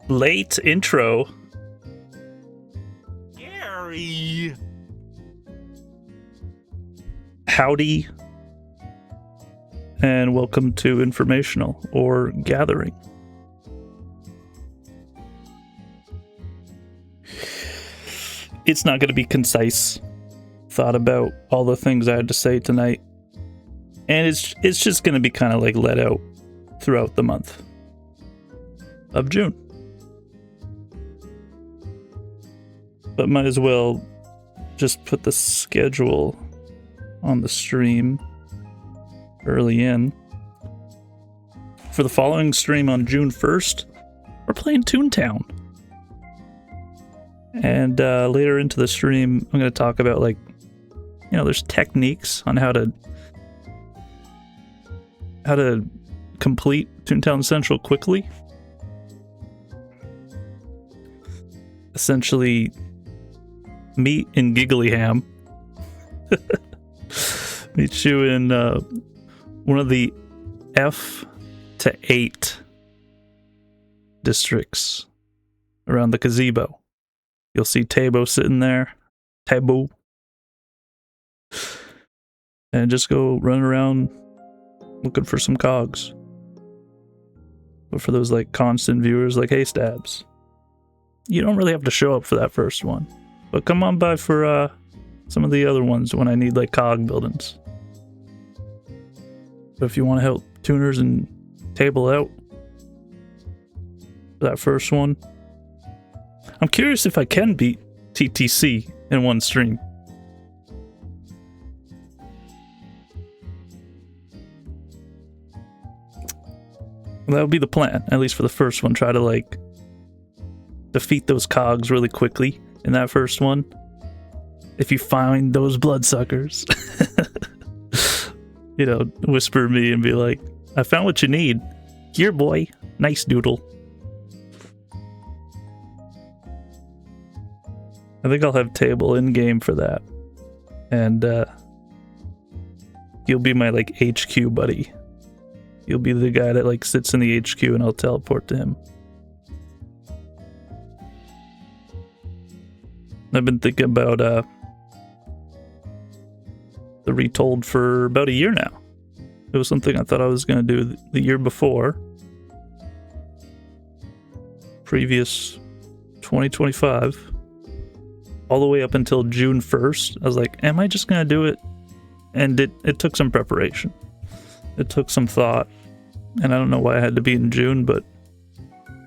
Late intro. Gary. Howdy. And welcome to Informational or Gathering. It's not going to be concise. Thought about all the things I had to say tonight. And it's just going to be kind of like let out throughout the month of June. But might as well just put the schedule on the stream early in. For the following stream on June 1st, we're playing ToonTown. And later into the stream, I'm going to talk about, like, you know, there's techniques on how to complete ToonTown Central quickly. Essentially, meet in 𝒯𝓃𝓏 meet you in one of the F to 8 districts around the gazebo. You'll see Tabo sitting there. Tabo. And just go run around looking for some cogs. But for those like constant viewers like Hey Stabs, you don't really have to show up for that first one. But come on by for some of the other ones when I need like cog buildings. But if you want to help Toonerz and Table out for that first one, I'm curious if I can beat TTC in one stream. That would be the plan, at least for the first one. Try to like defeat those cogs really quickly in that first one. If you find those bloodsuckers, you know, whisper me and be like, I found what you need. Here, boy. Nice doodle. I think I'll have Table in game for that. And you'll be my like HQ buddy. You'll be the guy that like sits in the HQ and I'll teleport to him. I've been thinking about the Retold for about a year now. It was something I thought I was going to do the year before. Previous 2025. All the way up until June 1st. I was like, am I just going to do it? And it took some preparation. It took some thought. And I don't know why I had to be in June, but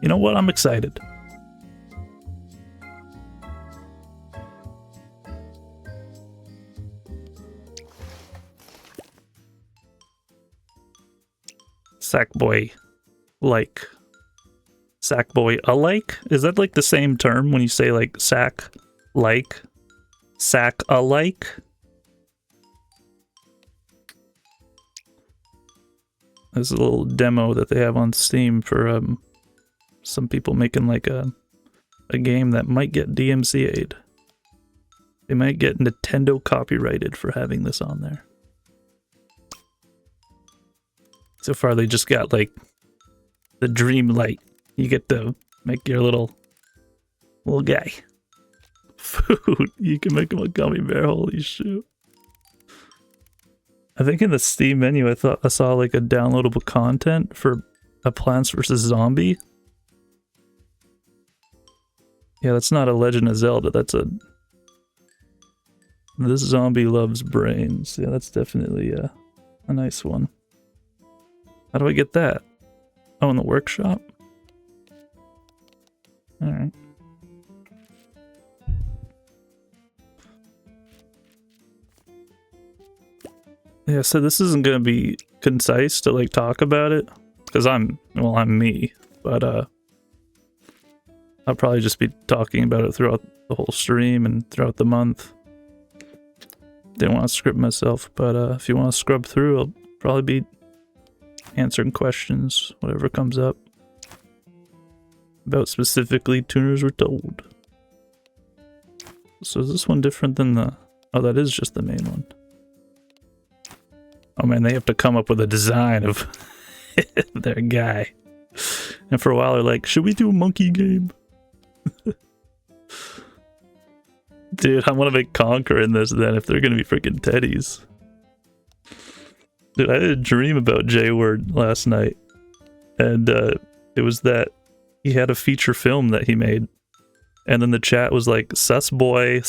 you know what? I'm excited. Sackboy like. Sackboy alike? Is that like the same term when you say like sack like? Sack alike? There's a little demo that they have on Steam for some people making like a game that might get DMCA'd. They might get Nintendo copyrighted for having this on there. So far they just got like the dream light. You get to make your little guy. Food. You can make him a gummy bear. Holy shit. I think in the Steam menu, I saw like a downloadable content for a Plants vs. Zombie. Yeah, that's not a Legend of Zelda. That's a... This zombie loves brains. Yeah, that's definitely a nice one. How do I get that? Oh, in the workshop? Alright. Yeah, so this isn't gonna be concise to like talk about it, because I'm me, but I'll probably just be talking about it throughout the whole stream and throughout the month. Didn't want to script myself, but if you want to scrub through, I'll probably be answering questions, whatever comes up about specifically Toonerz Retold. So is this one different than the... Oh, that is just the main one. Oh man, they have to come up with a design of their guy. And for a while they're like, should we do a monkey game? Dude, I want to make Conquer in this then if they're gonna be freaking teddies. Dude, I had a dream about J-Word last night. And it was that he had a feature film that he made. And then the chat was like, sus boy,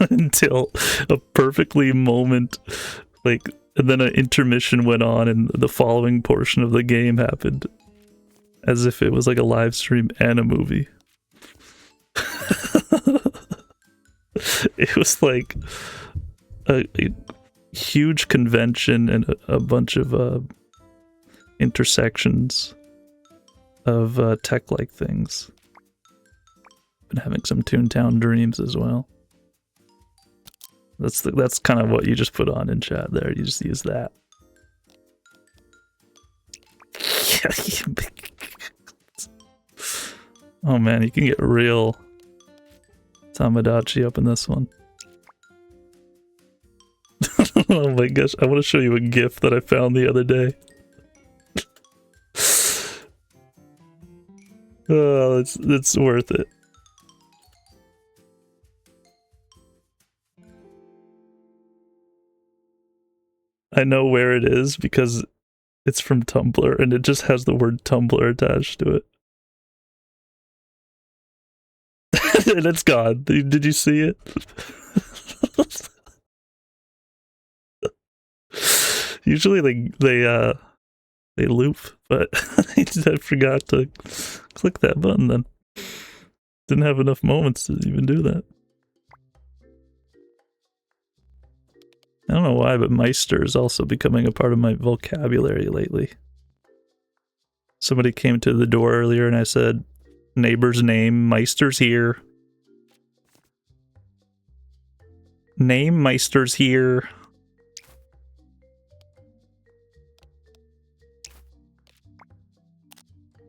until a perfectly moment, like, and then an intermission went on and the following portion of the game happened. As if it was like a live stream and a movie. It was like a huge convention and a bunch of intersections of tech-like things. Been having some Toontown dreams as well. That's kind of what you just put on in chat there. You just use that. Oh man, you can get real Tamagotchi up in this one. Oh my gosh, I want to show you a GIF that I found the other day. Oh, it's worth it. I know where it is because it's from Tumblr and it just has the word Tumblr attached to it. And it's gone. Did you see it? Usually they loop, but I forgot to click that button then. Didn't have enough moments to even do that. I don't know why, but Meister is also becoming a part of my vocabulary lately. Somebody came to the door earlier and I said, neighbor's name, Meister's here. Name, Meister's here.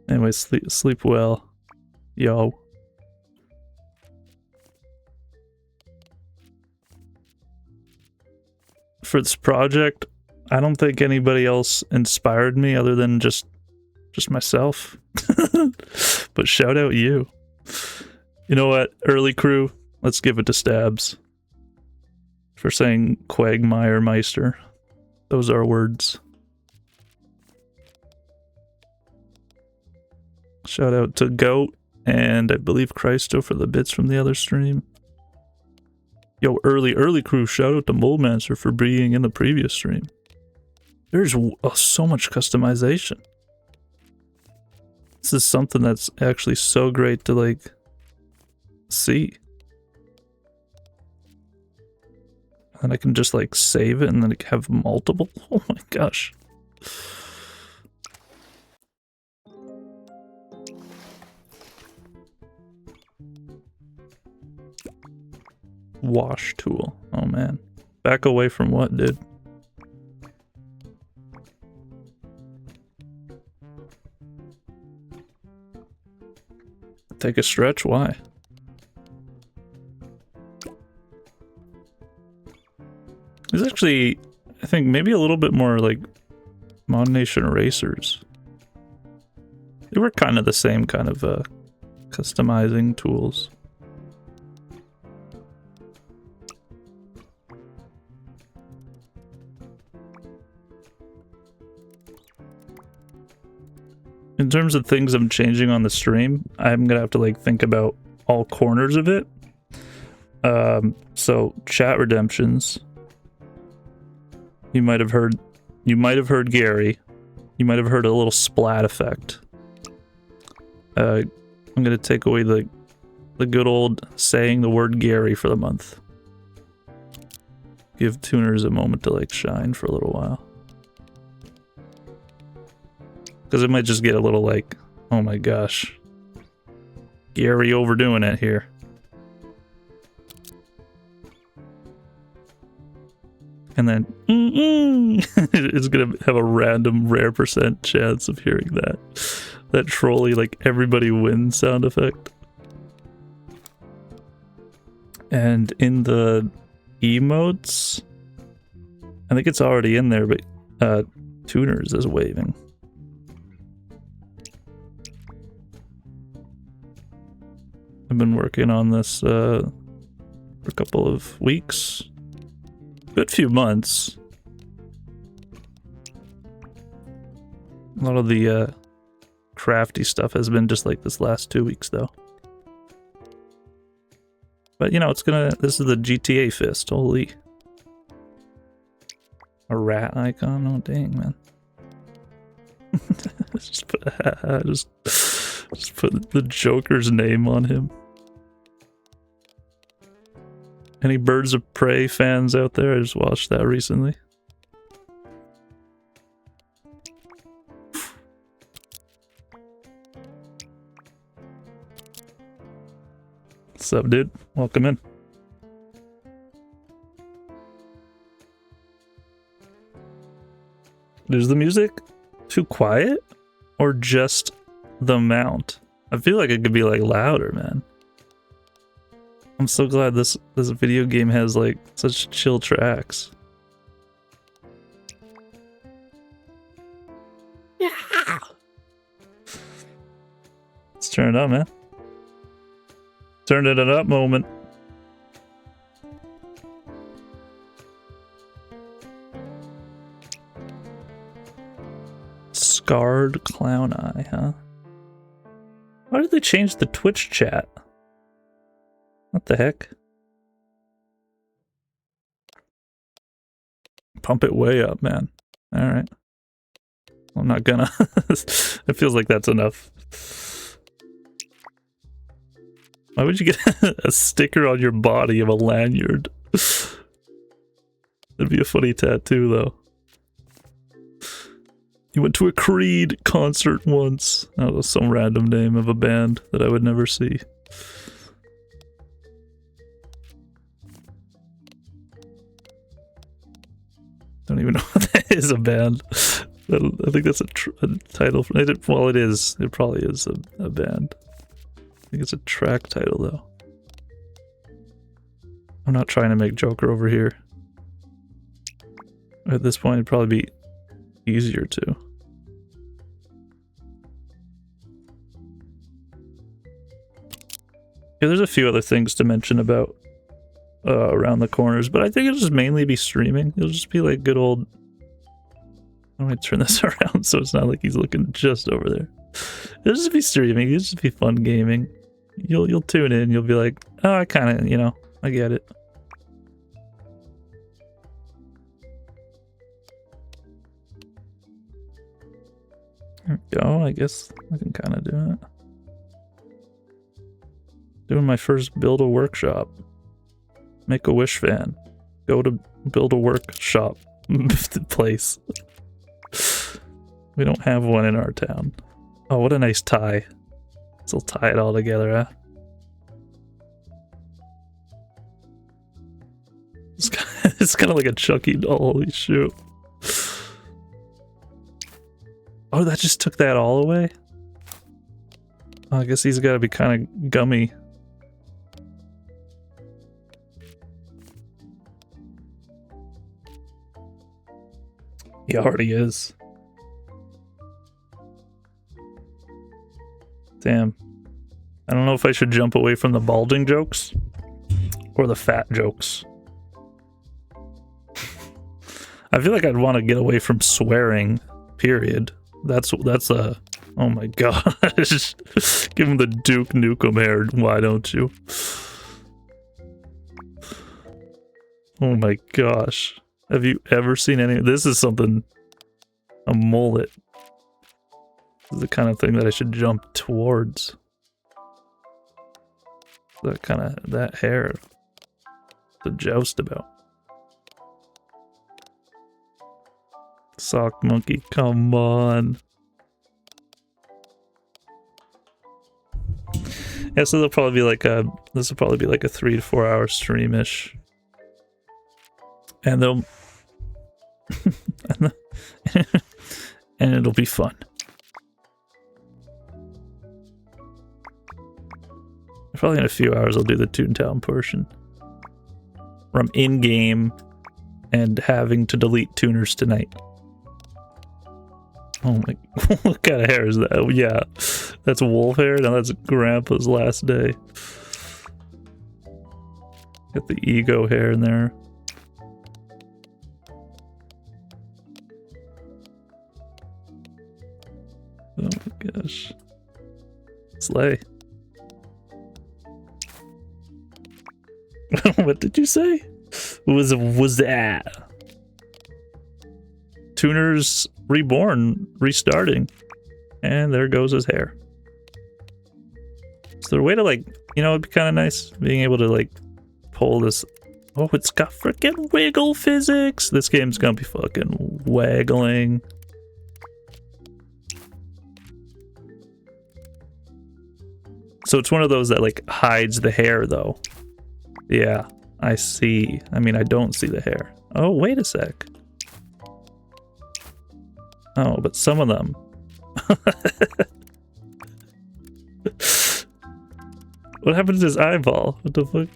Anyway, sleep well. Yo. For this project, I don't think anybody else inspired me other than just myself. But shout out you. You know what, early crew, let's give it to Stabs for saying Quagmire Meister. Those are words. Shout out to Goat and I believe Christo for the bits from the other stream. Yo, early crew, shout out to Moldmaster for being in the previous stream. There's so much customization. This is something that's actually so great to, like, see. And I can just, like, save it and then have multiple. Oh my gosh. Wash tool. Oh man. Back away from what, dude? Take a stretch? Why? There's actually, I think, maybe a little bit more like Mod Nation Racers. They were kind of the same kind of customizing tools. In terms of things I'm changing on the stream, I'm gonna have to like think about all corners of it. So chat redemptions. You might have heard Gary. You might have heard a little splat effect. I'm gonna take away the good old saying the word Gary for the month. Give Toonerz a moment to like shine for a little while. Because it might just get a little like, oh my gosh, Gary overdoing it here. And then, it's gonna have a random rare % chance of hearing that trolly like everybody wins sound effect. And in the emotes, I think it's already in there, but Toonerz is waving. I've been working on this for a couple of weeks. Good few months. A lot of the crafty stuff has been just like this last 2 weeks though. But you know, it's gonna, this is the GTA fist, holy. A rat icon? Oh dang, man. just put the Joker's name on him. Any Birds of Prey fans out there? I just watched that recently. What's up, dude? Welcome in. Is the music too quiet? Or just the amount? I feel like it could be like louder, man. I'm so glad this video game has like such chill tracks. Yeah. Let's turn it up, man. Turn it up moment. Scarred clown eye, huh? Why did they change the Twitch chat? What the heck? Pump it way up, man. Alright. I'm not gonna. It feels like that's enough. Why would you get a sticker on your body of a lanyard? That'd be a funny tattoo, though. You went to a Creed concert once. That was some random name of a band that I would never see. Don't even know what that is, a band. I think that's a title. Well, it is. It probably is a band. I think it's a track title, though. I'm not trying to make Joker over here. At this point, it'd probably be easier to. Yeah, there's a few other things to mention about around the corners, but I think it'll just mainly be streaming. It'll just be like good old... Let me turn this around so it's not like he's looking just over there. It'll just be streaming. It'll just be fun gaming. You'll tune in. You'll be like, oh, I kind of, you know, I get it. There we go. I guess I can kind of do it. Doing my first build a workshop. Make a Wish fan. Go to build a workshop place. We don't have one in our town. Oh, what a nice tie. Still tie it all together, huh? It's kind of like a Chucky doll. Holy shoot. Oh, that just took that all away? Oh, I guess he's got to be kind of gummy. He already is. Damn. I don't know if I should jump away from the balding jokes or the fat jokes. I feel like I'd want to get away from swearing, period. That's a... Oh my gosh. Give him the Duke Nukem hair, why don't you? Oh my gosh. Have you ever seen any... This is something... A mullet. This is the kind of thing that I should jump towards. That kind of... That hair. To joust about. Sock monkey, come on. Yeah, so they'll probably be like a... This will probably be like a 3 to 4 hour stream-ish. And they'll... and it'll be fun. Probably in a few hours I'll do the Toontown portion. Where I'm in-game and having to delete Toonerz tonight. Oh my... What kind of hair is that? Oh, yeah. That's wolf hair? No, that's Grandpa's last day. Got the ego hair in there. Oh my gosh. Slay. What did you say? Was that? Toonerz reborn, restarting. And there goes his hair. Is there a way to, like, you know, it'd be kind of nice being able to, like, pull this. Oh, it's got freaking wiggle physics. This game's gonna be fucking waggling. So it's one of those that, like, hides the hair, though. Yeah, I see. I mean, I don't see the hair. Oh, wait a sec. Oh, but some of them. What happened to his eyeball? What the fuck?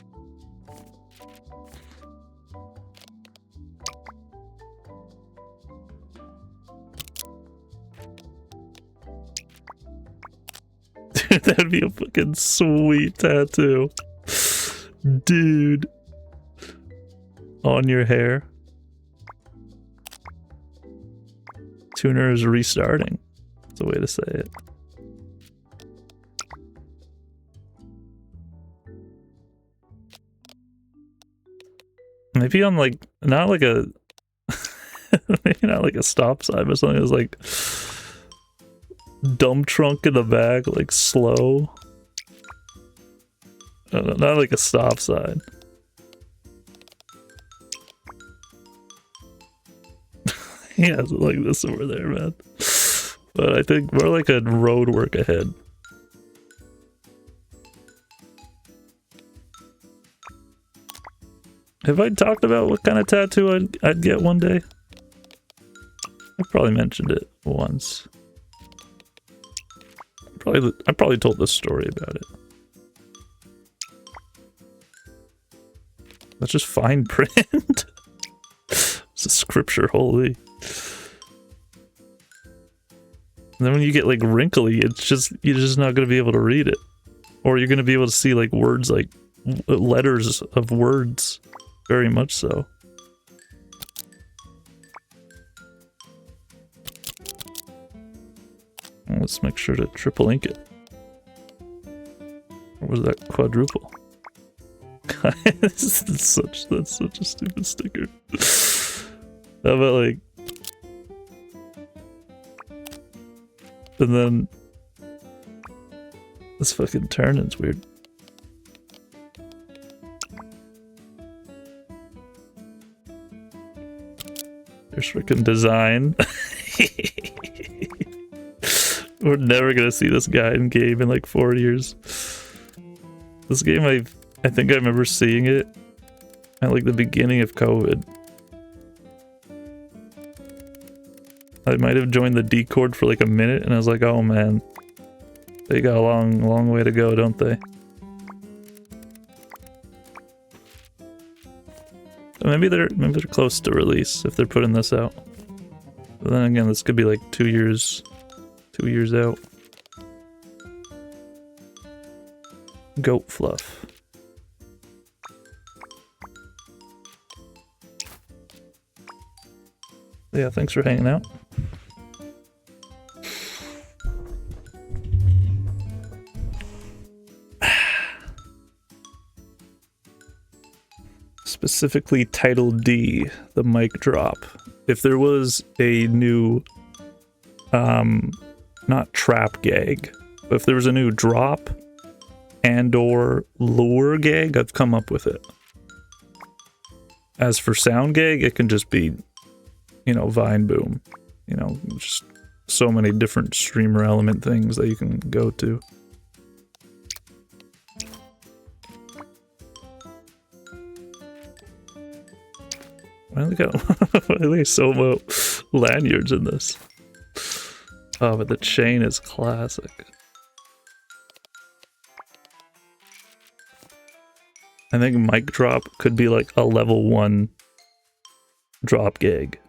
Dude, that'd be a fucking sweet tattoo. Dude. On your hair. Toonerz restarting. That's a way to say it. Maybe on, like, not like a maybe not like a stop sign, but something that's like dump trunk in the back, like slow. I don't know, not like a stop sign. Yeah, it's like this over there, man. But I think more like a road work ahead. Have I talked about what kind of tattoo I'd get one day? I probably mentioned it once. I probably told this story about it. That's just fine print. It's a scripture, holy. And then when you get like wrinkly, it's just, you're just not going to be able to read it. Or you're going to be able to see like words, like letters of words. Very much so. Let's make sure to triple ink it. Or was that quadruple? that's such a stupid sticker. How about like, and then this fucking turning's weird. There's freaking design. We're never gonna see this guy in game in like 4 years. This game, I think I remember seeing it at like the beginning of COVID. I might have joined the Discord for like a minute, and I was like, "Oh man, they got a long way to go, don't they?" Maybe they're close to release if they're putting this out. But then again, this could be like 2 years out. Goat fluff. Yeah, thanks for hanging out. Specifically Title D, the mic drop. If there was a new, not trap gag, but if there was a new drop and or lure gag, I've come up with it. As for sound gag, it can just be, you know, Vine Boom. You know, just so many different streamer element things that you can go to. Why do they got Somo lanyards in this? Oh, but the chain is classic. I think mic drop could be like a level 1 drop gag.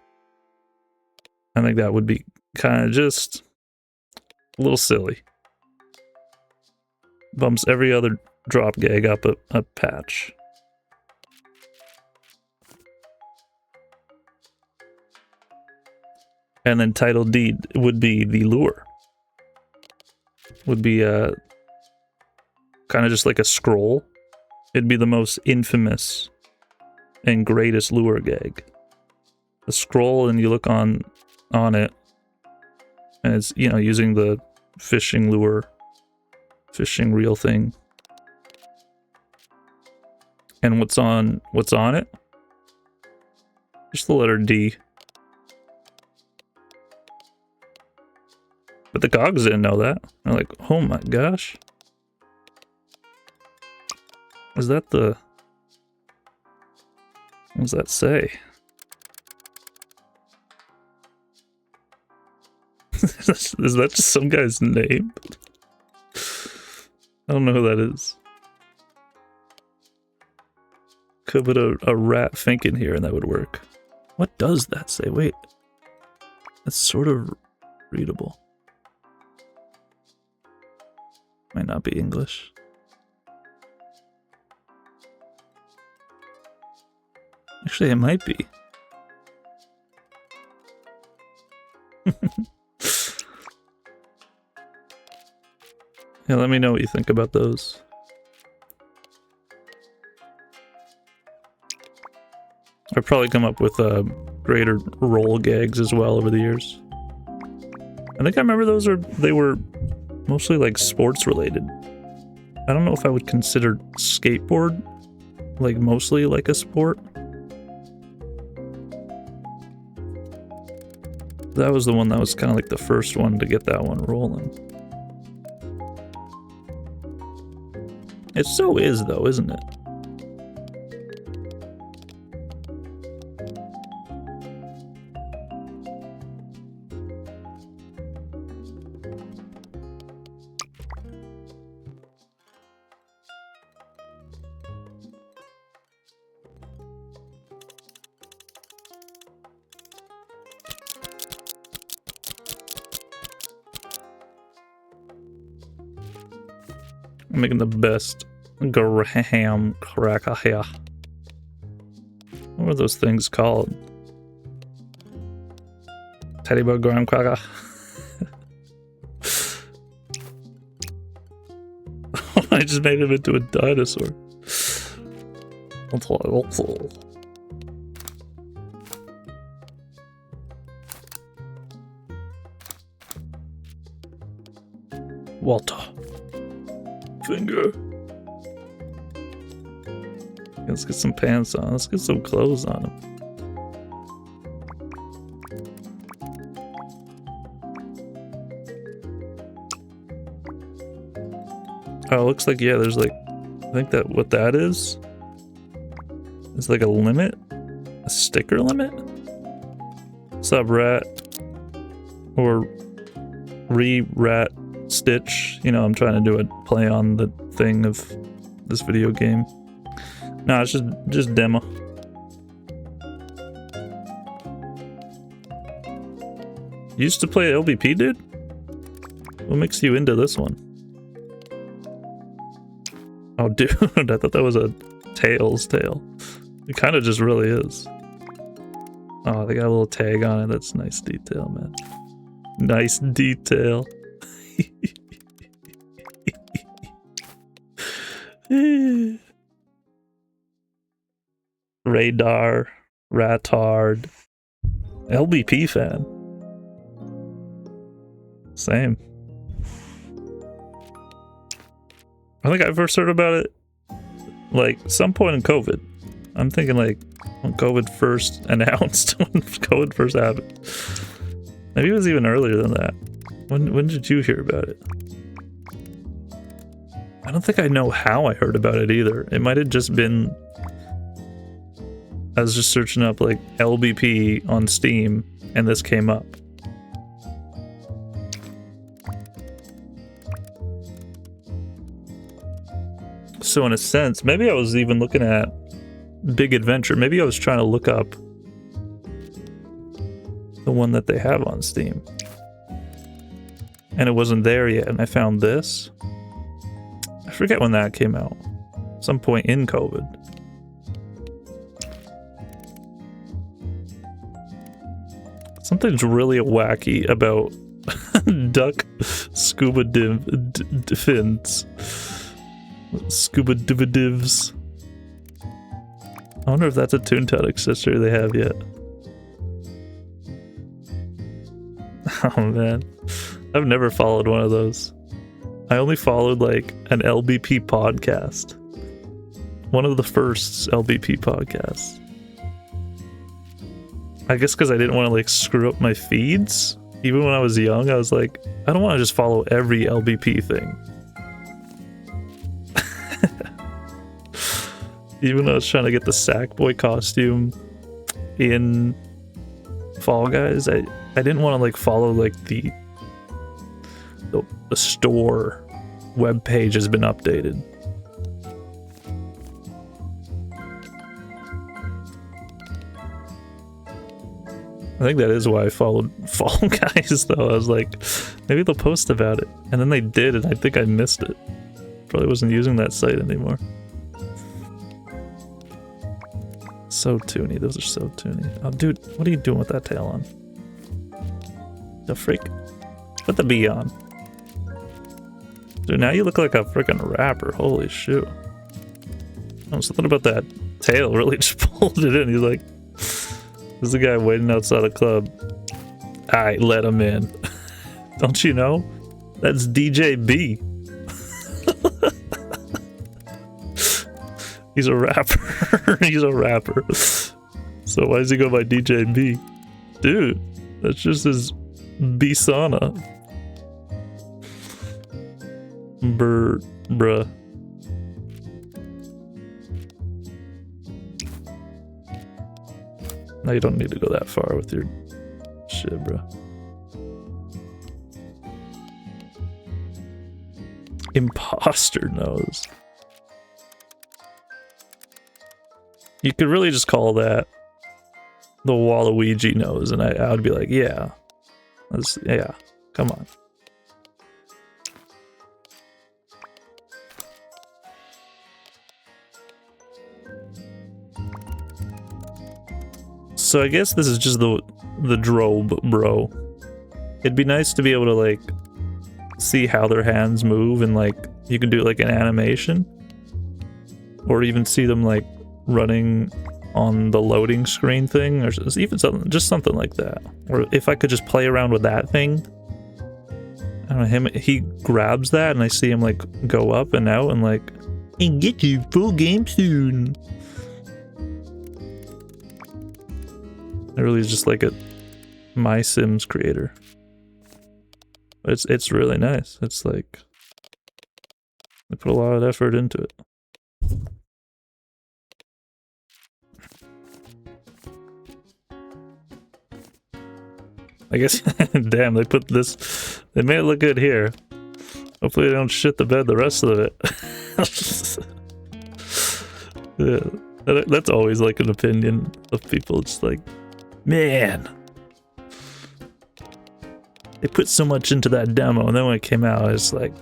I think that would be kind of just a little silly. Bumps every other drop gag up a patch. And then title deed would be the lure. Would be kind of just like a scroll. It'd be the most infamous and greatest lure gag. A scroll, and you look on it, and it's, you know, using the fishing lure, fishing reel thing. And what's on it? Just the letter D. But the cogs didn't know that. They're like, oh my gosh. Is that the... What does that say? Is that just some guy's name? I don't know who that is. Could put a rat fink in here and that would work. What does that say? Wait. That's sort of readable. Might not be English. Actually, it might be. Yeah, let me know what you think about those. I've probably come up with greater roll gags as well over the years. I think I remember they were mostly like sports related. I don't know if I would consider skateboard like mostly like a sport. That was the one that was kind of like the first one to get that one rolling. It so is though, isn't it? I'm making the best graham cracker here. What were those things called? Teddy bear graham cracker. I just made him into a dinosaur. Walter. Finger. Let's get some pants on. Let's get some clothes on him. Oh, it looks like, yeah, there's like, I think that what that is like a limit? A sticker limit? What's up, rat? Or rat stitch. You know, I'm trying to do a play on the thing of this video game. No, it's just demo. You used to play LBP, dude? What makes you into this one? Oh, dude, I thought that was a Tails tail. It kind of just really is. Oh, they got a little tag on it. That's nice detail, man. Nice detail. Radar, Ratard, LBP fan. Same. I think I first heard about it like some point in COVID. I'm thinking like when COVID first announced, when COVID first happened. Maybe it was even earlier than that. When did you hear about it? I don't think I know how I heard about it either. It might have just been... I was just searching up like LBP on Steam and this came up. So in a sense, maybe I was even looking at Big Adventure. Maybe I was trying to look up the one that they have on Steam. And it wasn't there yet, and I found this. I forget when that came out. Some point in COVID. Something's really wacky about duck scuba fins. Scuba divs. I wonder if that's a ToonTown accessory they have yet. Oh man, I've never followed one of those. I only followed like an LBP podcast. One of the first LBP podcasts. I guess because I didn't want to like screw up my feeds. Even when I was young, I was like, I don't want to just follow every LBP thing. Even though I was trying to get the Sackboy costume in Fall Guys, I didn't want to like follow like the store web page has been updated. I think that is why I followed Fall Guys though. I was like, maybe they'll post about it. And then they did, and I think I missed it. Probably wasn't using that site anymore. So toony, those are so toony. Oh dude, what are you doing with that tail on? The freak? Put the bee on. Dude, now you look like a freaking rapper. Holy shoot. Oh, something about that tail really just pulled it in. He's like, there's a guy waiting outside a club. Alright, let him in. Don't you know? That's DJ B. He's a rapper. He's a rapper. So why does he go by DJ B? Dude, that's just his Bisana. Bruh. Now you don't need to go that far with your shit, bro. Imposter nose. You could really just call that the Waluigi nose, and I would be like, yeah. Yeah, come on. So I guess this is just the drobe, bro. It'd be nice to be able to like see how their hands move, and like you can do like an animation, or even see them like running on the loading screen thing, or even something like that. Or if I could just play around with that thing. I don't know, he grabs that and I see him like go up and out and like, and get you full game soon. It really is just like a My Sims creator. But it's really nice. It's like they put a lot of effort into it. I guess, damn, they put this, they made it look good here. Hopefully they don't shit the bed the rest of it. Yeah, that's always like an opinion of people. It's like, man, they put so much into that demo, and then when it came out, I was like,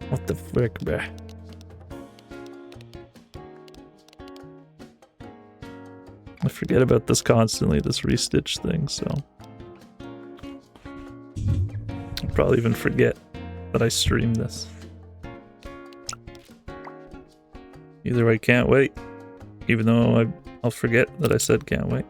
what the frick, bruh. I forget about this constantly, this restitch thing, so I'll probably even forget that I streamed this. Either way, can't wait, even though I'll forget that I said can't wait.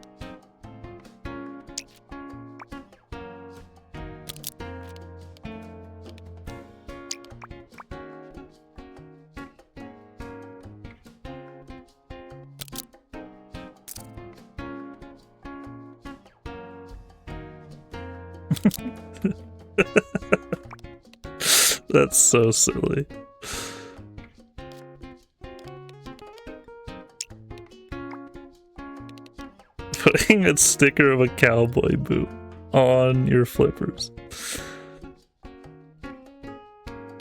That's so silly. Putting a sticker of a cowboy boot on your flippers.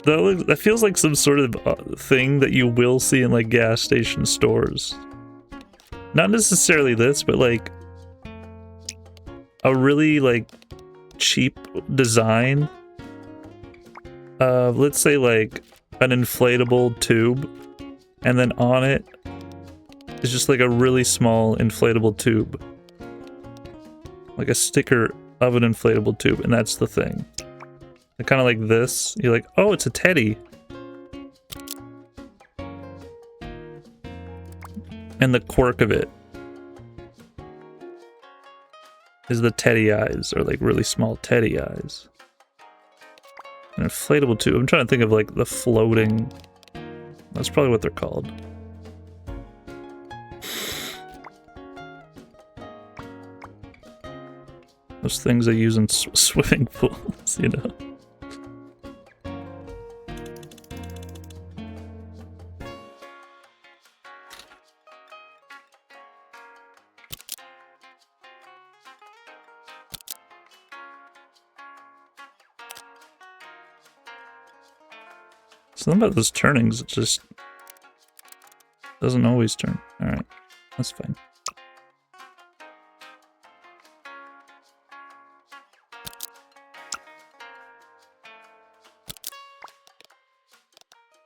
That feels like some sort of thing that you will see in like gas station stores. Not necessarily this, but like a really like cheap design of, let's say, like an inflatable tube, and then on it is just like a really small inflatable tube. Like a sticker of an inflatable tube, and that's the thing. Kind of like this. You're like, oh, it's a teddy. And the quirk of it is the teddy eyes, or like really small teddy eyes. An inflatable tube. I'm trying to think of like the floating. That's probably what they're called. Those things they use in swimming pools, you know. Something about those turnings, it just doesn't always turn. Alright, that's fine.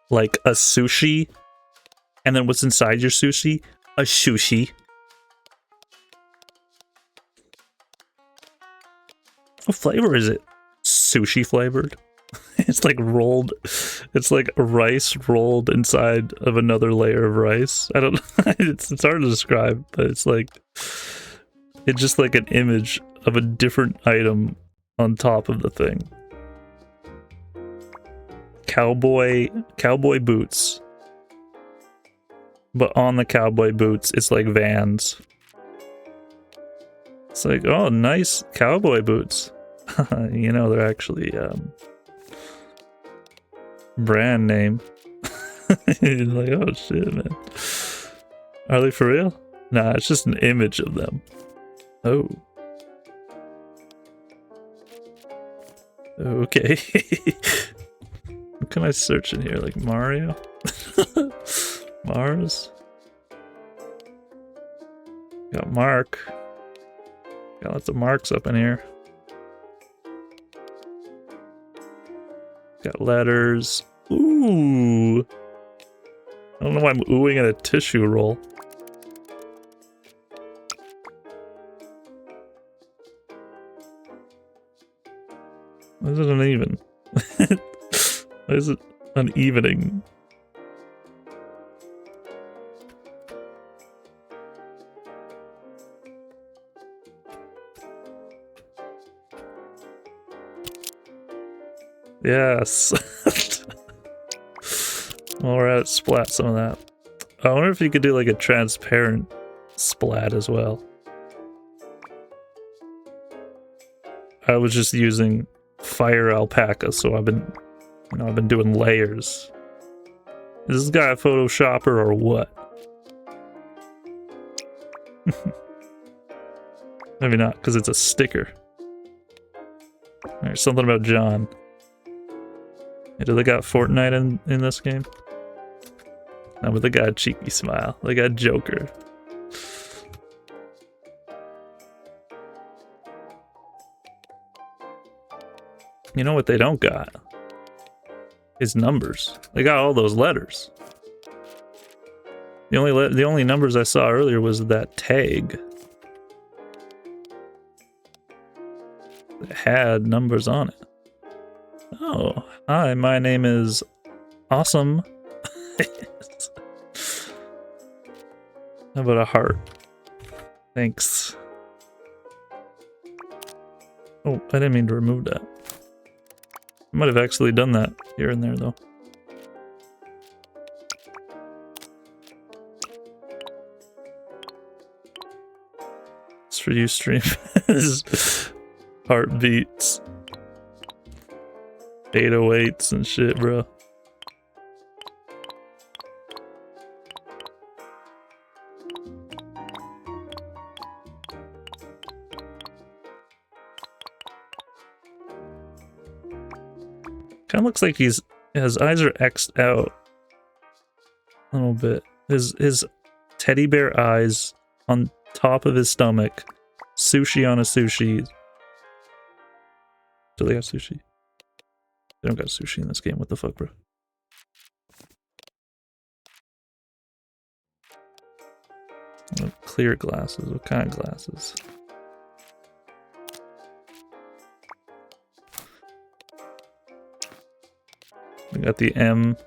Like a sushi, and then what's inside your sushi? A sushi. What flavor is it? Sushi flavored? It's like rolled, it's like rice rolled inside of another layer of rice. I don't know, it's hard to describe, but it's just like an image of a different item on top of the thing. Cowboy boots. But on the cowboy boots, it's like Vans. It's like, oh, nice cowboy boots. You know, they're actually, brand name. You're like, oh shit, man. Are they for real? Nah, it's just an image of them. Oh. Okay. What can I search in here? Like Mario? Mars? Got Mark. Got lots of marks up in here. Got letters. Ooh. I don't know why I'm oohing at a tissue roll. Why is it uneven? Why is it unevening? Yes. Well, we're at splat some of that. I wonder if you could do like a transparent splat as well. I was just using fire alpaca, so I've been doing layers. Is this guy a Photoshopper or what? Maybe not, because it's a sticker. There's something about John. Hey, do they got Fortnite in this game? No, but they got a cheeky smile. They got Joker. You know what they don't got? Is numbers. They got all those letters. The only numbers I saw earlier was that tag. It had numbers on it. Oh, hi, my name is Awesome. How about a heart? Thanks. Oh, I didn't mean to remove that. I might have actually done that here and there, though. It's for you, stream. Heartbeats. 808s and shit, bro. Kind of looks like his eyes are X'd out a little bit. His teddy bear eyes on top of his stomach. Sushi on a sushi. Do they got sushi? They don't got sushi in this game. What the fuck, bro? Oh, clear glasses. What kind of glasses? Got the M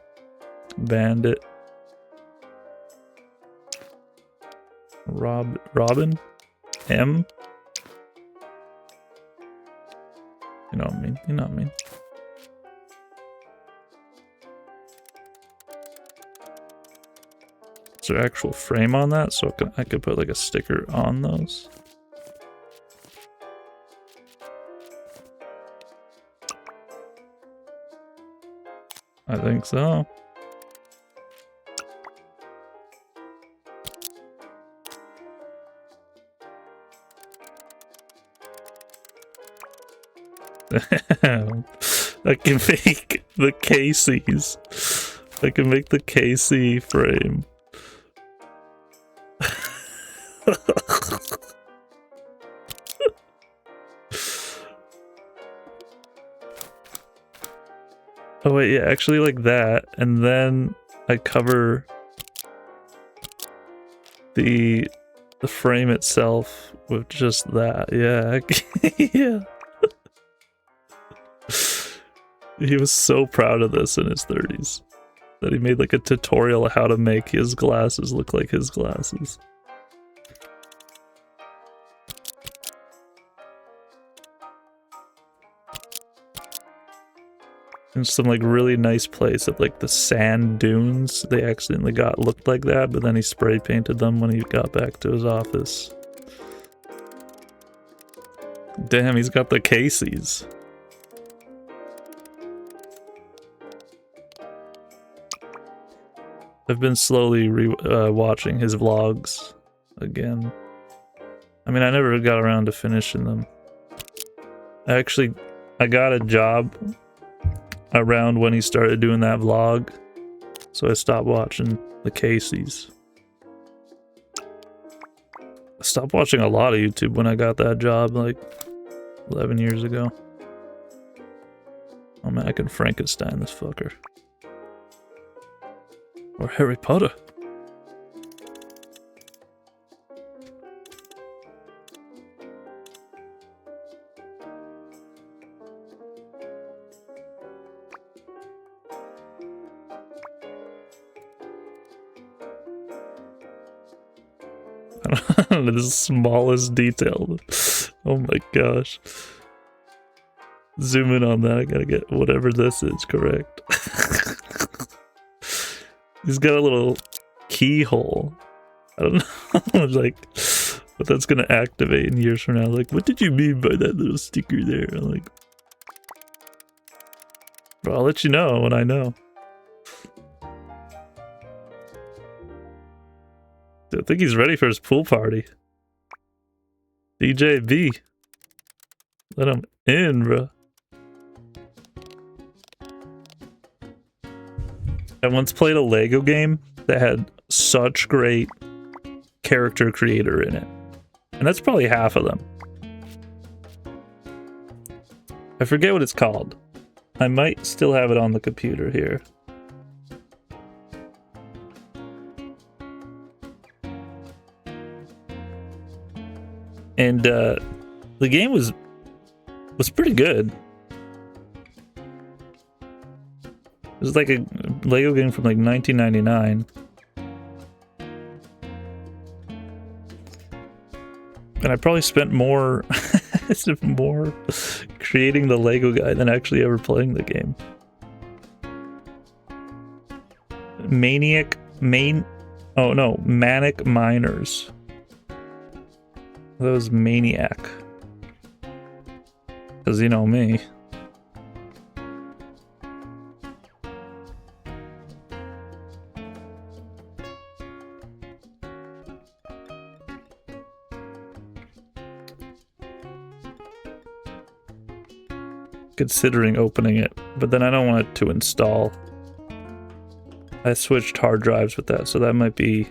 Bandit. Robin? M? You know what I mean? You know what I mean? Is there actual frame on that? So I could put like a sticker on those. I think so. I can make the KCs. I can make the KC frame. Oh wait, yeah, actually like that, and then I cover the frame itself with just that. Yeah. Yeah. He was so proud of this in his 30s that he made like a tutorial of how to make his glasses look like his glasses. In some like really nice place of like the sand dunes they accidentally looked like that, but then he spray painted them when he got back to his office. Damn, he's got the Casey's. I've been slowly watching his vlogs again. I mean, I never got around to finishing them. I got a job around when he started doing that vlog, so I stopped watching the Casey's. I stopped watching a lot of YouTube when I got that job like 11 years ago. Oh man, I can Frankenstein this fucker. Or Harry Potter. I don't know, the smallest detail. Oh my gosh. Zoom in on that, I gotta get whatever this is correct. He's got a little keyhole. I don't know, like, but that's gonna activate in years from now. Like, what did you mean by that little sticker there? I'm like, bro, I'll let you know when I know. I think he's ready for his pool party. DJ B. Let him in, bro. I once played a Lego game that had such great character creator in it. And that's probably half of them. I forget what it's called. I might still have it on the computer here. And the game was pretty good. It was like a Lego game from like 1999. And I probably spent more creating the Lego guy than actually ever playing the game. Manic Miners. That was Maniac. Because you know me. Considering opening it, but then I don't want it to install. I switched hard drives with that, so that might be...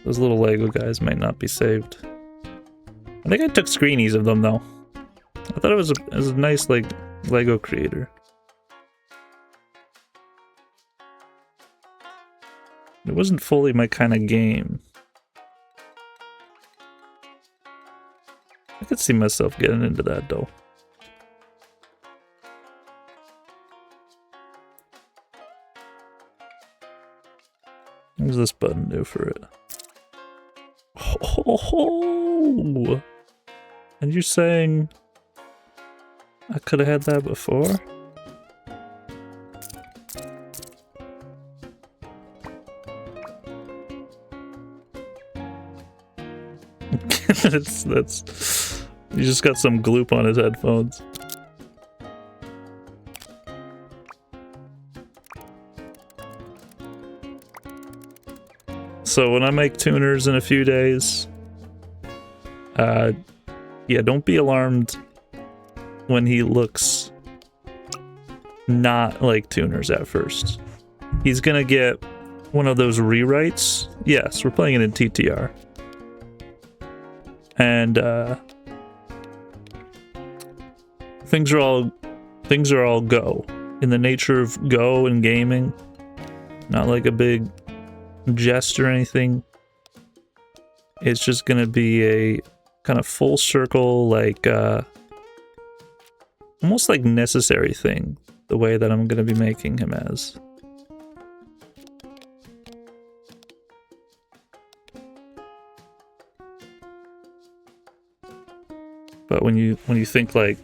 Those little Lego guys might not be saved. I think I took screenies of them though. I thought it was a nice like Lego creator. It wasn't fully my kind of game. I could see myself getting into that though. What does this button do for it? Oh, and you're saying I could have had that before? That's you just got some gloop on his headphones. So when I make Toonerz in a few days, yeah, don't be alarmed when he looks not like Toonerz at first. He's gonna get one of those rewrites. Yes, we're playing it in TTR. And things are all Go. In the nature of Go and gaming. Not like a big jest or anything. It's just gonna be a kind of full circle, like almost like necessary thing, the way that I'm gonna be making him as. But when you think like,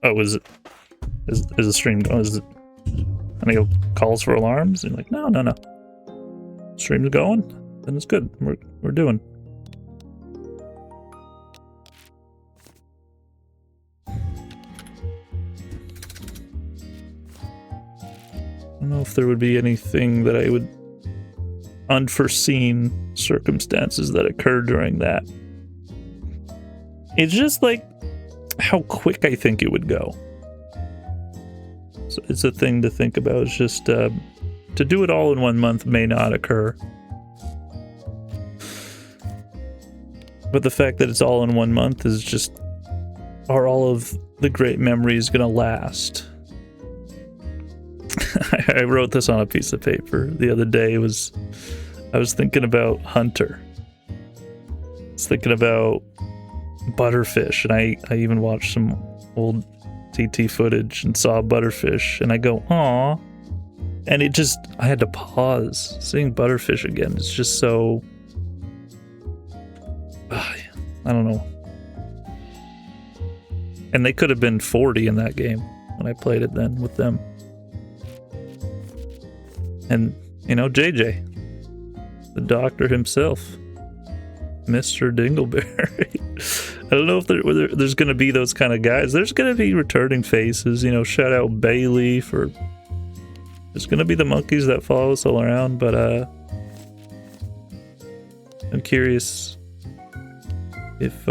oh, is the stream going? Is it any calls for alarms? And you're like, no. Stream's going, then it's good. We're doing. I don't know if there would be anything that I would unforeseen circumstances that occurred during that. It's just like how quick I think it would go. So it's a thing to think about. It's just to do it all in 1 month may not occur. But the fact that it's all in 1 month is just, are all of the great memories gonna last? I wrote this on a piece of paper the other day. I was thinking about Hunter. I was thinking about Butterfish, and I even watched some old TT footage and saw Butterfish, and I go, aw. And it just, I had to pause. Seeing Butterfish again, it's just so, I don't know. And they could have been 40 in that game when I played it then with them. And, you know, JJ, the doctor himself, Mr. Dingleberry. I don't know if there's going to be those kind of guys. There's going to be returning faces, you know, shout out Bailey for... There's going to be the monkeys that follow us all around, but I'm curious if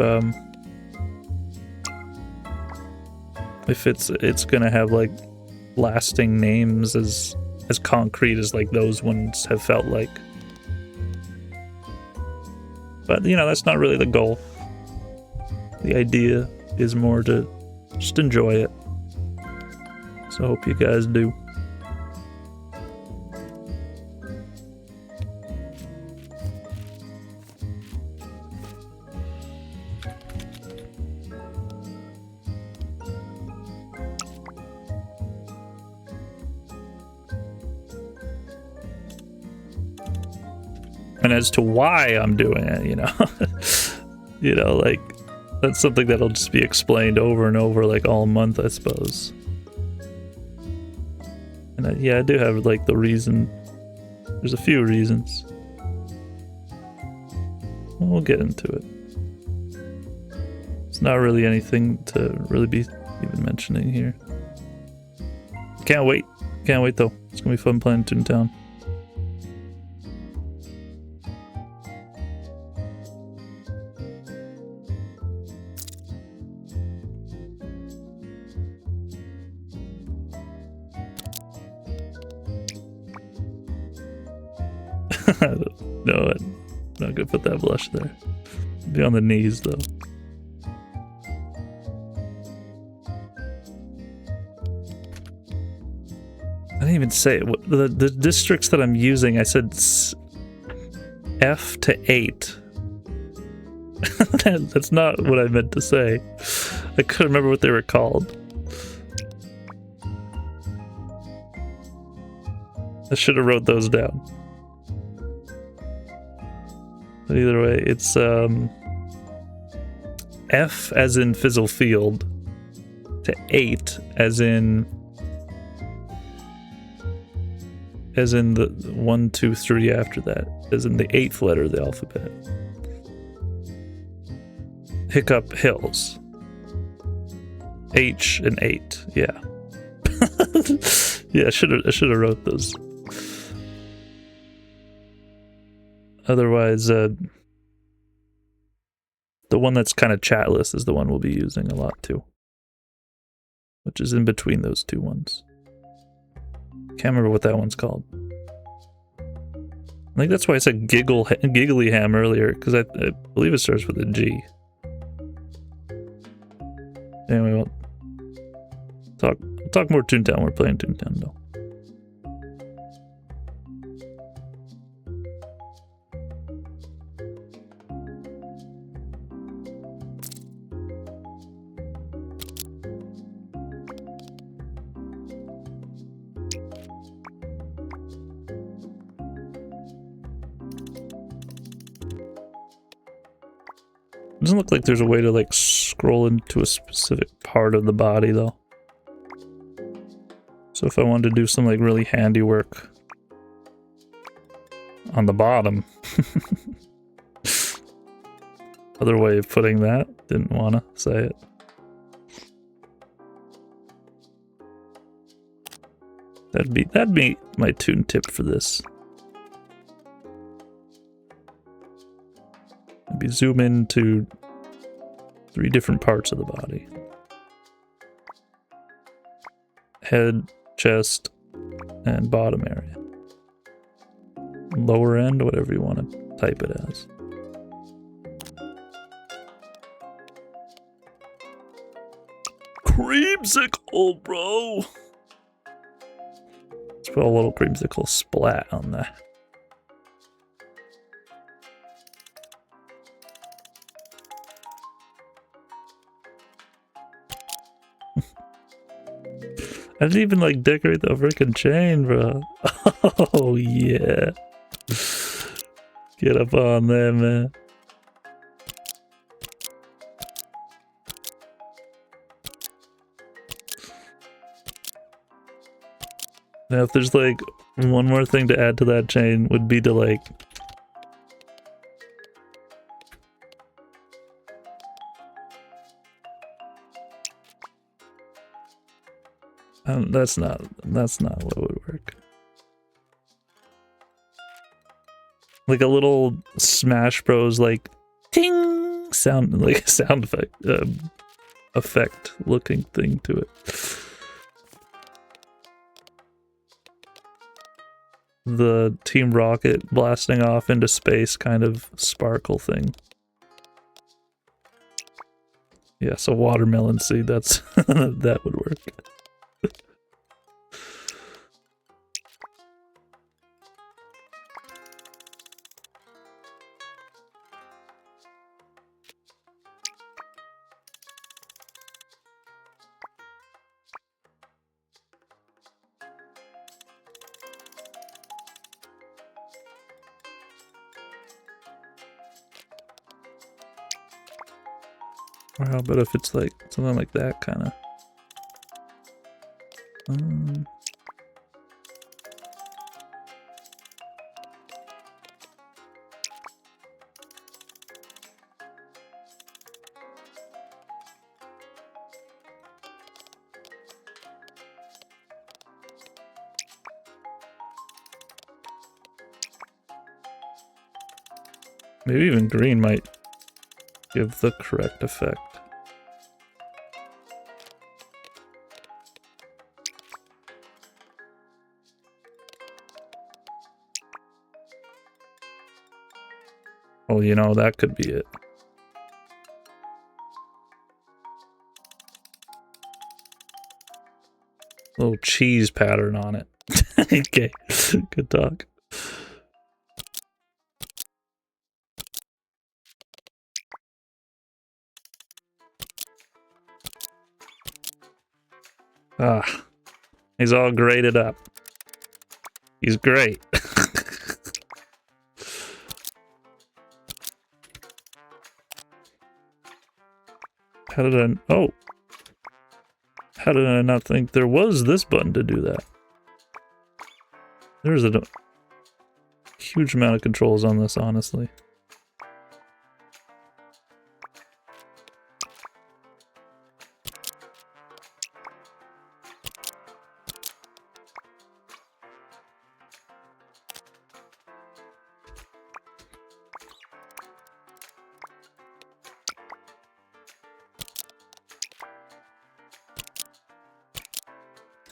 it's going to have like lasting names as concrete as like those ones have felt like. But, you know, that's not really the goal. The idea is more to just enjoy it. So I hope you guys do. And as to why I'm doing it, you know, you know, like, that's something that'll just be explained over and over, like, all month, I suppose. And yeah, I do have, like, the reason. There's a few reasons. We'll get into it. It's not really anything to really be even mentioning here. Can't wait. Can't wait, though. It's gonna be fun playing Toontown. No, I'm not gonna put that blush there. Be on the knees though. I didn't even say it. The districts that I'm using, I said F to 8. That's not what I meant to say. I couldn't remember what they were called. I should have wrote those down. But either way, it's F as in fizzle field to 8 as in the 1, 2, 3 after that, as in the 8th letter of the alphabet. Hiccup hills. H and 8, yeah. Yeah, I should have wrote those. Otherwise, the one that's kind of chatless is the one we'll be using a lot too, which is in between those two ones. Can't remember what that one's called. I think that's why I said giggly ham earlier, because I believe it starts with a G. Anyway, we'll talk more Toontown. We're playing Toontown though. Doesn't look like there's a way to like scroll into a specific part of the body though. So if I wanted to do some like really handy work on the bottom. Other way of putting that, didn't want to say it. That'd be my toon tip for this. Maybe zoom into 3 different parts of the body. Head, chest, and bottom area. Lower end, whatever you want to type it as. Creamsicle, bro! Let's put a little creamsicle splat on that. I didn't even like decorate the freaking chain, bro. Oh yeah. Get up on there, man. Now if there's like one more thing to add to that chain would be to like that's not what would work. Like a little Smash Bros like ting sound, like a sound effect looking thing to it. The Team Rocket blasting off into space kind of sparkle thing. Yeah, so watermelon seed, that's that would work. Or how about if it's like something like that kind of. Maybe even green might give the correct effect. Well, you know, that could be it. Little cheese pattern on it. Okay, good talk. Ah, he's all graded up. He's great. How did I... Oh! How did I not think there was this button to do that? There's a huge amount of controls on this, honestly.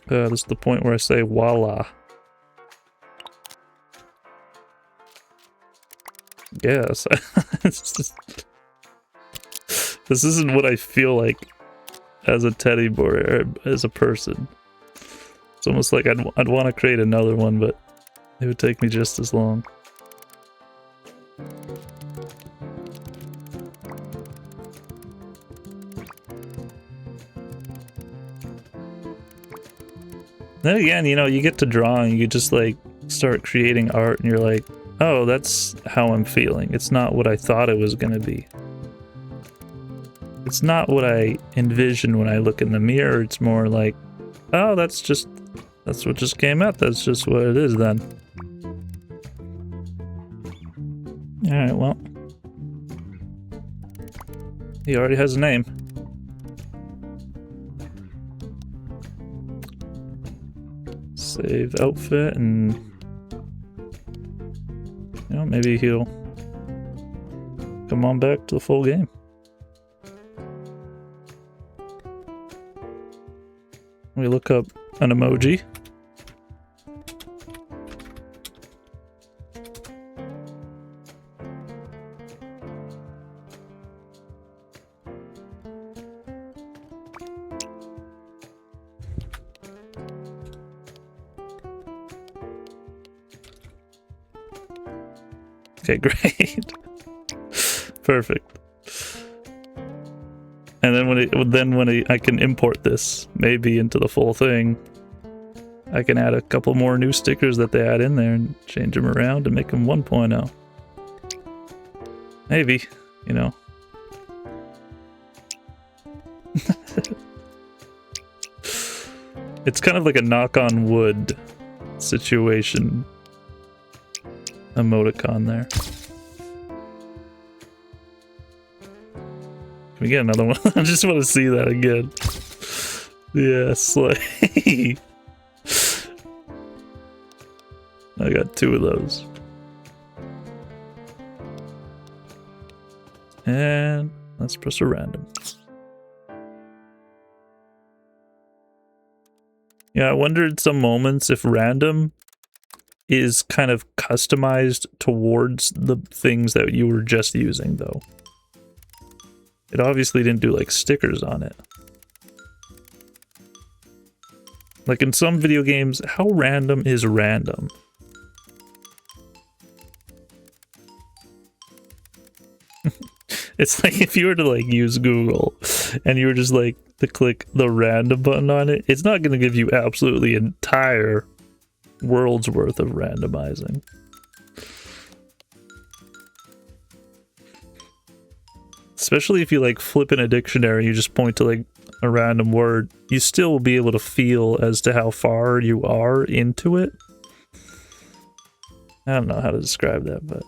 This is the point where I say voila. Yes. This isn't what I feel like as a teddy bear or as a person. It's almost like I'd want to create another one, but it would take me just as long. Then again, you know, you get to drawing, you just like start creating art and you're like, oh, that's how I'm feeling. It's not what I thought it was gonna be. It's not what I envision when I look in the mirror. It's more like, oh, that's what just came out. That's just what it is then. Alright, well. He already has a name. Save outfit and, you know, maybe he'll come on back to the full game. We look up an emoji. Okay, great. Perfect. And then when I can import this maybe into the full thing, I can add a couple more new stickers that they add in there and change them around and make them 1.0. Maybe, you know. It's kind of like a knock on wood situation. Emoticon there. Can we get another one? I just want to see that again. Yeah, slay. I got 2 of those. And let's press a random. Yeah, I wondered some moments if random is kind of customized towards the things that you were just using, though. It obviously didn't do, like, stickers on it. Like, in some video games, how random is random? It's like if you were to, like, use Google, and you were just, like, to click the random button on it, it's not going to give you absolutely entire world's worth of randomizing. Especially if you like flip in a dictionary, you just point to like a random word, you still will be able to feel as to how far you are into it. I don't know how to describe that, but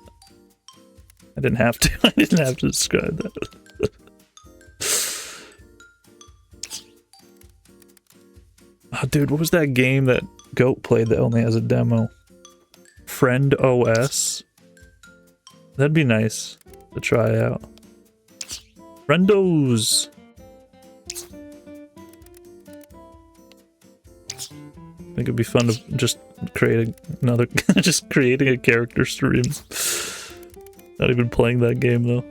I didn't have to. I didn't have to describe that. Oh, dude, what was that game that Goat played that only has a demo? Friend OS? That'd be nice to try out. Friendos! I think it'd be fun to just create another, just creating a character stream. Not even playing that game though.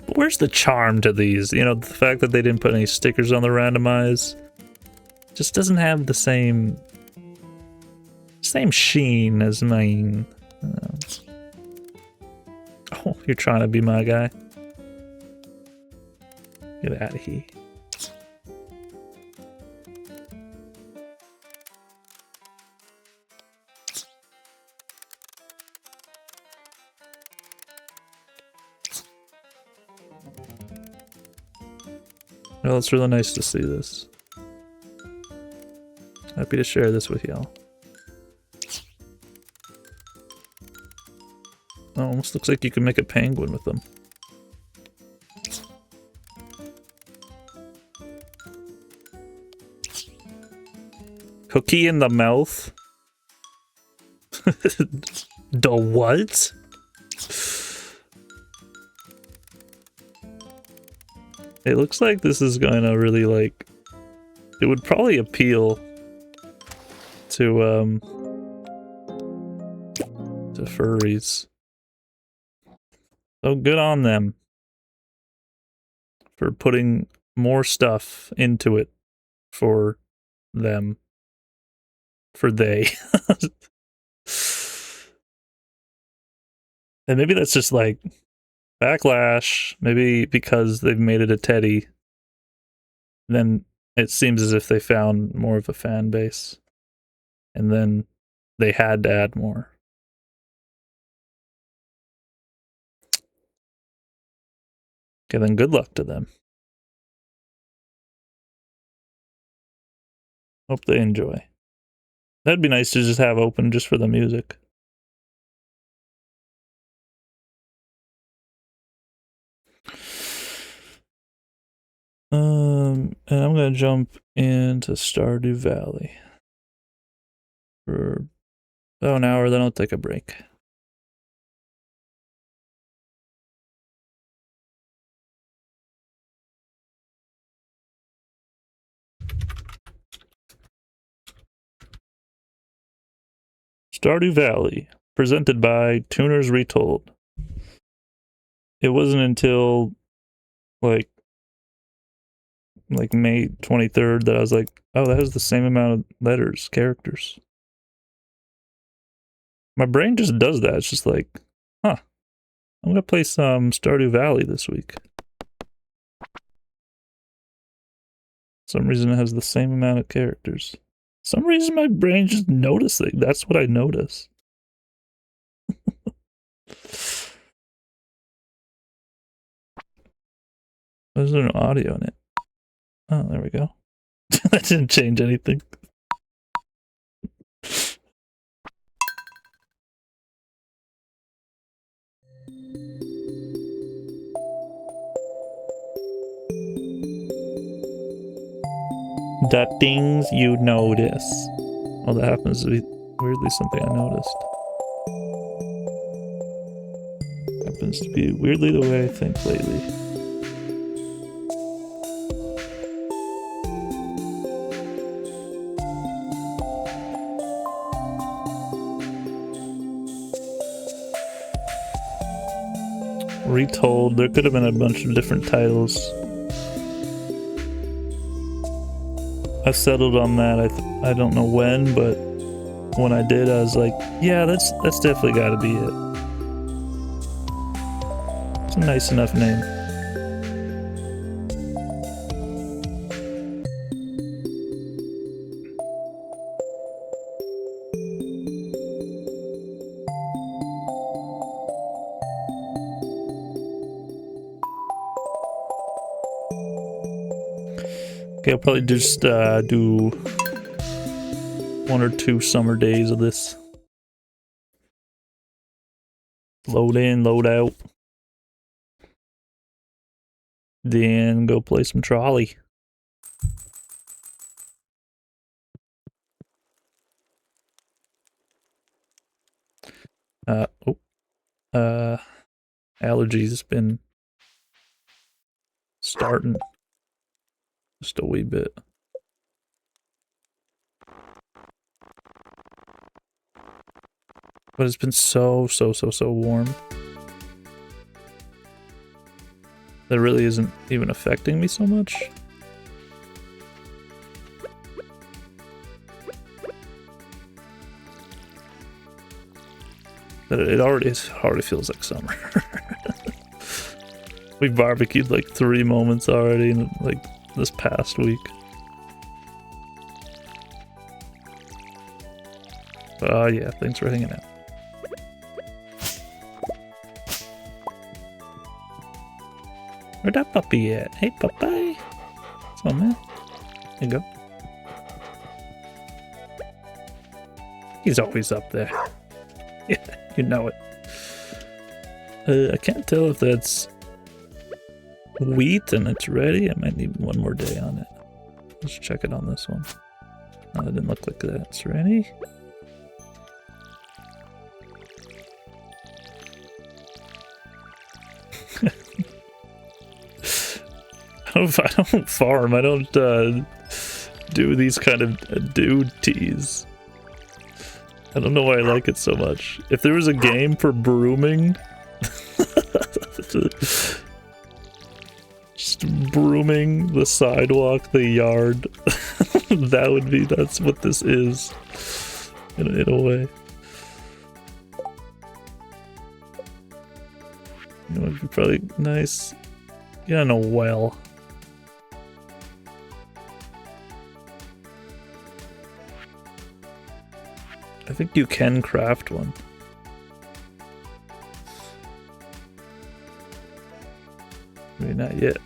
But where's the charm to these? You know, the fact that they didn't put any stickers on the randomize just doesn't have the same sheen as mine. Oh, you're trying to be my guy. Get out of here. Well, it's really nice to see this. Happy to share this with y'all. Oh, almost looks like you can make a penguin with them. Cookie in the mouth? The what? It looks like this is gonna really like... It would probably appeal to furries. So good on them for putting more stuff into it for them. For they. And maybe that's just like backlash. Maybe because they've made it a teddy, then it seems as if they found more of a fan base. And then they had to add more. Okay, then good luck to them. Hope they enjoy. That'd be nice to just have open just for the music. And I'm gonna jump into Stardew Valley for about an hour, then I'll take a break. Stardew Valley, presented by Toonerz Retold. It wasn't until like May 23rd that I was like, oh, that has the same amount of letters, characters. My brain just does that. It's just like, huh, I'm gonna play some Stardew Valley this week. For some reason it has the same amount of characters. For some reason my brain just noticing. That's what I notice. There's no audio in it. Oh, there we go. That didn't change anything. The things you notice. Well, that happens to be weirdly something I noticed. Happens to be weirdly the way I think lately. Retold. There could have been a bunch of different titles. I settled on that. I don't know when, but when I did, I was like, yeah, that's definitely got to be it. It's a nice enough name. Okay, I'll probably just do 1 or 2 summer days of this. Load in, load out. Then go play some trolley. Allergies been starting just a wee bit. But it's been so warm. That really isn't even affecting me so much. That it already feels like summer. We barbecued like 3 moments already in like this past week. But yeah, thanks for hanging out. Where'd that puppy at? Hey, puppy. Oh man. There you go. He's always up there. Yeah, you know it. I can't tell if that's wheat and it's ready. I might need one more day on it. Let's check it on this one. No, it didn't look like that's ready. I don't farm. I don't do these kind of duties. I don't know why I like it so much. If there was a game for brooming, just brooming the sidewalk, the yard, that's what this is, in a way. You know, it'd be probably nice. Yeah, no well. I think you can craft one. Maybe not yet.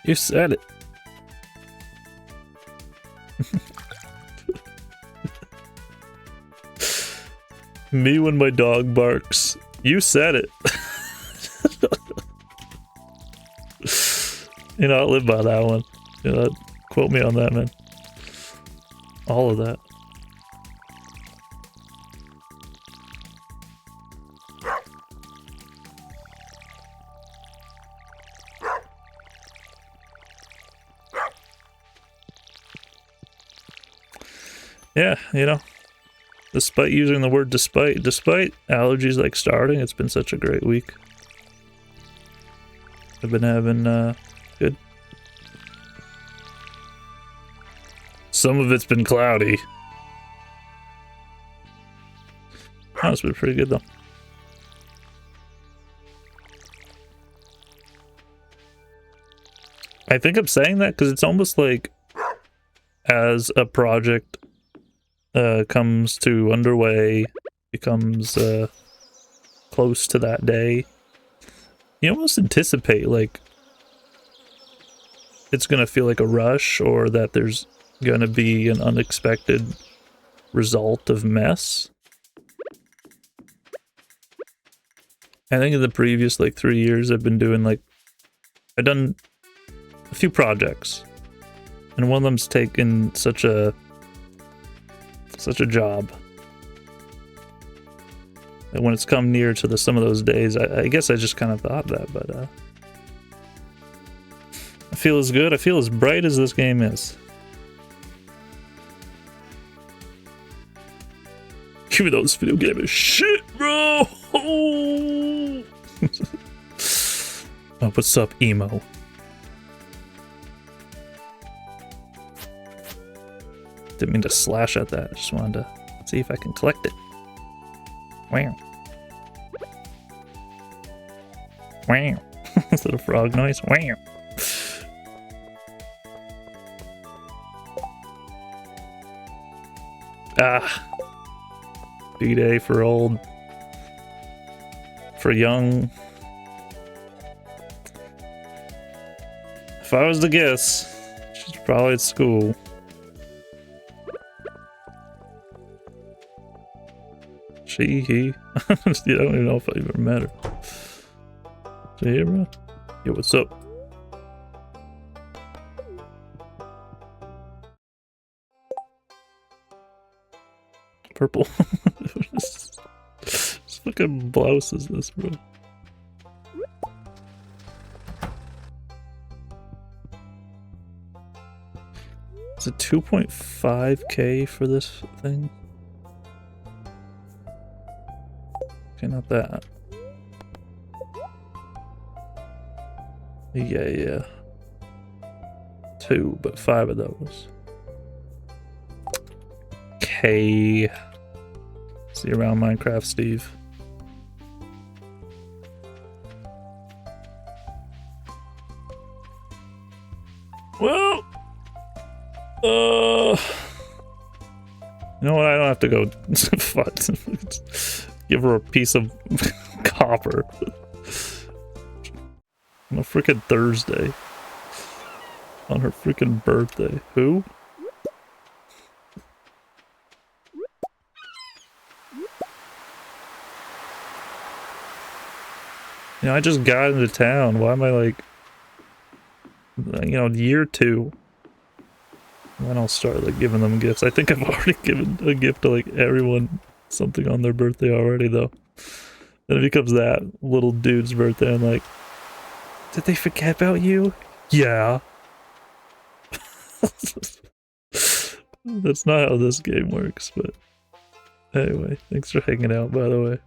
You said it. Me when my dog barks. You said it. You know, I'll live by that one. You know, quote me on that, man. All of that. Yeah, you know, despite using the word despite allergies like starting, it's been such a great week. I've been having, good. Some of it's been cloudy. Oh, it's been pretty good though. I think I'm saying that because it's almost like as a project comes to underway, becomes close to that day, you almost anticipate like it's gonna feel like a rush, or that there's gonna be an unexpected result of mess. I think in the previous like 3 years I've been doing like, I've done a few projects, and one of them's taken such a job that when it's come near to some of those days, I guess I just kind of thought that, but I feel as good, I feel as bright as this game is. Give me those video gamers shit, bro! Oh, what's up, emo? Didn't mean to slash at that, I just wanted to see if I can collect it. Wow. Wow. Is that a frog noise? Wow. Ah. B-Day for old. For young. If I was to guess, she's probably at school. He. I don't even know if I even met her. Is she here, bro? Yo, what's up? Purple. What fucking blouse is this, bro? Is it 2.5K for this thing? Okay, not that. Yeah. 2, but 5 of those. Okay. See you around Minecraft, Steve. Well, you know what? I don't have to go Give her a piece of copper. On a freaking Thursday. On her freaking birthday. Who? You know, I just got into town. Why am I like, you know, year 2? And then I'll start like giving them gifts. I think I've already given a gift to like everyone something on their birthday already though. Then it becomes that little dude's birthday. I'm like, did they forget about you? Yeah. That's not how this game works, but anyway, thanks for hanging out, by the way.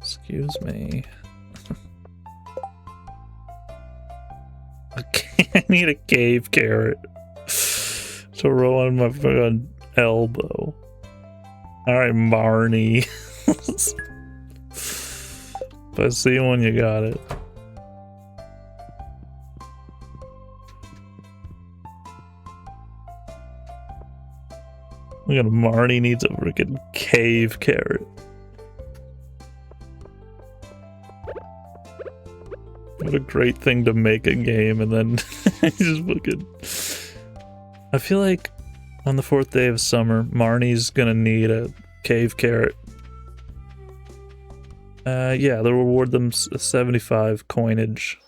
Excuse me. I need a cave carrot to roll on my fucking elbow. Alright, Marnie. If I see one, you got it. Look at Marnie needs a freaking cave carrot. What a great thing to make a game and then just fucking... I feel like on the 4th day of summer, Marnie's gonna need a cave carrot. Yeah, they'll reward them 75 coinage.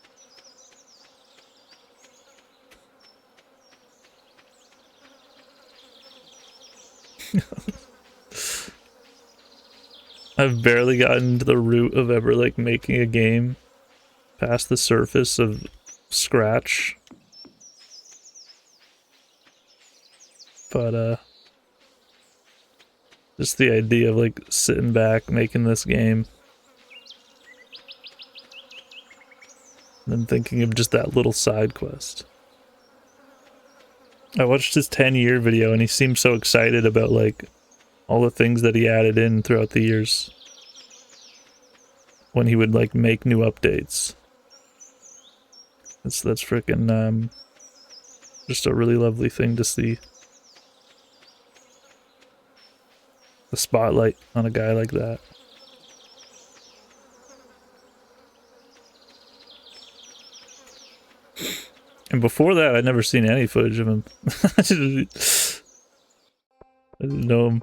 I've barely gotten to the root of ever like making a game past the surface of Scratch. But just the idea of like sitting back making this game and then thinking of just that little side quest. I watched his 10-year video and he seemed so excited about like all the things that he added in throughout the years when he would like make new updates. That's freaking just a really lovely thing to see. The spotlight on a guy like that. And before that, I'd never seen any footage of him. I didn't know him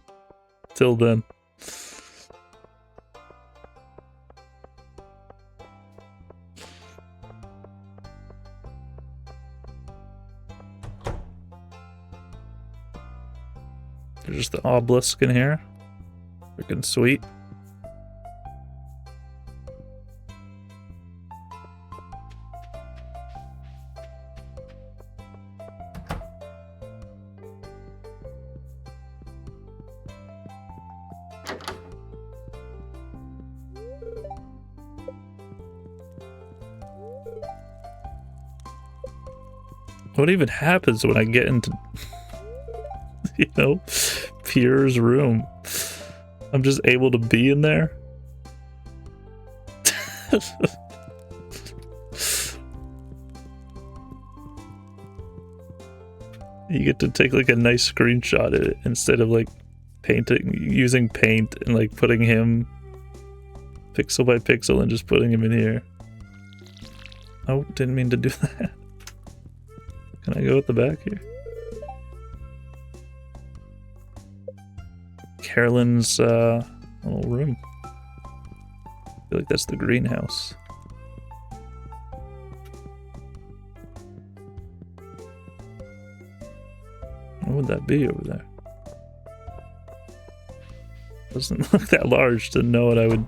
till then. There's just the obelisk in here. Freaking sweet. What even happens when I get into, you know, Pierre's room? I'm just able to be in there? You get to take like a nice screenshot of it instead of like using paint and like putting him pixel by pixel and just putting him in here. Oh, didn't mean to do that. Can I go at the back here? Carolyn's little room. I feel like that's the greenhouse. What would that be over there? Doesn't look that large to know what I would.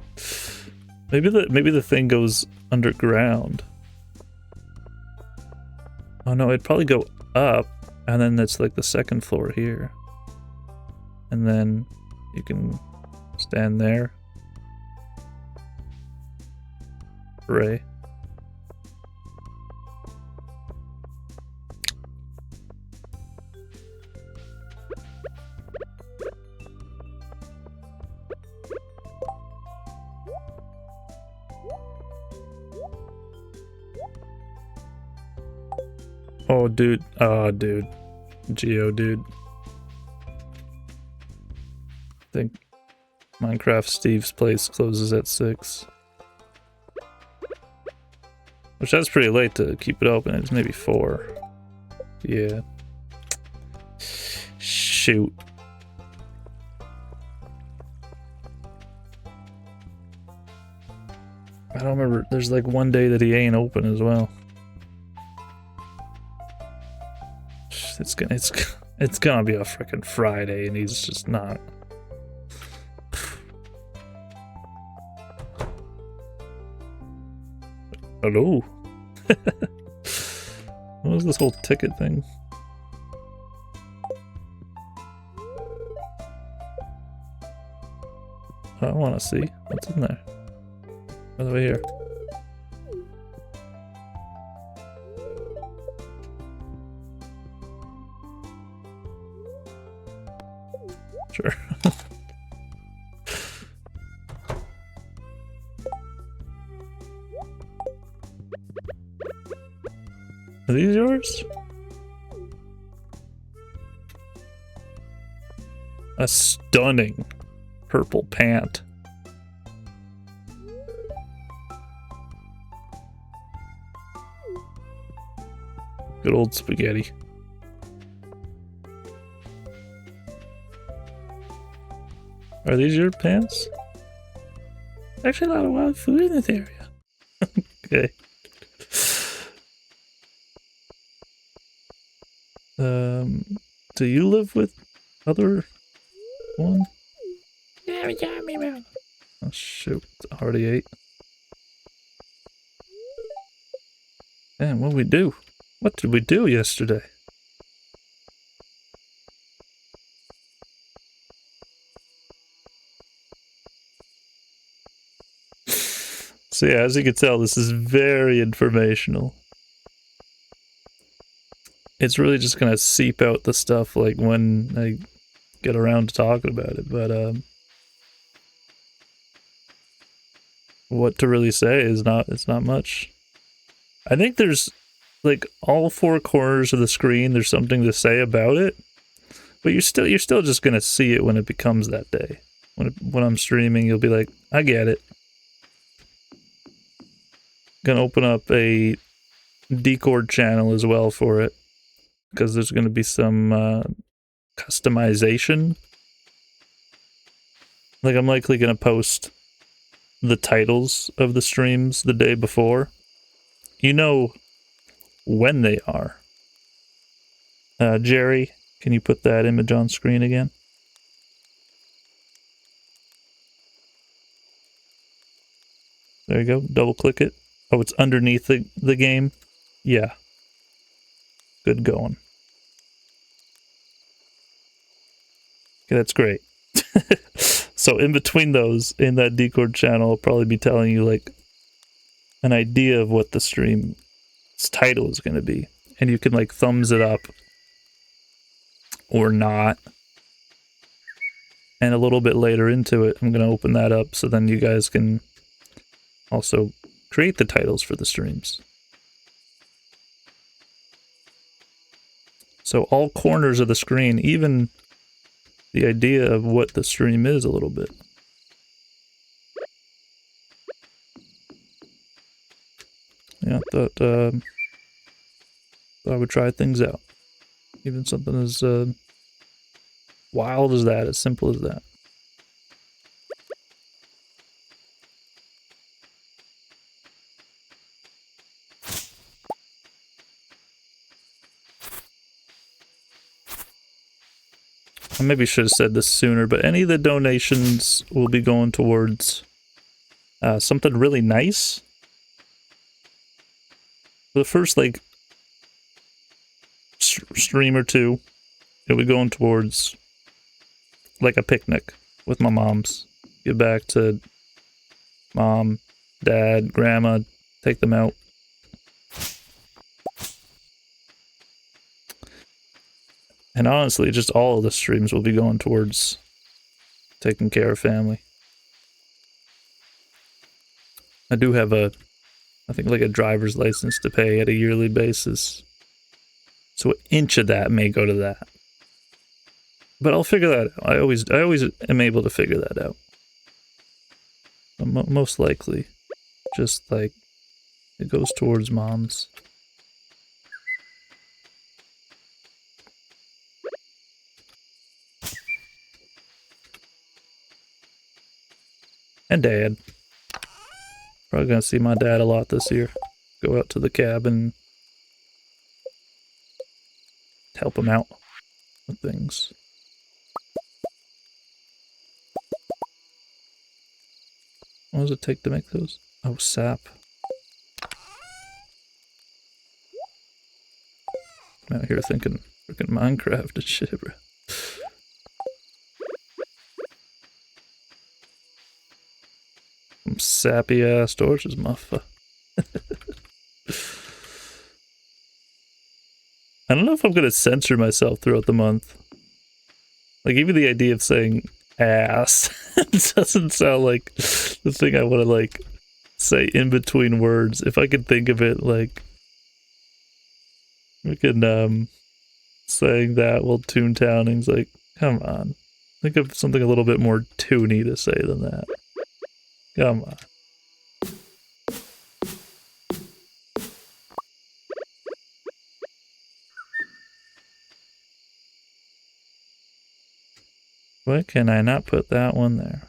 Maybe the thing goes underground. Oh no, it'd probably go up, and then it's like the second floor here. And then you can stand there. Hooray. Oh, dude. Oh, dude. Geo, dude. I think Minecraft Steve's place closes at 6. Which that's pretty late to keep it open. It's maybe 4. Yeah. Shoot. I don't remember. There's like one day that he ain't open as well. It's gonna be a freaking Friday, and he's just not. Hello. What was this whole ticket thing? I want to see what's in there. Over here. Sure. Are these yours? A stunning purple pant. Good old spaghetti. Are these your pants? Actually, a lot of wild food in this area. Okay. Do you live with other one? Oh shoot, it's already 8. Man, what did we do? What did we do yesterday? So yeah, as you can tell, this is very informational. It's really just gonna seep out the stuff like when I get around to talking about it, but what to really say is it's not much. I think there's like all 4 corners of the screen there's something to say about it, but you're still just gonna see it when it becomes that day. When I'm streaming, you'll be like, I get it. Gonna open up a Discord channel as well for it, because there's gonna be some customization. Like, I'm likely gonna post the titles of the streams the day before. You know when they are. Jerry, can you put that image on screen again? There you go. Double click it. Oh, it's underneath the game? Yeah. Good going. Okay, that's great. So in between those, in that Discord channel, I'll probably be telling you like an idea of what the stream's title is going to be. And you can like thumbs it up or not. And a little bit later into it, I'm going to open that up so then you guys can also create the titles for the streams. So all corners of the screen, even the idea of what the stream is a little bit. Yeah, thought I would try things out. Even something as wild as that, as simple as that. I maybe should have said this sooner, but any of the donations will be going towards something really nice. For the first, like, stream or two, it'll be going towards, like, a picnic with my moms. Get back to mom, dad, grandma, take them out. And honestly, just all of the streams will be going towards taking care of family. I do have I think like a driver's license to pay at a yearly basis. So an inch of that may go to that. But I'll figure that out. I always am able to figure that out. Most likely. Just like, it goes towards mom's. And dad. Probably gonna see my dad a lot this year. Go out to the cabin. Help him out with things. What does it take to make those? Oh, sap. I'm out here thinking freaking Minecraft and shit, bro. Some sappy ass torches, muffa. I don't know if I'm gonna censor myself throughout the month. Like, even the idea of saying ass doesn't sound like the thing I want to, like, say in between words. If I could think of it, like, we can, saying that while toontowning's like, come on. Think of something a little bit more toony to say than that. Come on. Why can I not put that one there?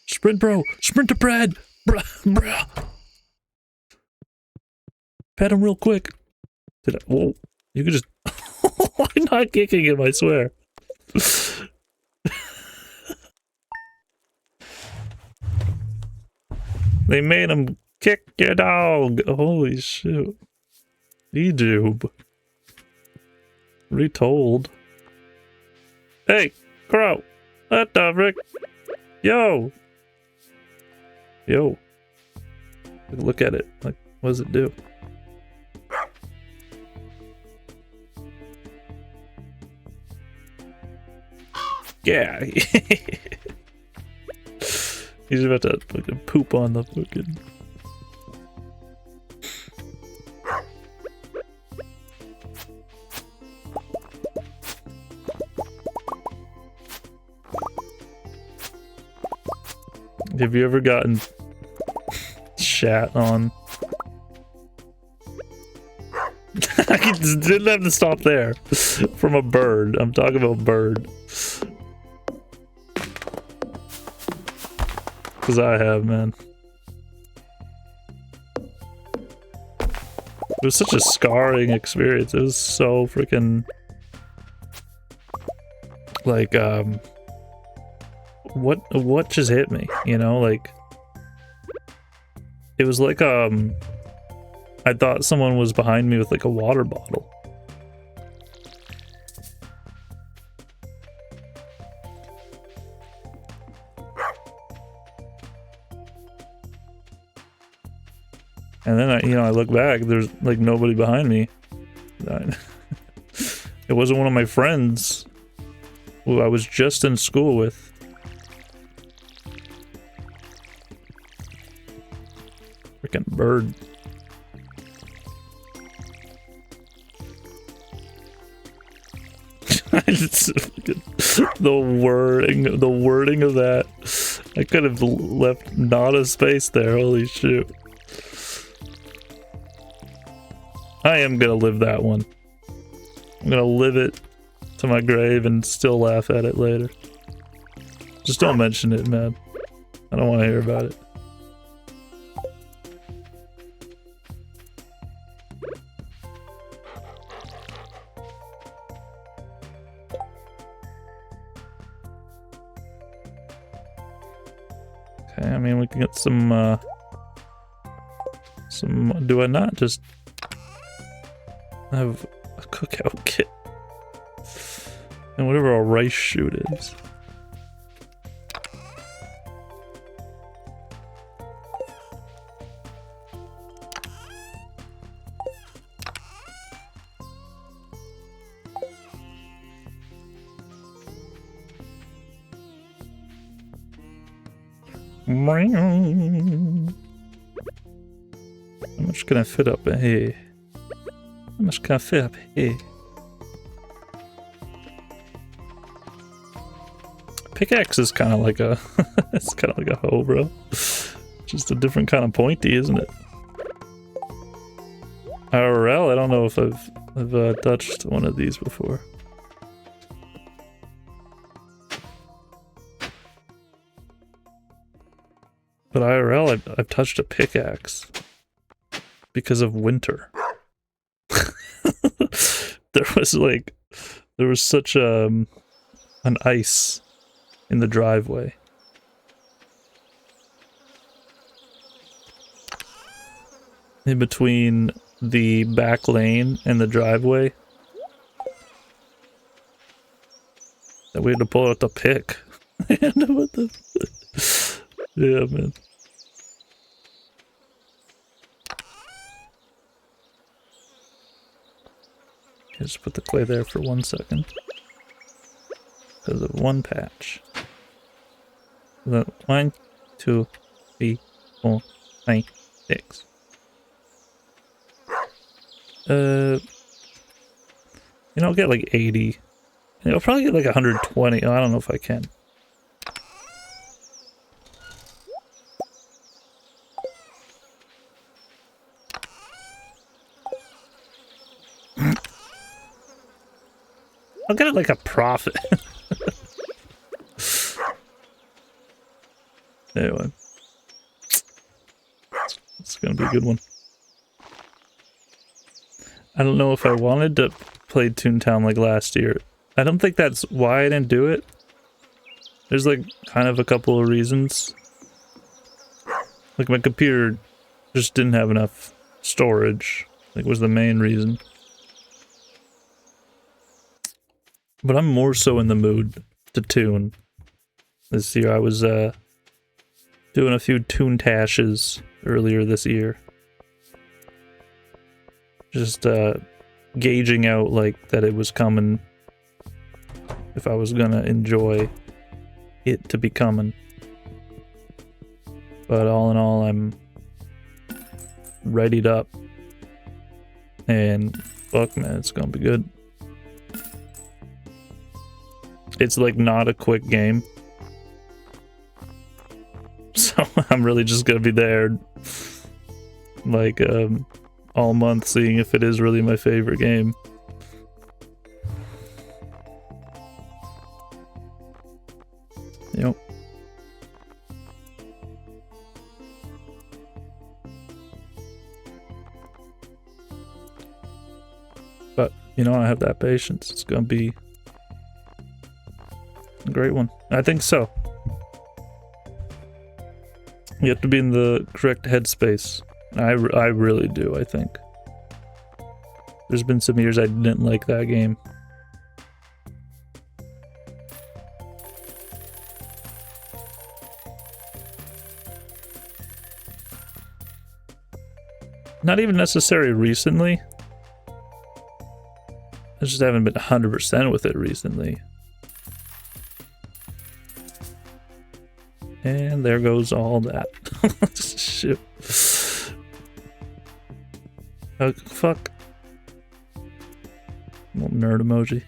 Sprint, bro! Sprint to Brad! Bruh! Pet him real quick. Did I? Whoa. You could just... Why not kicking him, I swear? They made him kick your dog! Holy shit. YouTube. Retold. Hey! Crow! What the frick? Yo! Yo. Look at it. Like, what does it do? Yeah. He's about to fucking poop on the fucking... Have you ever gotten shat on? I didn't have to stop there. From a bird. I'm talking about bird. Because I have, man. It was such a scarring experience. It was so freaking... Like, What just hit me? You know, like... It was like, I thought someone was behind me with, like, a water bottle. And then I look back, there's like nobody behind me. It wasn't one of my friends who I was just in school with. Freaking bird. The wording of that. I could have left not a space there, holy shit. I am gonna live that one. I'm gonna live it to my grave and still laugh at it later. Just don't mention it, man. I don't want to hear about it. Okay, I mean, we can get some, do I not just have a cookout kit? And whatever a rice shoot is. How much can I fit up here? How much can I fit up here? Pickaxe is kind of like a it's kind of like a hoe, bro. Just a different kind of pointy, isn't it? IRL, I don't know if I've touched one of these before. But IRL, I've touched a pickaxe because of winter. There was such an ice in the driveway. In between the back lane and the driveway. That we had to pull out the pick. What the... Yeah, man. Just put the clay there for 1 second. Because of one patch. 1, 2, 3, 4, 5, 6. You know, I'll get like 80. I'll probably get like 120. I don't know if I can. I'll get it like a profit. Anyway. It's gonna be a good one. I don't know if I wanted to play Toontown like last year. I don't think that's why I didn't do it. There's like kind of a couple of reasons. Like my computer just didn't have enough storage. Like was the main reason. But I'm more so in the mood to tune. This year I was doing a few toontashes earlier this year. Just gauging out like that it was coming. If I was gonna enjoy it to be coming. But all in all, I'm readied up. And fuck man, it's gonna be good. It's like not a quick game. So I'm really just gonna be there like all month seeing if it is really my favorite game. Yep. But you know, I have that patience. It's gonna be a great one. I think so. You have to be in the correct headspace. I really do, I think. There's been some years I didn't like that game. Not even necessarily recently. I just haven't been 100% with it recently. And there goes all that. Shit. Oh, fuck. Little nerd emoji.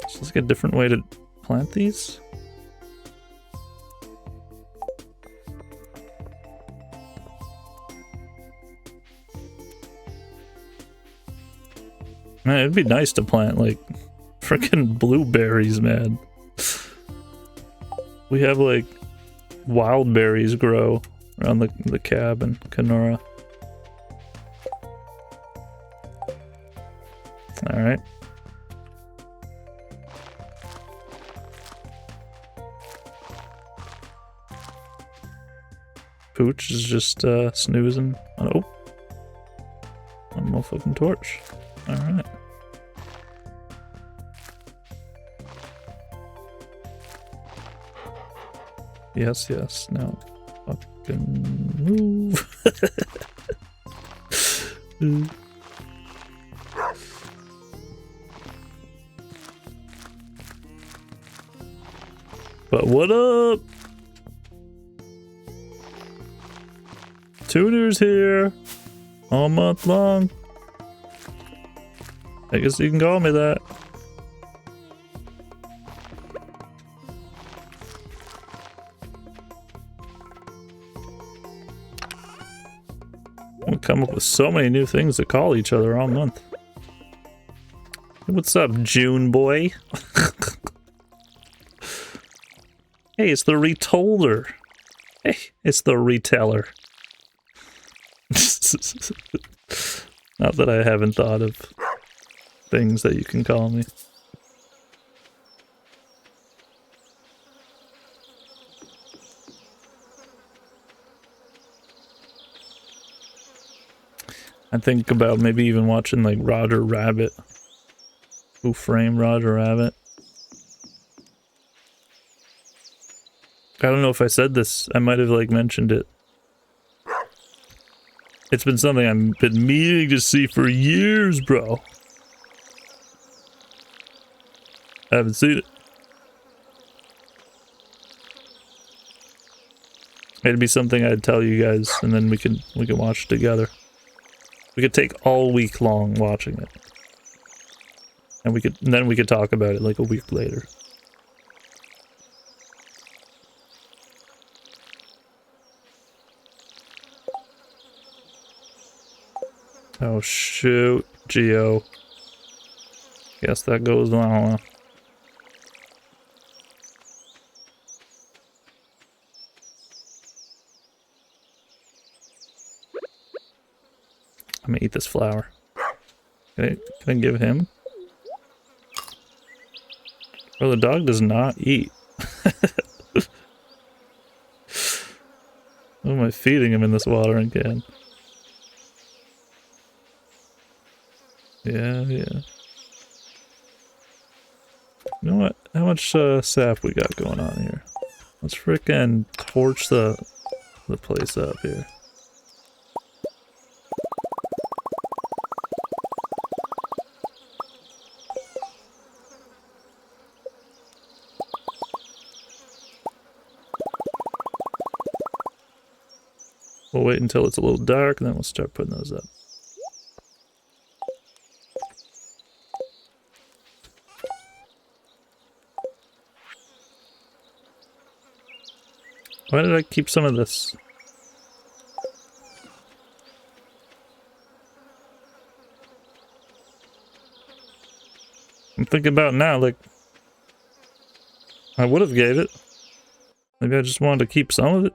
So let's get a different way to plant these. Man, it'd be nice to plant like freaking blueberries, man. We have like wild berries grow around the cab in Kenora. Alright. Pooch is just snoozing on a motherfucking torch. Alright. Yes, yes, now fucking move. But what up? Toonerz here. All month long. I guess you can call me that. We'll come up with so many new things to call each other all month. Hey, what's up, June boy? Hey, it's the retolder. Hey, it's the reteller. Not that I haven't thought of things that you can call me. I think about maybe even watching like Roger Rabbit. Who Framed Roger Rabbit? I don't know if I said this. I might have like mentioned it. It's been something I've been meaning to see for years, bro. I haven't seen it. It'd be something I'd tell you guys, and then we can watch it together. We could take all week long watching it, and then we could talk about it like a week later. Oh shoot, Geo. Guess that goes on. I'm gonna eat this flower. Can I give him? Oh, the dog does not eat. What am I feeding him in this watering can? Yeah. You know what? How much sap we got going on here? Let's frickin' torch the place up here. We'll wait until it's a little dark and then we'll start putting those up. Why did I keep some of this? I'm thinking about now, like, I would have gave it. Maybe I just wanted to keep some of it.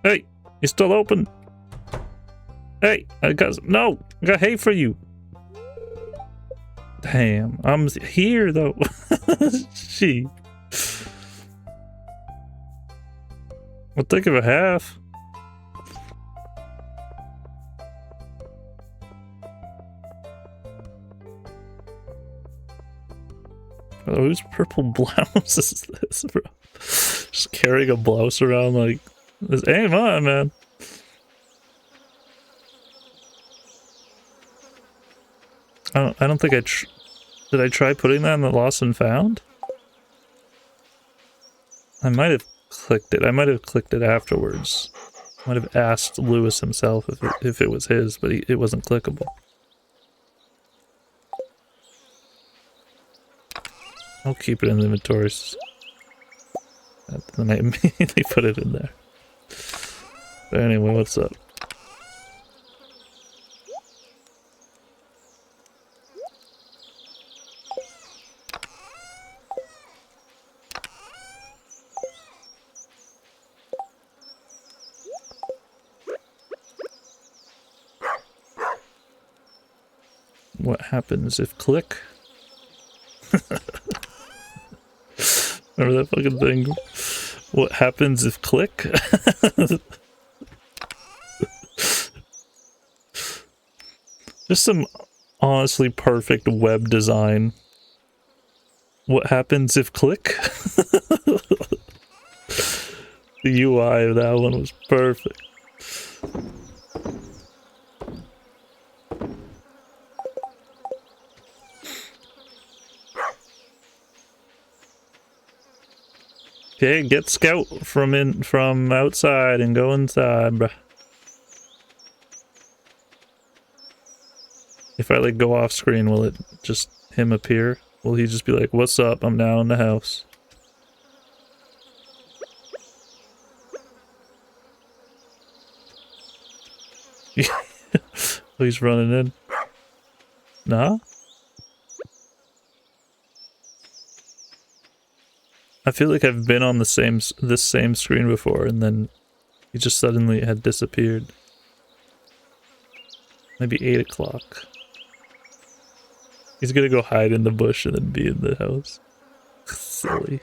Hey, you're still open. Hey, I got hay for you. Damn, I'm here though. Gee. I'll think of a half. Oh, whose purple blouse is this, bro? Just carrying a blouse around like this. Aim on, man. I don't think did I try putting that in the lost and found? I might have clicked it. I might have clicked it afterwards. I might have asked Lewis himself if it was his, but it wasn't clickable. I'll keep it in the inventories. Then I immediately put it in there. But anyway, what's up? What happens if click? Remember that fucking thing? What happens if click? Just some honestly perfect web design. What happens if click? The UI of that one was perfect. Okay, get Scout from outside and go inside, bruh. If I like go off screen, will it just him appear? Will he just be like, "What's up? I'm now in the house." Oh, he's running in. Nah? I feel like I've been on this same screen before, and then he just suddenly had disappeared. Maybe 8 o'clock. He's gonna go hide in the bush and then be in the house. Silly.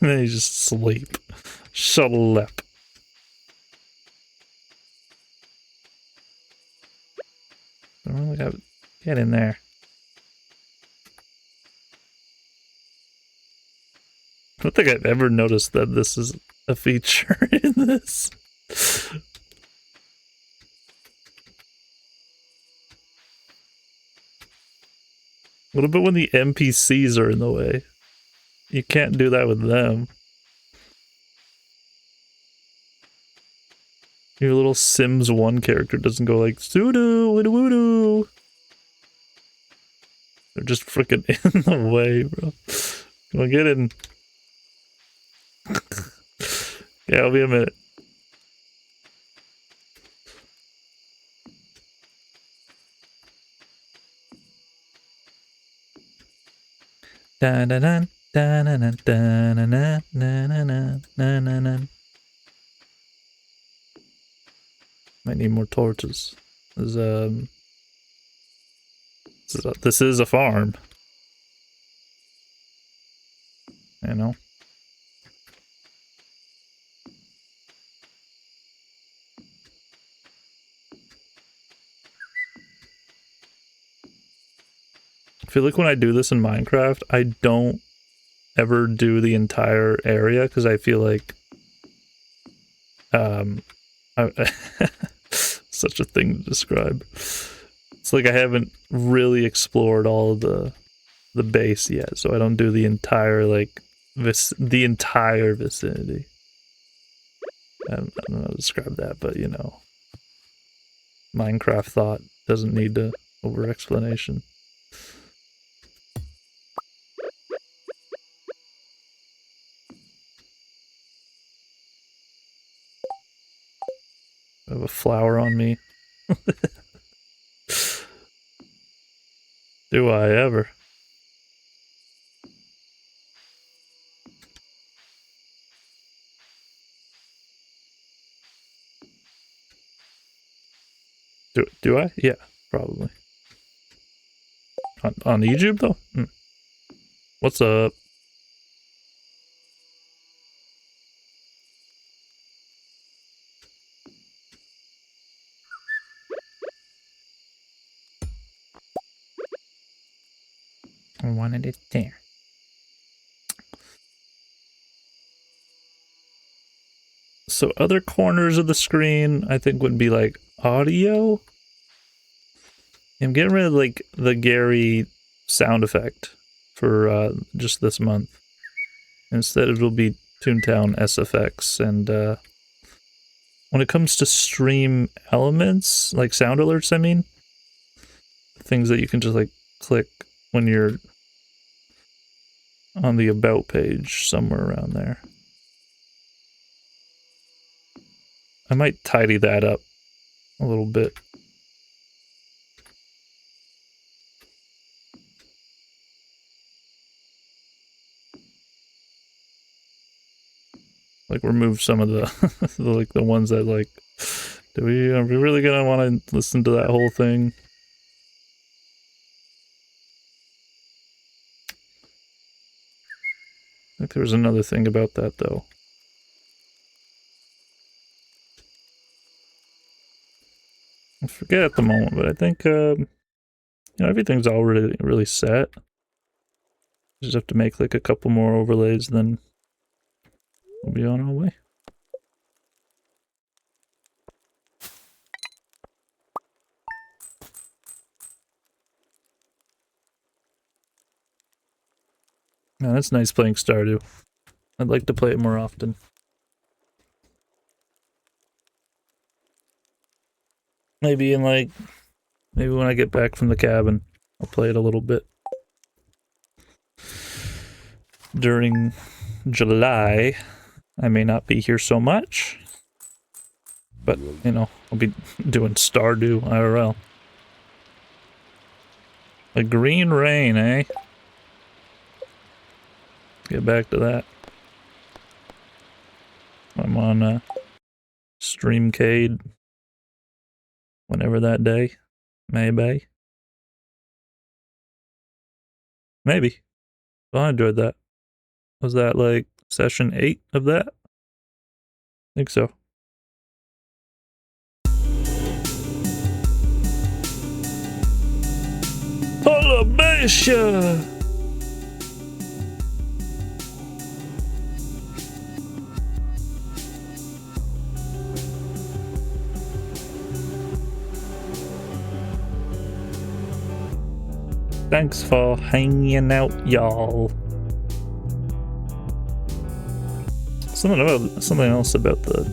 And then he just sleep. Sleep. I don't really gotta get in there. I don't think I've ever noticed that this is a feature in this. What about when the NPCs are in the way? You can't do that with them. Your little Sims 1 character doesn't go like, "Sudo, woo-doo." They're just freaking in the way, bro. Come on, get in. Yeah, I'll be a minute. Da-da-da, da-da-da, da-da-da, da-da-da, da-da-da. Might need more torches. This is a farm. You know? I feel like when I do this in Minecraft, I don't ever do the entire area because I feel like such a thing to describe. It's like I haven't really explored all of the base yet, so I don't do the entire like the entire vicinity. I don't know how to describe that, but you know, Minecraft thought doesn't need to over explanation. I have a flower on me. Do I ever? Do I? Yeah, probably. On YouTube though? What's up? I wanted it there. So other corners of the screen, I think would be like audio. I'm getting rid of like the Gary sound effect for just this month. Instead it'll be Toontown SFX, and when it comes to stream elements, like sound alerts, I mean, things that you can just like click when you're on the about page, somewhere around there. I might tidy that up a little bit. Like remove some of the like the ones that like, are we really gonna want to listen to that whole thing? think there was another thing about that, though. I forget at the moment, but I think, you know, everything's already really set. Just have to make like a couple more overlays, then we'll be on our way. Man, it's nice playing Stardew. I'd like to play it more often. Maybe in like, maybe when I get back from the cabin, I'll play it a little bit. During July, I may not be here so much, but, you know, I'll be doing Stardew IRL. A green rain, eh? Get back to that. I'm on Streamcade whenever that day may be. Maybe. Well, I enjoyed that. Was that like session 8 of that? I think so. Holobasha! Thanks for hanging out, y'all. Something else about the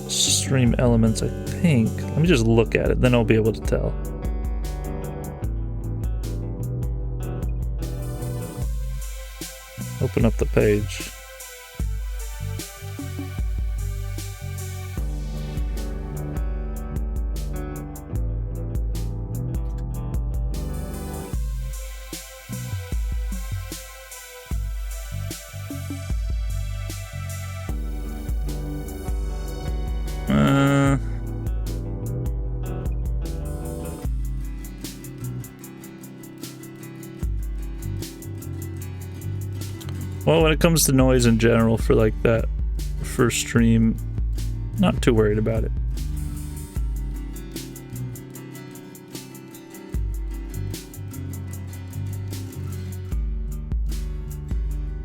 stream elements, I think. Let me just look at it, then I'll be able to tell. Open up the page. Well, when it comes to noise in general for like that first stream, not too worried about it.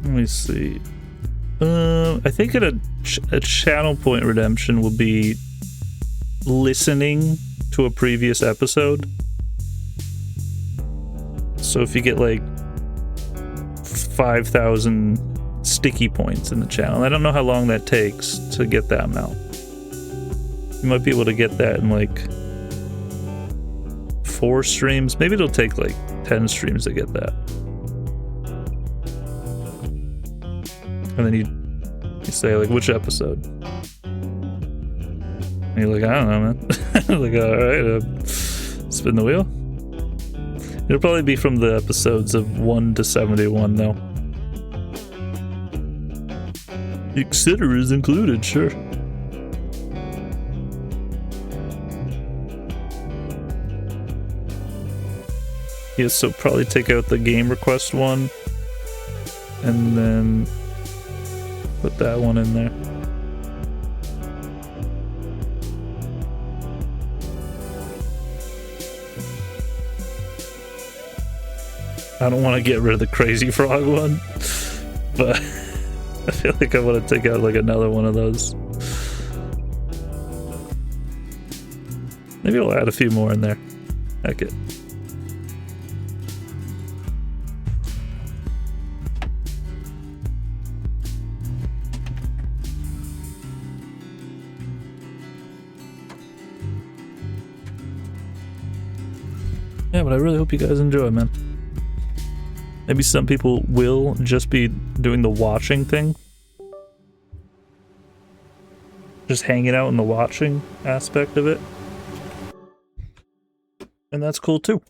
Let me see. I think at a channel point redemption will be listening to a previous episode. So if you get like 5,000 sticky points in the channel, I don't know how long that takes to get that amount. You might be able to get that in like 4 streams. Maybe it'll take like 10 streams to get that. And then you say like, which episode? And you're like, I don't know, man. Like, alright, spin the wheel. It'll probably be from the episodes of 1 to 71, though. Etc. is included, sure. Yeah, so probably take out the game request one, and then put that one in there. I don't want to get rid of the Crazy Frog one, but I feel like I want to take out like another one of those. Maybe I'll add a few more in there. Heck it. Yeah, but I really hope you guys enjoy, man. Maybe some people will just be doing the watching thing. Just hanging out in the watching aspect of it. And that's cool too.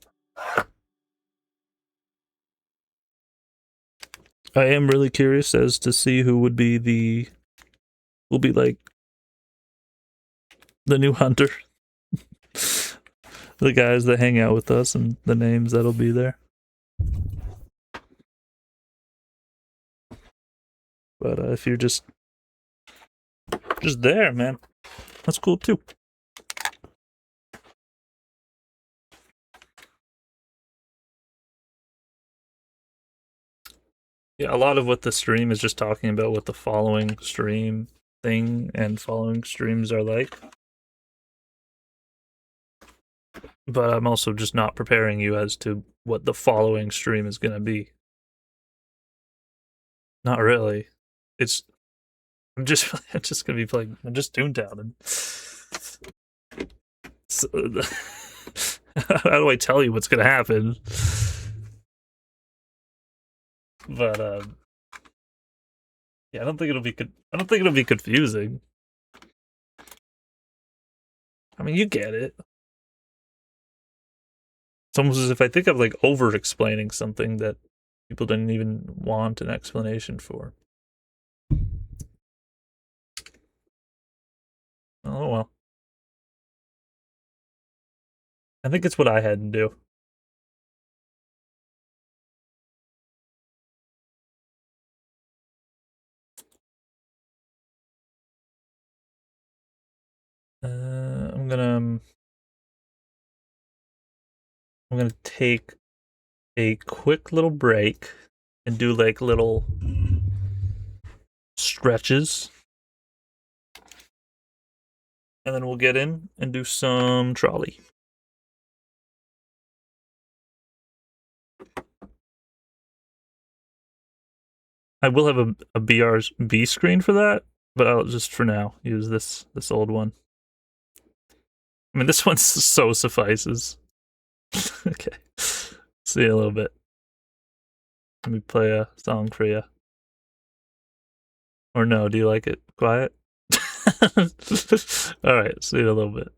I am really curious as to see who would be the... will be like... the new hunter. The guys that hang out with us and the names that'll be there. But if you're just there, man, that's cool too. Yeah, a lot of what the stream is just talking about what the following stream thing and following streams are like. But I'm also just not preparing you as to what the following stream is going to be. Not really. I'm just going to be playing. I'm just Toontown. And so, how do I tell you what's going to happen? But yeah, I don't think it'll be confusing. I mean, you get it. It's almost as if I think I'm like over explaining something that people didn't even want an explanation for. Oh well. I think it's what I had to do. I'm gonna take a quick little break and do like little stretches, and then we'll get in and do some trolley. I will have a BR's B screen for that, but I'll just for now use this old one. I mean, this one so suffices. Okay, see you in a little bit. Let me play a song for you. Or no, do you like it quiet? All right, see you in a little bit.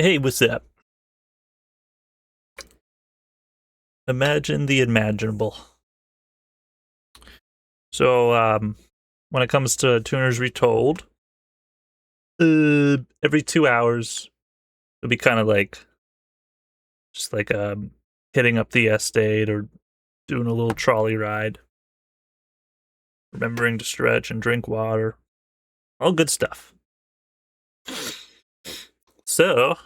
Hey, what's up? Imagine the imaginable. So, when it comes to Toonerz Retold, every 2 hours, it'll be kind of like, just like, hitting up the estate or doing a little trolley ride. Remembering to stretch and drink water. All good stuff. So,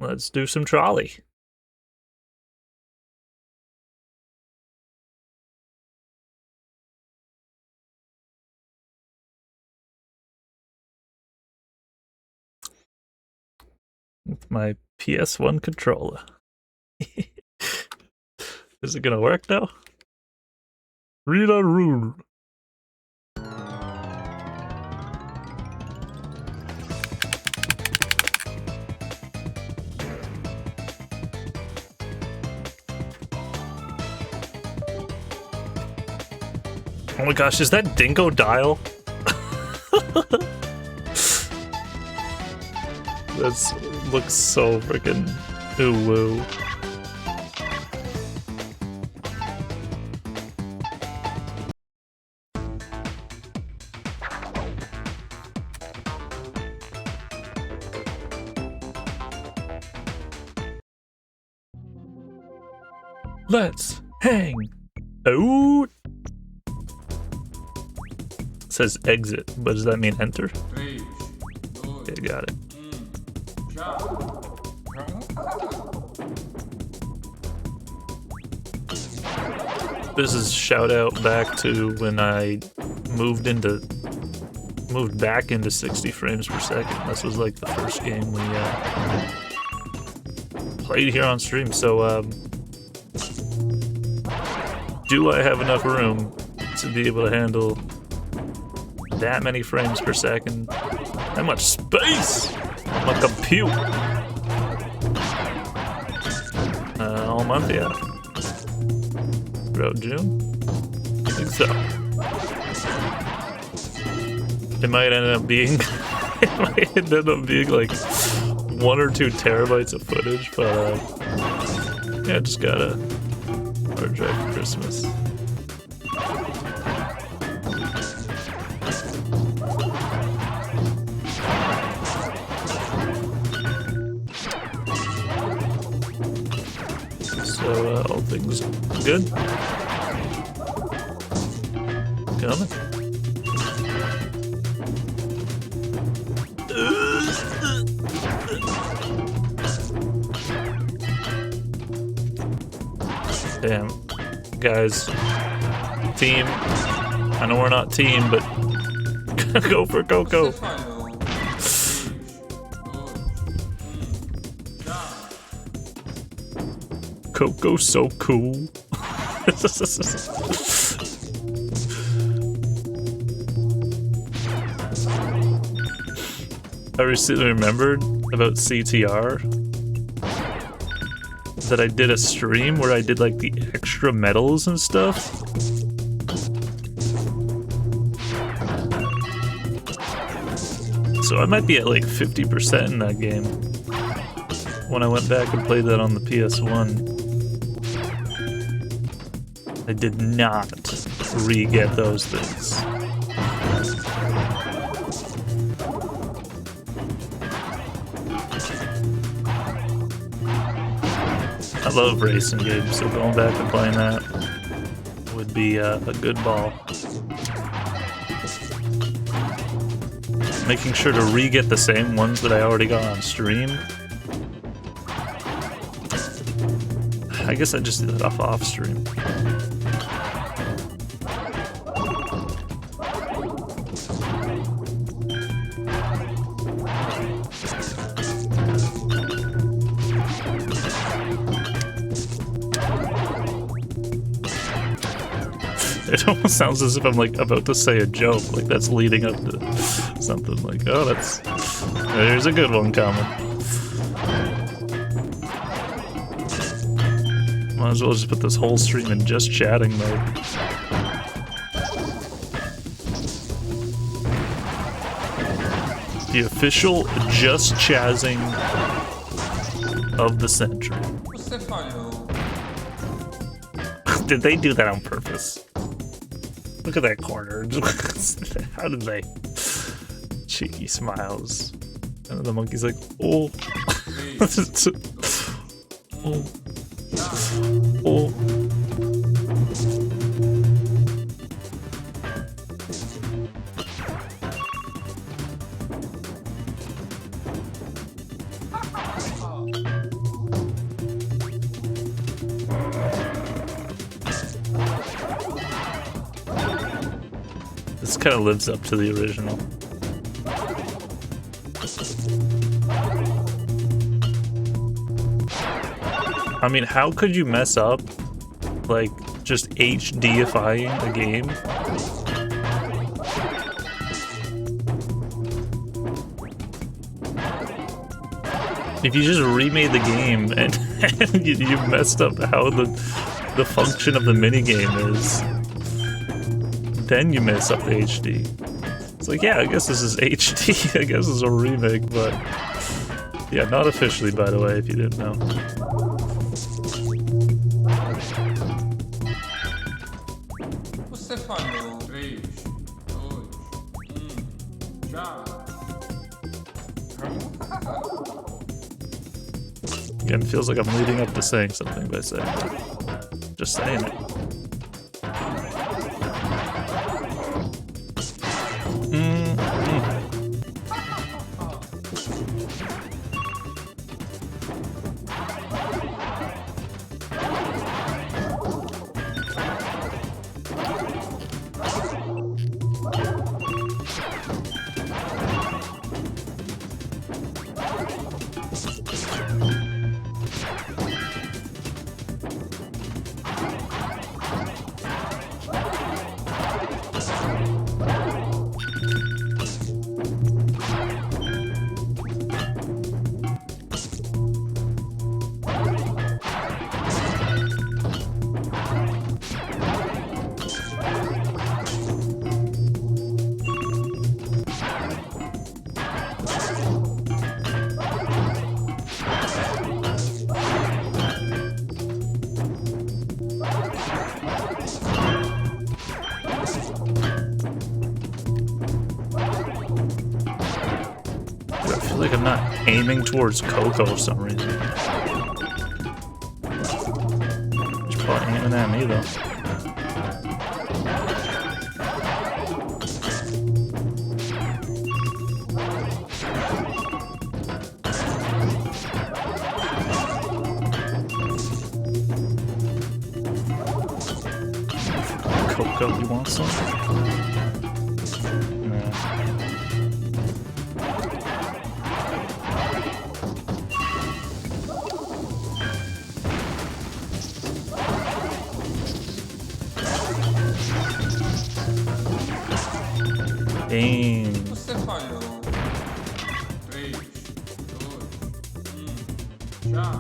let's do some trolley. With my PS1 controller. Is it gonna work now? Read a rule. Oh my gosh, is that Dingo Dial? That looks so freaking ooh-woo. Let's hang out. It says exit, but does that mean enter? Okay, got it. This is shout out back to when I moved back into 60 frames per second. This was like the first game we played here on stream. So do I have enough room to be able to handle that many frames per second? That much space on my compute? All month, yeah. Throughout June? I think so. It might end up being like 1 or 2 terabytes of footage, but yeah, just got a hard drive for Christmas. So all things good. Coming. Damn. Guys. Team. I know we're not team, but go for Coco. Coco's so cool. I recently remembered about CTR that I did a stream where I did like the extra medals and stuff. So I might be at like 50% in that game when I went back and played that on the PS1. I did not re-get those things. I love racing games, so going back and playing that would be a good ball. Making sure to re-get the same ones that I already got on stream. I guess I just did that off stream. It almost sounds as if I'm like about to say a joke, like that's leading up to something like, oh, there's a good one coming. Might as well just put this whole stream in just chatting mode. The official just chazzing of the century. Did they do that on purpose? Look at that corner. How did they? Cheeky smiles. And the monkey's like, oh. Oh. Oh. This kind of lives up to the original. I mean, how could you mess up, like, just HDifying a game? If you just remade the game and, and you messed up how the function of the minigame is, then you mess up the HD. It's like, yeah, I guess this is HD. I guess it's a remake, but yeah, not officially, by the way, if you didn't know. Again, it feels like I'm leading up to saying something by saying it. Just saying it. Aiming towards Coco for some reason. She's probably aiming at me though. Coco, you want some? Você falhou. 3, 2, 1, já.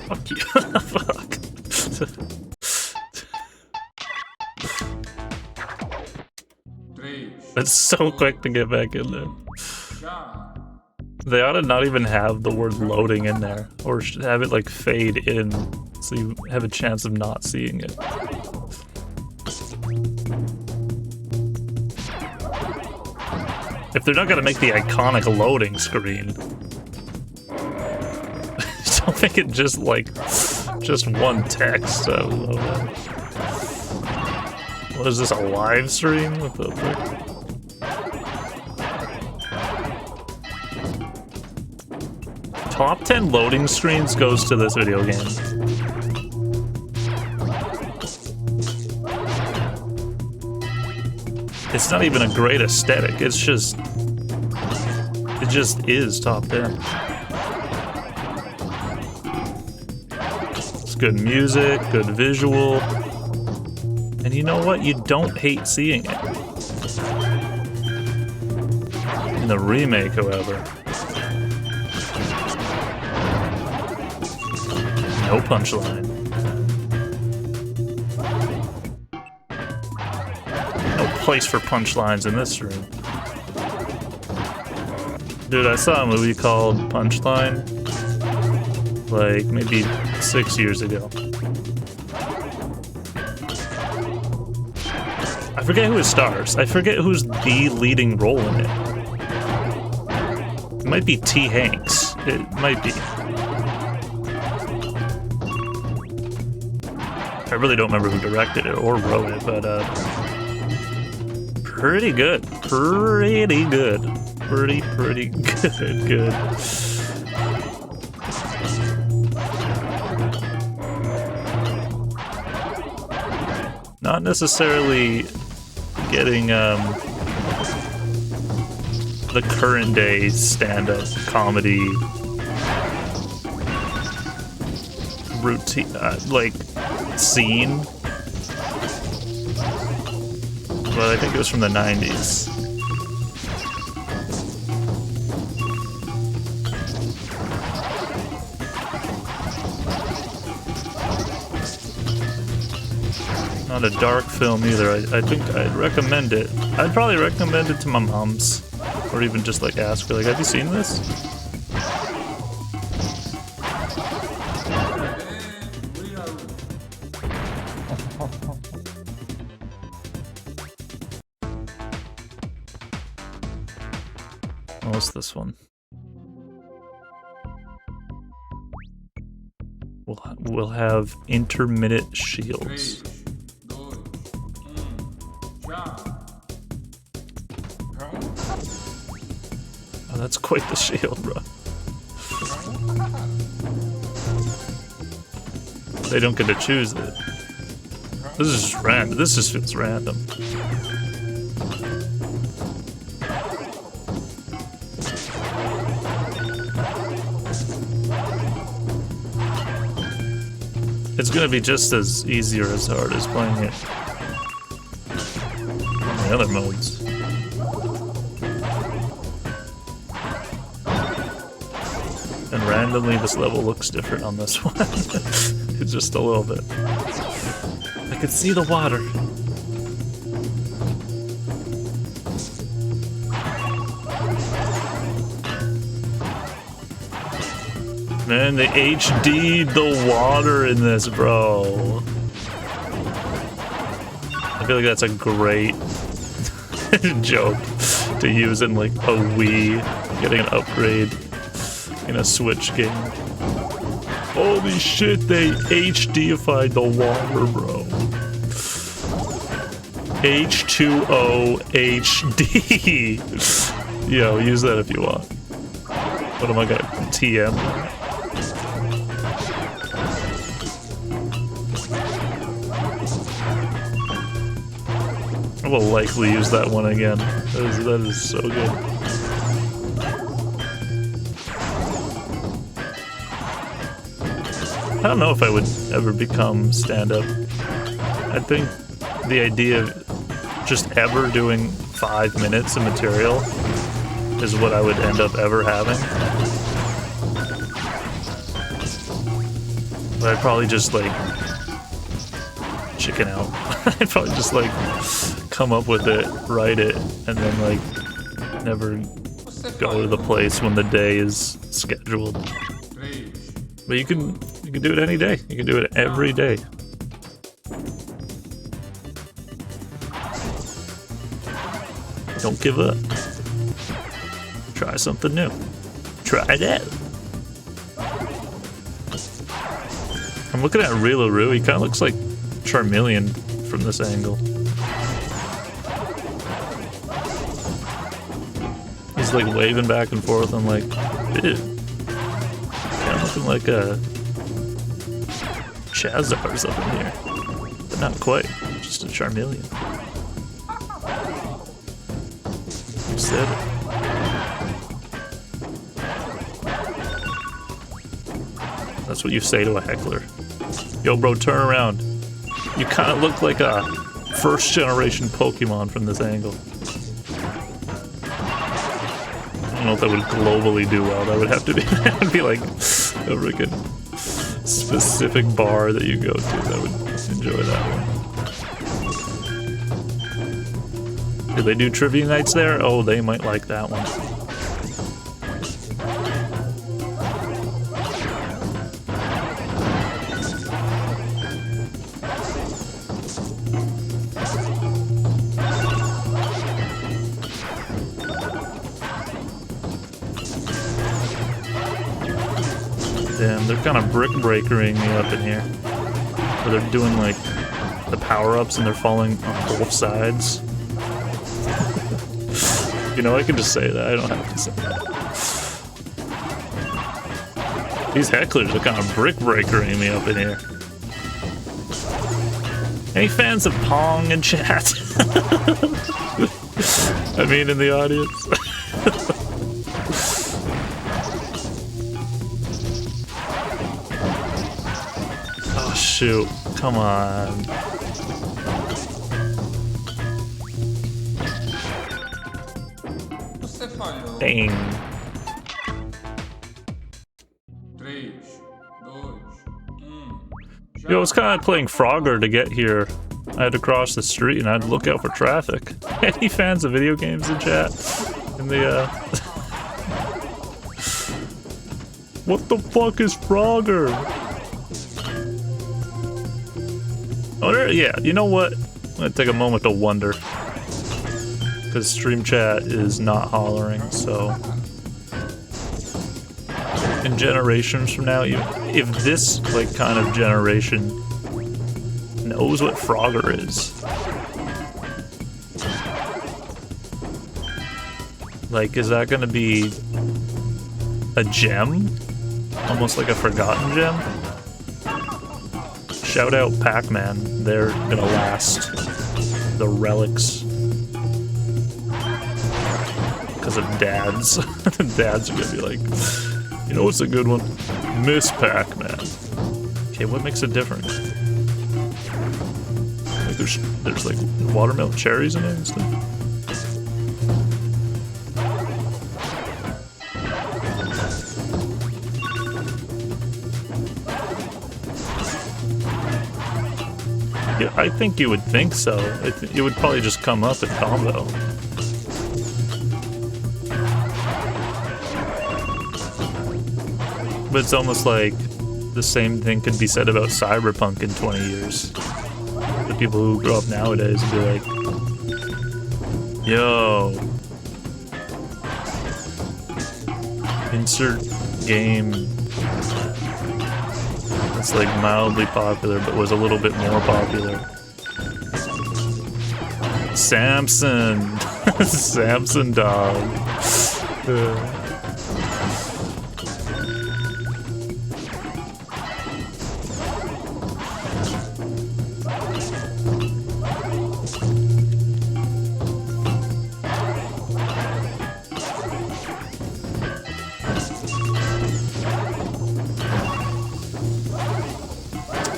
Fuck you. Fuck. It's so quick to get back in there. They ought to not even have the word loading in there, or have it like fade in so you have a chance of not seeing it. If they're not gonna make the iconic loading screen, don't make it just like just one text. What is this, a live stream? What the frick? Top 10 loading screens goes to this video game. It's not even a great aesthetic, it just is top 10. It's good music, good visual, and you know what? You don't hate seeing it. the remake, however, no punchline. No place for punchlines in this room. Dude, I saw a movie called Punchline, like, maybe 6 years ago. I forget who it stars. I forget who's the leading role in it. It might be T. Hanks. It might be. I really don't remember who directed it or wrote it, but pretty good. Pretty good. Pretty good. Not necessarily getting the current day stand-up comedy routine, like scene, but I think it was from the 90s. Not a dark film either. I think I'd recommend it. I'd probably recommend it to my mom's, or even just like ask her, like, have you seen this? What's this one? We'll have intermittent shields. Oh, that's quite the shield, bro. They don't get to choose it. This is just random. This just feels random. It's gonna be just as easy or as hard as playing it on the other modes. And randomly this level looks different on this one. It's just a little bit. I could see the water. Man, they HD'd the water in this, bro. I feel like that's a great joke to use in like a Wii, getting an upgrade in a Switch game. Holy shit, they HDified the water, bro. H2O HD. Yo, use that if you want. What am I gonna TM? I will likely use that one again. That is so good. I don't know if I would ever become stand-up. I think the idea of just ever doing 5 minutes of material is what I would end up ever having. But I'd probably just like chicken out. I'd probably just like come up with it, write it, and then like never go to the place when the day is scheduled. But you can do it any day. You can do it every day. Don't give up. Try something new. Try it out. I'm looking at 𝒯𝑜𝓃𝓏. He kind of looks like 𝒯𝑜𝓃𝓏 from this angle. He's like waving back and forth. I'm like, dude. Kind of looking like a Chezarz up in here. But not quite. Just a 𝒯𝓃𝓏. You said it. That's what you say to a heckler. Yo, bro, turn around. You kind of look like a first-generation Pokemon from this angle. don't know if that would globally do well. That would have to be, that would be like a freaking specific bar that you go to that would enjoy that one. Do they do trivia nights there? Oh, they might like that one. Damn, they're kind of brick-breakering me up in here. Where they're doing, like, the power-ups and they're falling on both sides. You know, I can just say that. I don't have to say that. These hecklers are kind of brick-breakering me up in here. Any fans of Pong in chat? I mean, in the audience. Shoot, come on. Você falhou. Dang. 3, 2, 1. Yo, I was kind of playing Frogger to get here. I had to cross the street and I had to look out for traffic. Any fans of video games in chat? In the, What the fuck is Frogger? Oh, yeah, you know what? I'm gonna take a moment to wonder. Because stream chat is not hollering, so... In generations from now, if this, like, kind of generation knows what Frogger is... Like, is that gonna be... a gem? Almost like a forgotten gem? Shout out Pac-Man, they're gonna last. The relics. Because of dads. Dads are gonna be like, you know what's a good one? Miss Pac-Man. Okay, what makes it different? Like there's like watermelon cherries in it and stuff. Yeah, I think you would think so. It would probably just come up in combo. But it's almost like the same thing could be said about Cyberpunk in 20 years. The people who grow up nowadays would be like, yo, insert game that's like mildly popular but was a little bit more popular. Samson. Samson dog.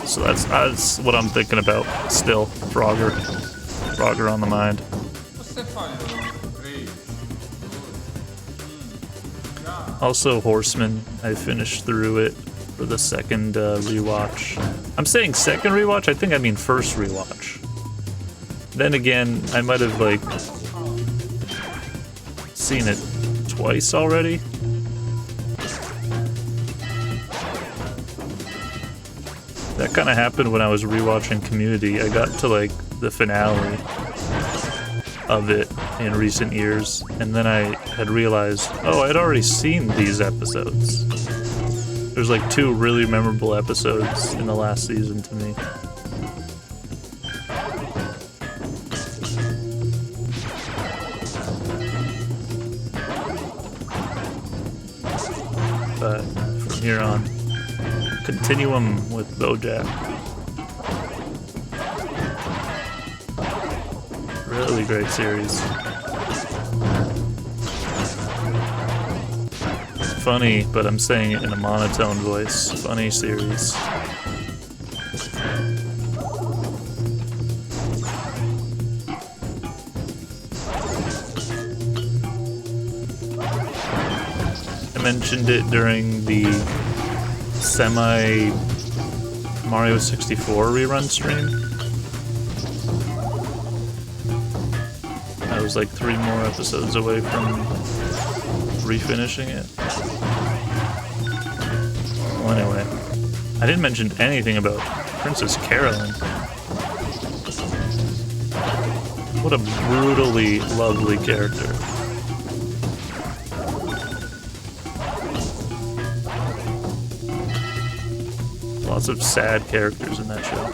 So that's what I'm thinking about still. Frogger on the mind. Você falhou. 3, 2, 1. Já. Also Horseman, I finished through it for the second rewatch. I'm saying second rewatch, I think I mean first rewatch. Then again, I might have like seen it twice already. That kind of happened when I was rewatching Community. I got to like the finale of it in recent years, and then I had realized, oh, I'd already seen these episodes. There's like 2 really memorable episodes in the last season to me. But from here on, Continuum with BoJack. Really great series. Funny, but I'm saying it in a monotone voice. Funny series. mentioned it during the semi Mario 64 rerun stream. I was like 3 more episodes away from refinishing it. Well, anyway, I didn't mention anything about Princess Carolyn. What a brutally lovely character. Lots of sad characters in that show.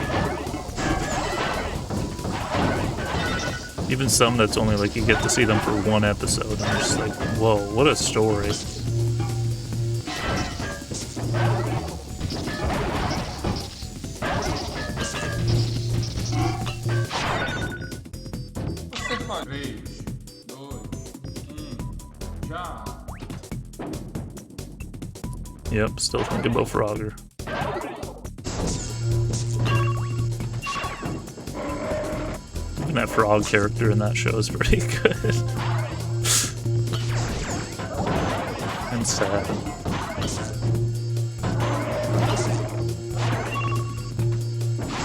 Even some that's only like you get to see them for 1 episode. I'm just like, whoa, what a story. Você faz 3, 2, 1, já. Yep, still thinking about Frogger. Even that frog character in that show is pretty good. And sad.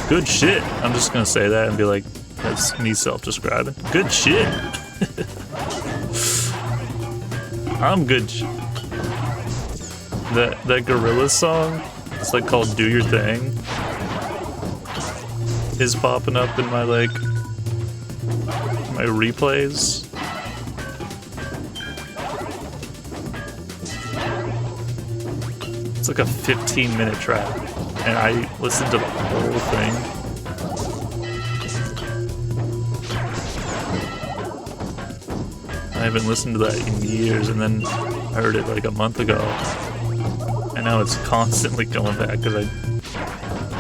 Good shit. I'm just gonna say that and be like, that's me self-describing. Good shit. I'm good. That Gorillaz song, it's like called "Do Your Thing," is popping up in my like my replays. It's like a 15-minute track, and I listened to the whole thing. I haven't listened to that in years, and then I heard it like a month ago. And now it's constantly coming back because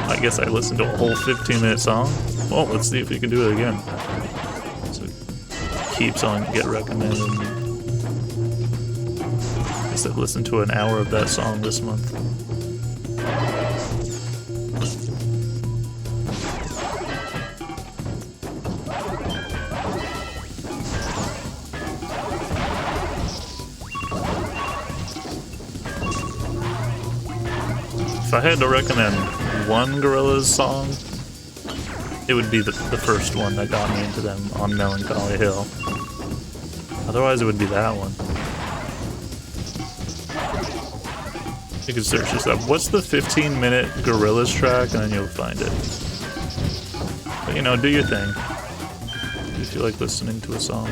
I guess I listened to a whole 15-minute song. Well, let's see if we can do it again. So it keeps on get recommended. I guess I've listened to an hour of that song this month. If I had to recommend one Gorillaz song, it would be the first one that got me into them on Melancholy Hill. Otherwise, it would be that one. You can search this up. What's the 15-minute Gorillaz track, and then you'll find it. But you know, do your thing. If you like listening to a song.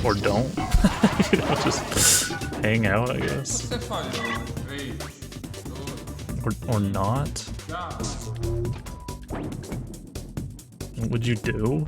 Or don't. You know, just hang out, I guess. Você falhou. 3, 2, Or not. já. What would you do?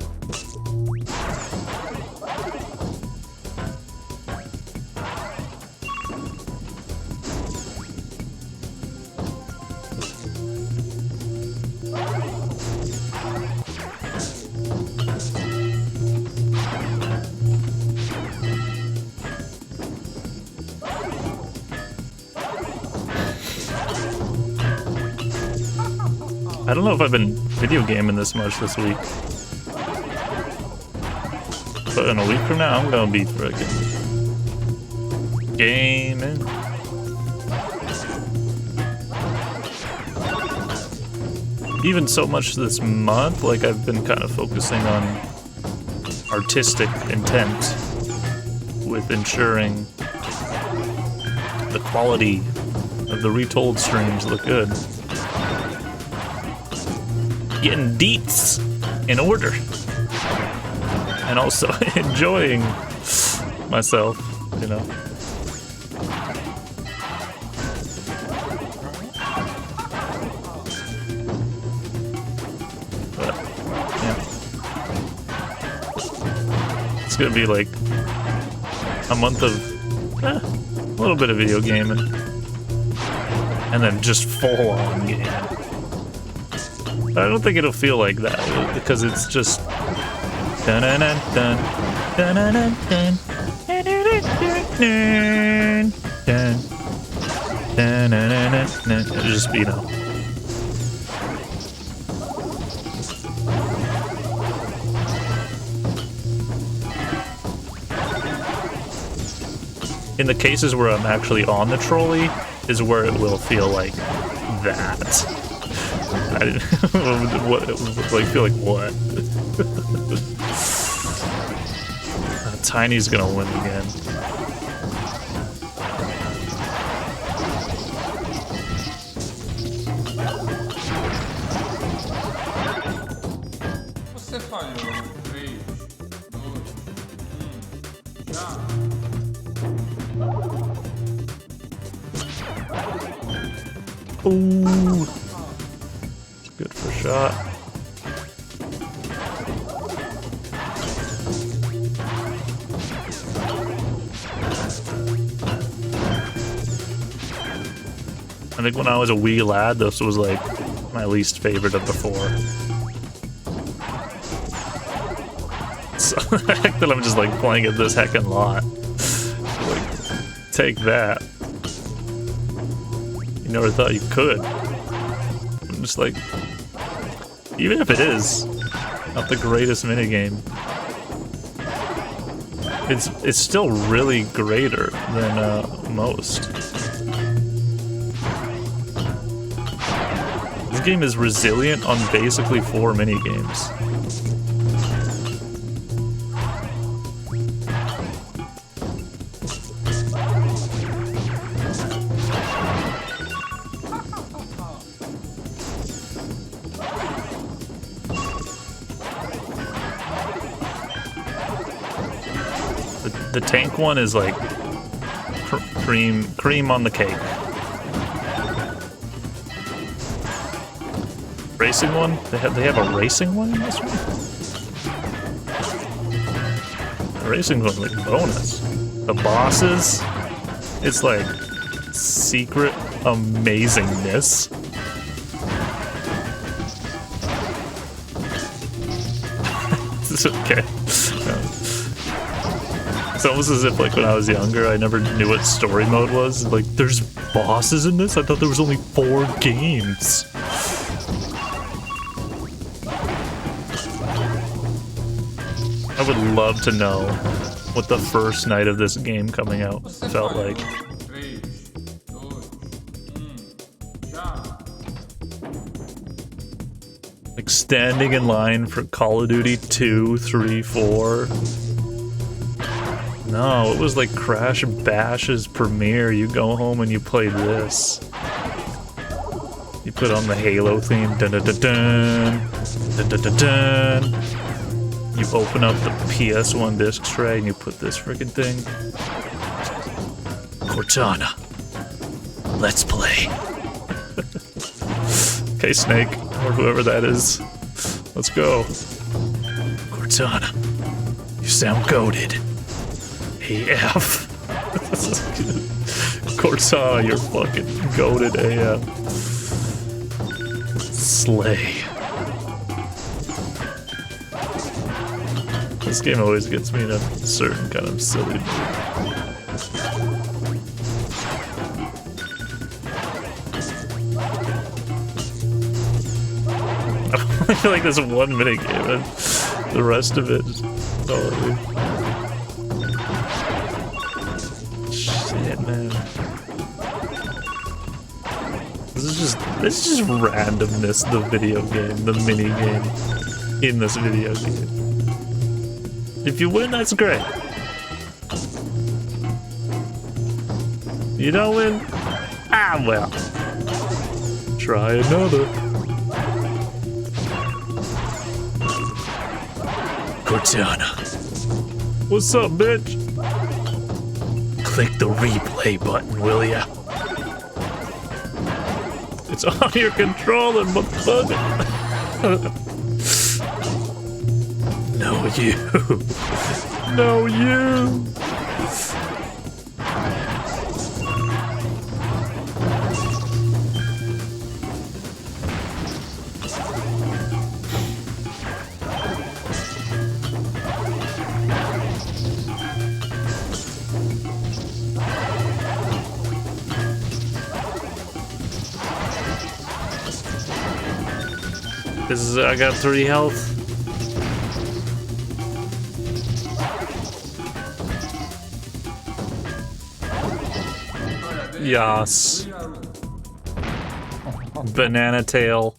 I don't know if I've been video gaming this much this week. But in a week from now, I'm gonna be freaking gaming. Even so much this month, like I've been kind of focusing on artistic intent with ensuring the quality of the Retold streams look good. Getting deets in order. And also enjoying myself, you know. But, yeah. It's gonna be like a month of a little bit of video gaming. And then just full on gaming. I don't think it'll feel like that because it's just dun dun dun dun dun dun dun dun dun dun dun dun. It'll just be, you know, in the cases where I'm actually on the trolley is where it will feel like that. I didn't what like feel like what? Tiny's gonna win again. Você falhou. 3, 2, 1, já. Ooh. Good for shot. I think when I was a wee lad, this was like my least favorite of the 4. So the heck that I'm just like playing it this heckin' lot. Like, take that. You never thought you could. I'm just like, even if it is not the greatest minigame, it's still really greater than most. This game is resilient on basically 4 minigames. The tank one is like cream on the cake. Racing one? They have a racing one in this one? The racing one's like bonus. The bosses, it's like secret amazingness. It's okay. It's almost as if, like, when I was younger, I never knew what story mode was. Like, there's bosses in this? I thought there was only 4 games. I would love to know what the first night of this game coming out felt like. 3, 2, 1, já. Like, standing in line for Call of Duty 2, 3, 4... No, it was like Crash Bash's premiere. You go home and you play this. You put on the Halo theme. Dun dun dun dun. Dun dun dun dun. You open up the PS1 disc tray and you put this freaking thing. Cortana. Let's play. Okay, Snake, or whoever that is. Let's go. Cortana. You sound goated. AF. Cortana, you're fucking goated AF. Slay. This game always gets me in a certain kind of silly mood. I feel like there's 1 minigame and the rest of it is totally... Shit, man. This is just randomness, the video game, the mini game in this video game. If you win, that's great. You don't win? Ah, well. Try another. Cortana. What's up, bitch? Click the replay button, will ya? It's on your controller, motherfucker. No, you. No, you. I got 3 health. Yas. Banana tail.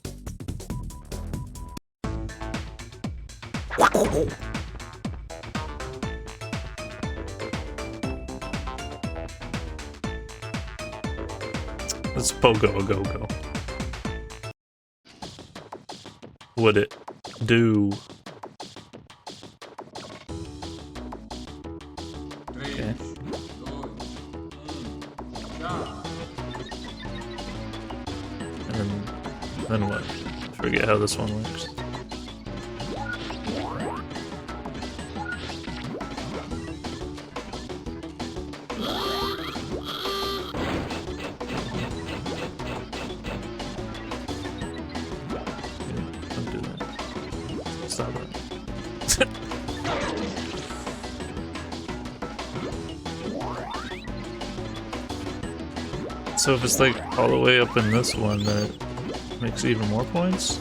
Let's 𝒯𝑜𝓃𝓏 ℉𝑝𝑜𝓃𝑒𝓃𝓏. Would it do? Okay. And then what? Forget how this one works. Don't do that. Stop that. So if it's like all the way up in this one, then it makes even more points?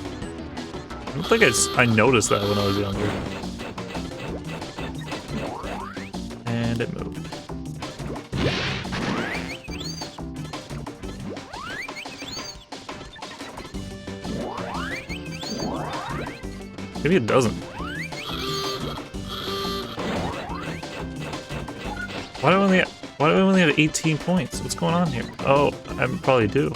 I don't think I noticed that when I was younger. And it moved. Maybe it doesn't. Why do I only have 18 points? What's going on here? Oh, I probably do.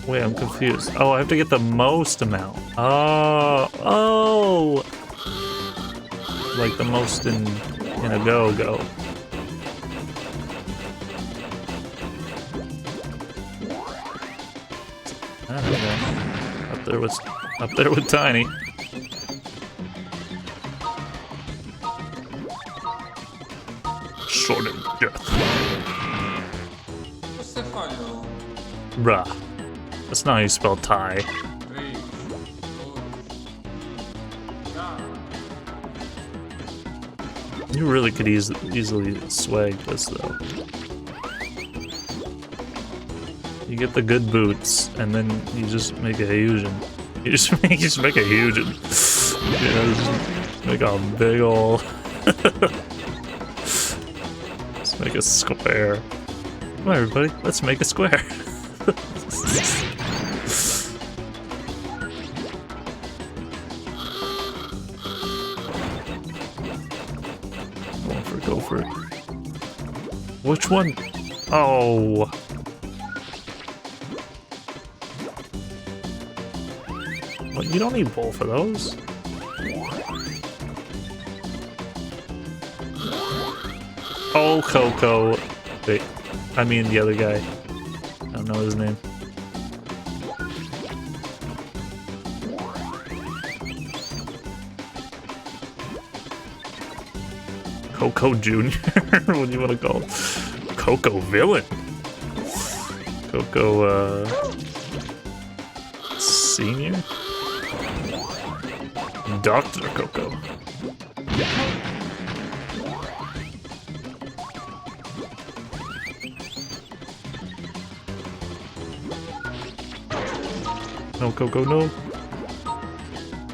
Wait, I'm confused. Oh, I have to get the most amount. Oh! Like the most in a go. I don't know. Up there with Tiny. Sudden death. Bruh. That's not how you spell tie. You really could easily swag this though. You get the good boots, and then you just make a Husion. You just make a Husion. You know, just make a big ol'. Let's make a square. Come on, everybody, let's make a square. Go for it. Which one? Oh. What, you don't need both of those. Oh, Coco. Wait, I mean the other guy. I don't know his name. Coco Jr. What do you want to call him? Coco Villain. Coco Senior. Dr. Coco. No, Coco, no.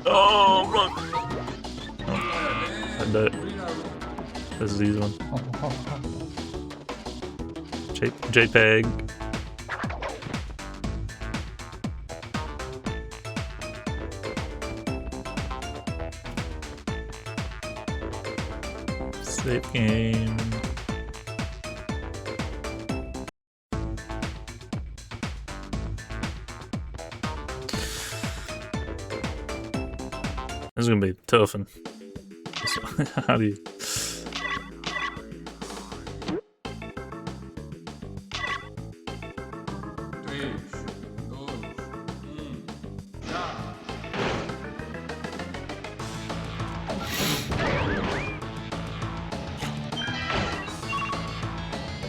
Oh, run! Oh, I bet. This is these one. JPEG. Save game. This is gonna be tough. And how do you?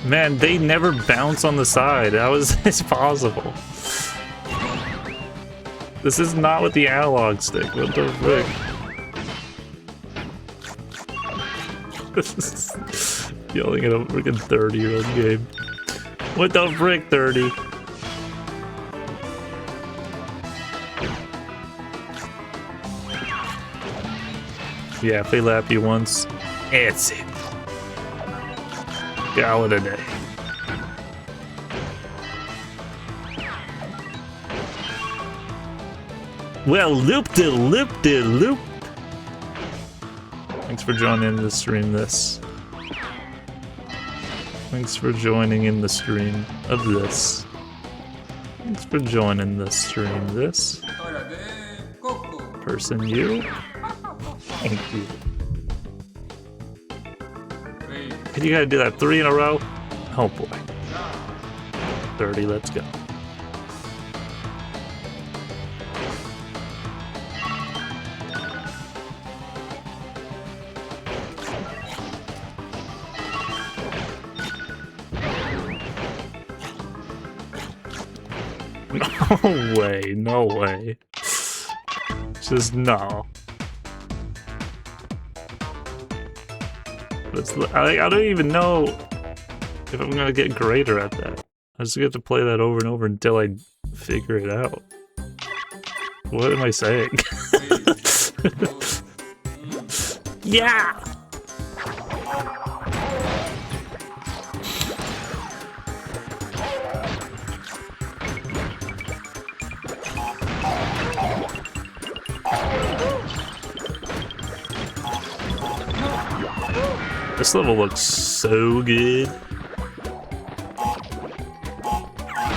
Man, they never bounce on the side. How is this possible? This is not with the analog stick. What the frick? This is yelling at a freaking 30-year-old game. What the frick, 30? Yeah, if they lap you once, it's it. gallon a day. Well, loop-de-loop-de-loop. Thanks for joining in the stream this. Thanks for joining in the stream of this. Thanks for joining the stream this. Person you. Thank you. You gotta do that 3 in a row? Oh boy. 30, let's go. No way, no way. Just no. I don't even know if I'm gonna get greater at that. I just get to play that over and over until I figure it out. What am I saying? Yeah! This level looks so good.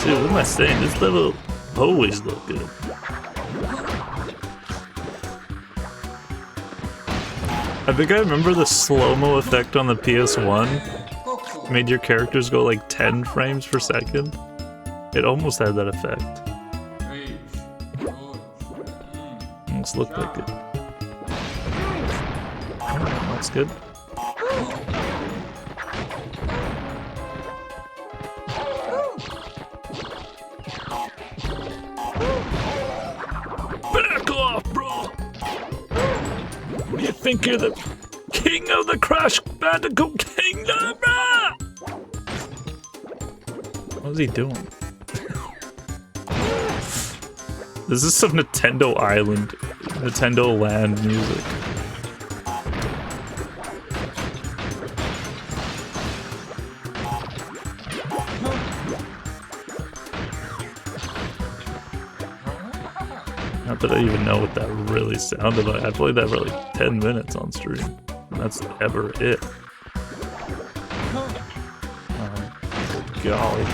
Dude, what am I saying? This level always look good. I think I remember the slow-mo effect on the PS1 made your characters go like 10 frames per second. It almost had that effect. Let's look like it. Oh, that's good. Back off, bro! You think you're the king of the Crash Bandicoot Kingdom? What is he doing? This is some Nintendo Island, Nintendo Land music. Not that I even know what that really sounded like. I played that for like 10 minutes on stream. And that's ever it. Good golly.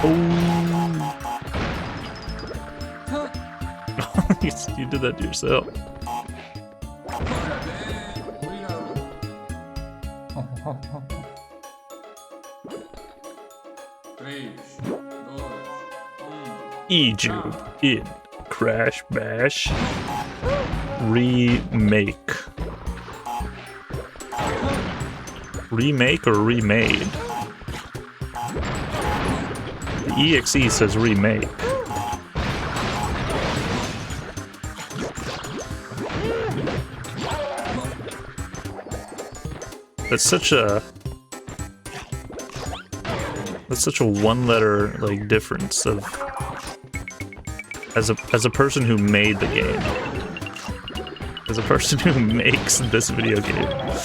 Oh. You did that to yourself. Eat you in Crash Bash Remake. Remake or remade? The EXE says remake. That's such a one-letter like difference of as a person who made the game, as a person who makes this video game. I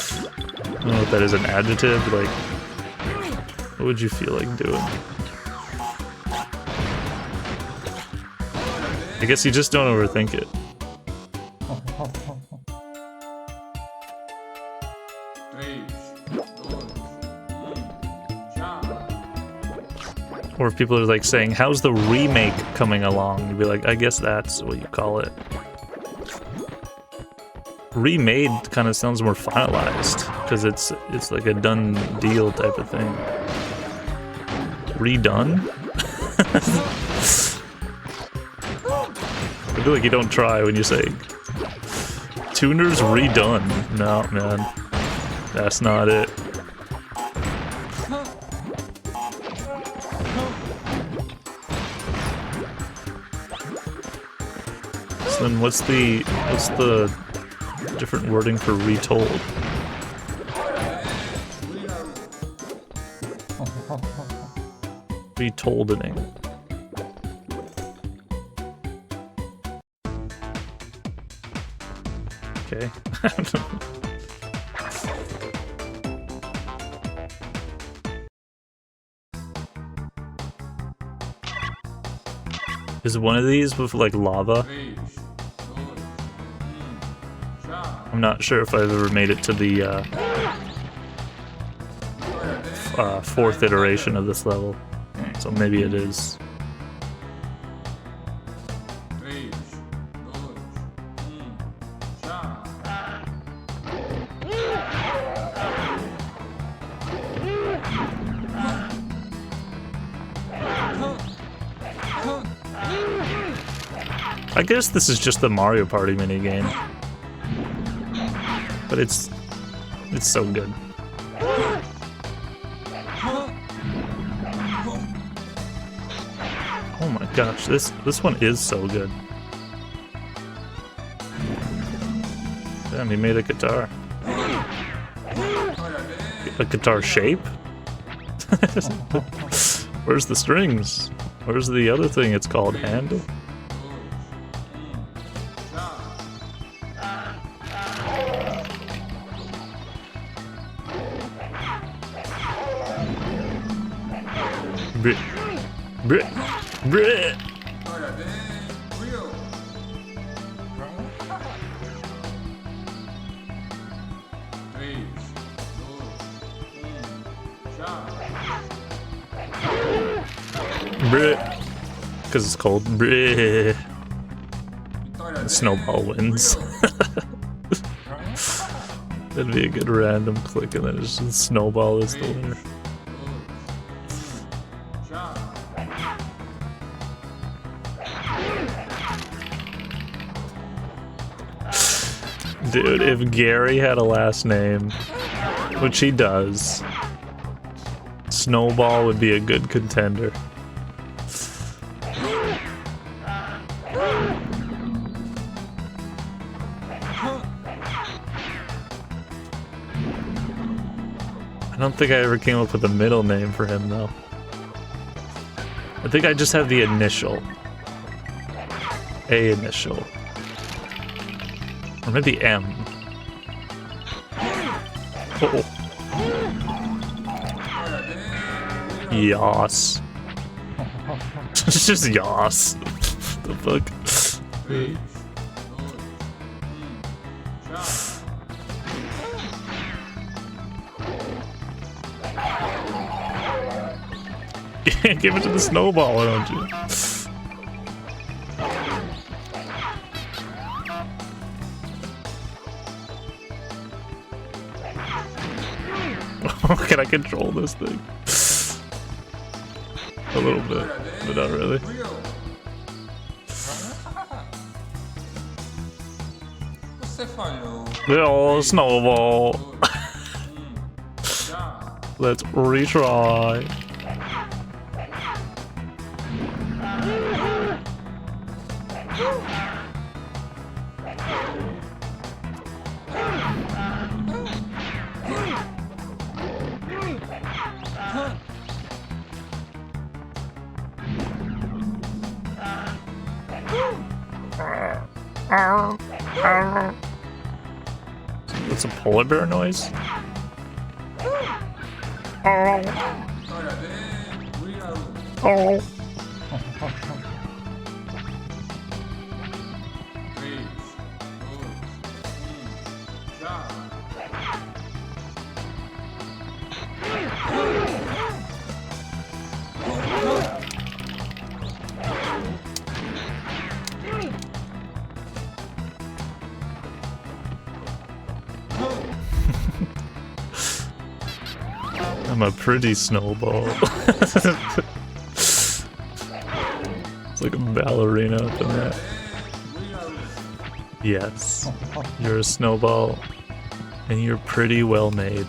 don't know if that is an adjective. Like, what would you feel like doing? I guess you just don't overthink it. Or if people are like saying, how's the remake coming along? You'd be like, I guess that's what you call it. Remade kind of sounds more finalized, because it's like a done deal type of thing. Redone? I feel like you don't try when you say Toonerz Redone. No, man. That's not it. So then what's the different wording for retold? Retoldening. okay. Is one of these with like lava? I'm not sure if I've ever made it to the 4th iteration of this level, so maybe it is. I guess this is just the Mario Party minigame, but it's so good. Oh my gosh, this one is so good. Damn, he made a guitar. A guitar shape? Where's the strings? Where's the other thing it's called? Handle? Bleh. Bleh. Because it's cold. Bleh. Snowball wins. That'd be a good random click, and then it's just Snowball is the winner. Dude, if Gary had a last name, which he does, Snowball would be a good contender. I don't think I ever came up with a middle name for him, though. I think I just have the initial. A initial. Or maybe M. Uh-oh. Yas. It's just Yas. The fuck? Give it to the Snowball, why don't you? Can I control this thing? A little bit, but not really. Oh, Snowball. Let's retry. That's a polar bear noise? Oh. I'm a pretty Snowball. It's like a ballerina up in that. Yes, you're a Snowball, and you're pretty well made.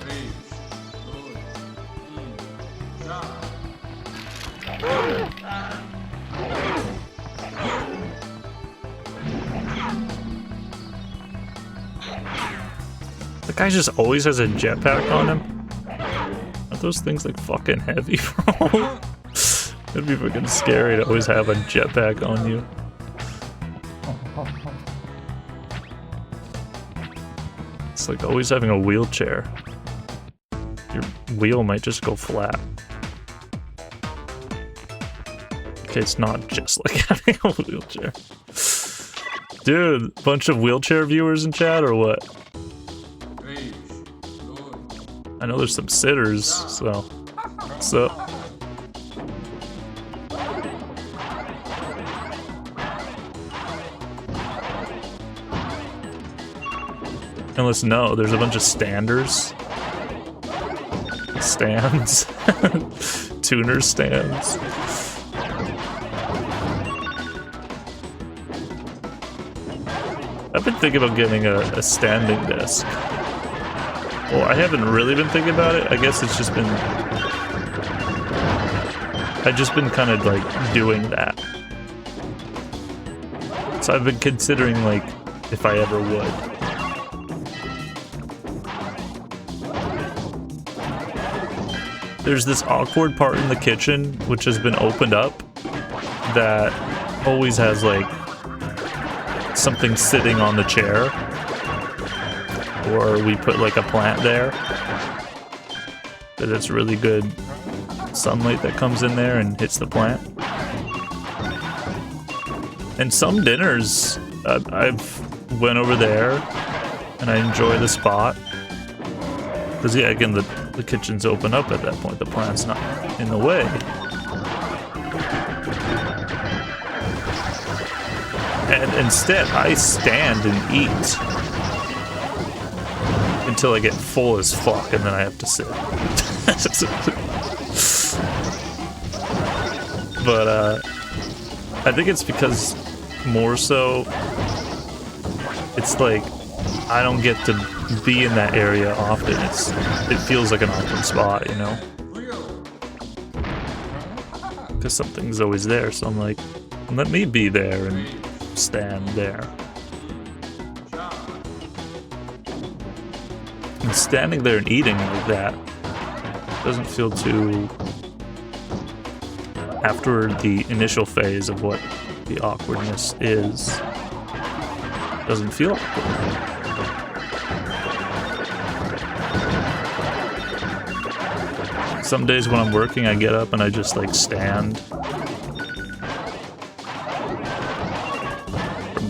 The guy just always has a jetpack on him. Aren't those things like fucking heavy, bro? It'd be fucking scary to always have a jetpack on you. It's like always having a wheelchair. Your wheel might just go flat. Okay, it's not just like having a wheelchair. Dude, bunch of wheelchair viewers in chat or what? I know there's some sitters, so. What's up? And listen, no, there's a bunch of standers. Stands. Toonerz stands. I've been thinking about getting a standing desk. Well, I haven't really been thinking about it. I guess it's just been... I've just been kind of, like, doing that. So I've been considering, like, if I ever would. There's this awkward part in the kitchen, which has been opened up, that always has, like, something sitting on the chair, or we put like a plant there, but it's really good sunlight that comes in there and hits the plant. And some dinners, I've went over there and I enjoy the spot, because yeah, again, the kitchen's open up at that point, the plant's not in the way. And instead, I stand and eat until I get full as fuck, and then I have to sit. But I think it's because more so, it's like I don't get to be in that area often. It feels like an awkward spot, you know? Because something's always there, so I'm like, let me be there and stand there. And standing there and eating like that doesn't feel too... After the initial phase of what the awkwardness is, doesn't feel awkward. Some days when I'm working, I get up and I just like stand.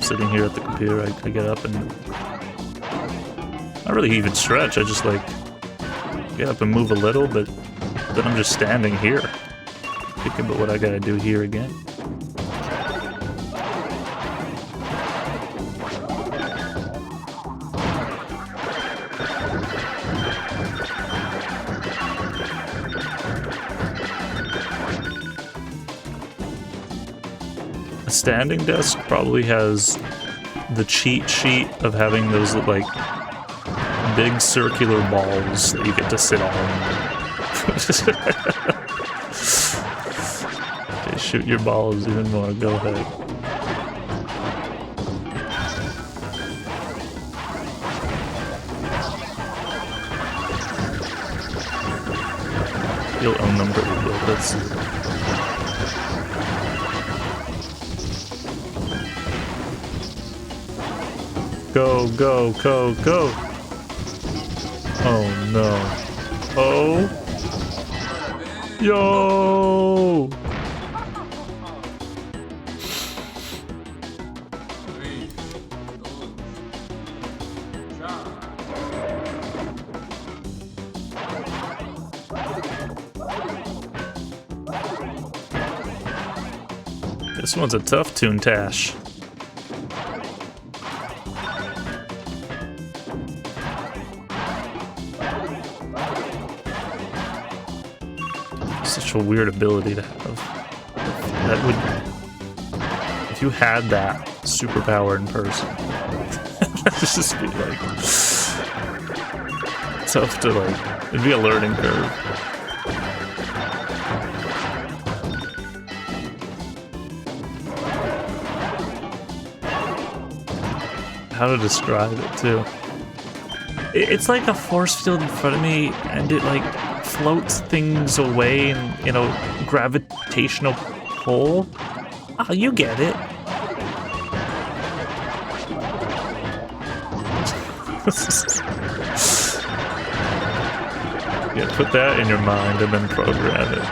Sitting here at the computer, I get up and not really even stretch. I just like get up and move a little, but then I'm just standing here thinking about what I gotta do here again. A standing desk probably has the cheat sheet of having those like big circular balls that you get to sit on. Okay, shoot your balls even more, go ahead. You'll own them pretty good, let's see. Go, go, go, go! Oh no. Oh! Yo! This one's a tough Toontash. Such a weird ability to have. That would, if you had that superpower in person, that'd just be like tough to like. It'd be a learning curve. How to describe it too? It's like a force field in front of me, and it like floats things away in a gravitational pull. Oh, you get it. Yeah, put that in your mind and then program it.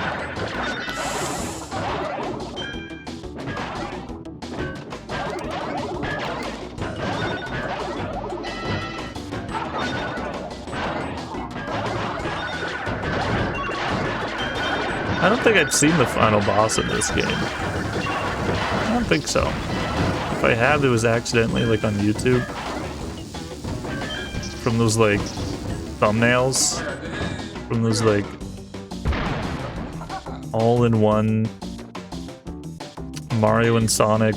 I don't think I've seen the final boss of this game. I don't think so. If I have, it was accidentally like on YouTube. From those like thumbnails. From those like all-in-one Mario and Sonic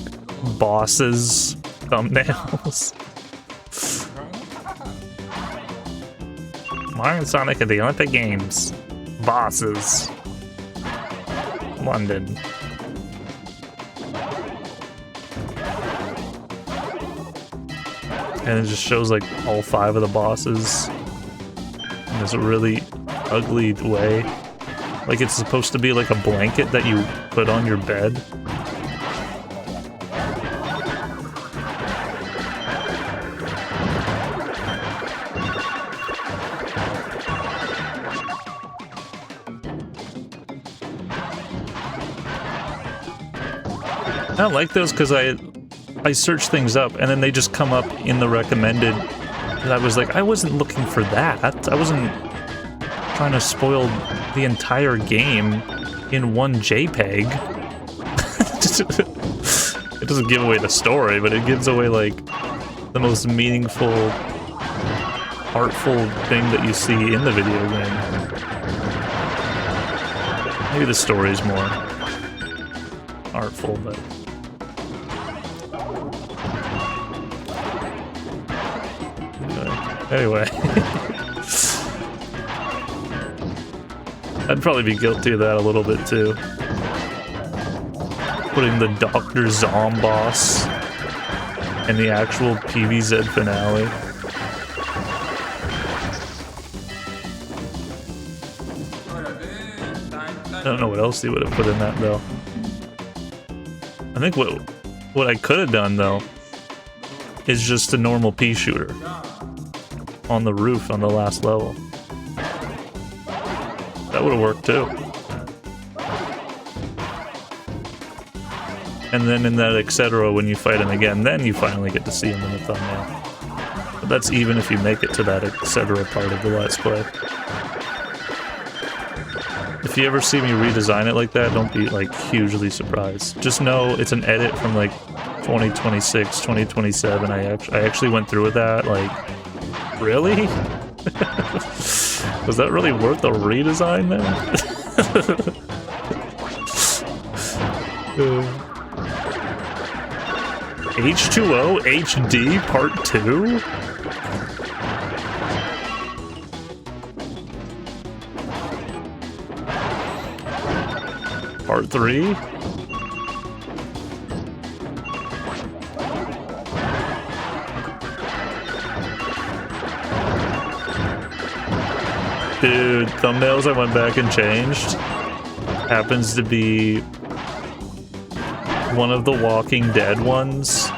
bosses thumbnails. Mario and Sonic at the Olympic Games. Bosses. London. And it just shows like all 5 of the bosses in this really ugly way. Like it's supposed to be like a blanket that you put on your bed. I don't like those because I search things up and then they just come up in the recommended. And I was like, I wasn't looking for that. I wasn't trying to spoil the entire game in one JPEG. It doesn't give away the story, but it gives away like the most meaningful, artful thing that you see in the video game. Maybe the story's more artful, but anyway. I'd probably be guilty of that a little bit too. Putting the Dr. Zom boss in the actual PVZ finale. I don't know what else he would have put in that though. I think what I could have done though is just a normal pea shooter on the roof on the last level. That would have worked too. And then in that etc. when you fight him again, then you finally get to see him in the thumbnail. But that's even if you make it to that etc. part of the Let's Play. If you ever see me redesign it like that, don't be like hugely surprised. Just know it's an edit from like 2026, 2027. I actually went through with that, like, really? Was that really worth a redesign then? H2O HD Part 2? Part 3? Dude, thumbnails I went back and changed happens to be one of the Walking Dead ones.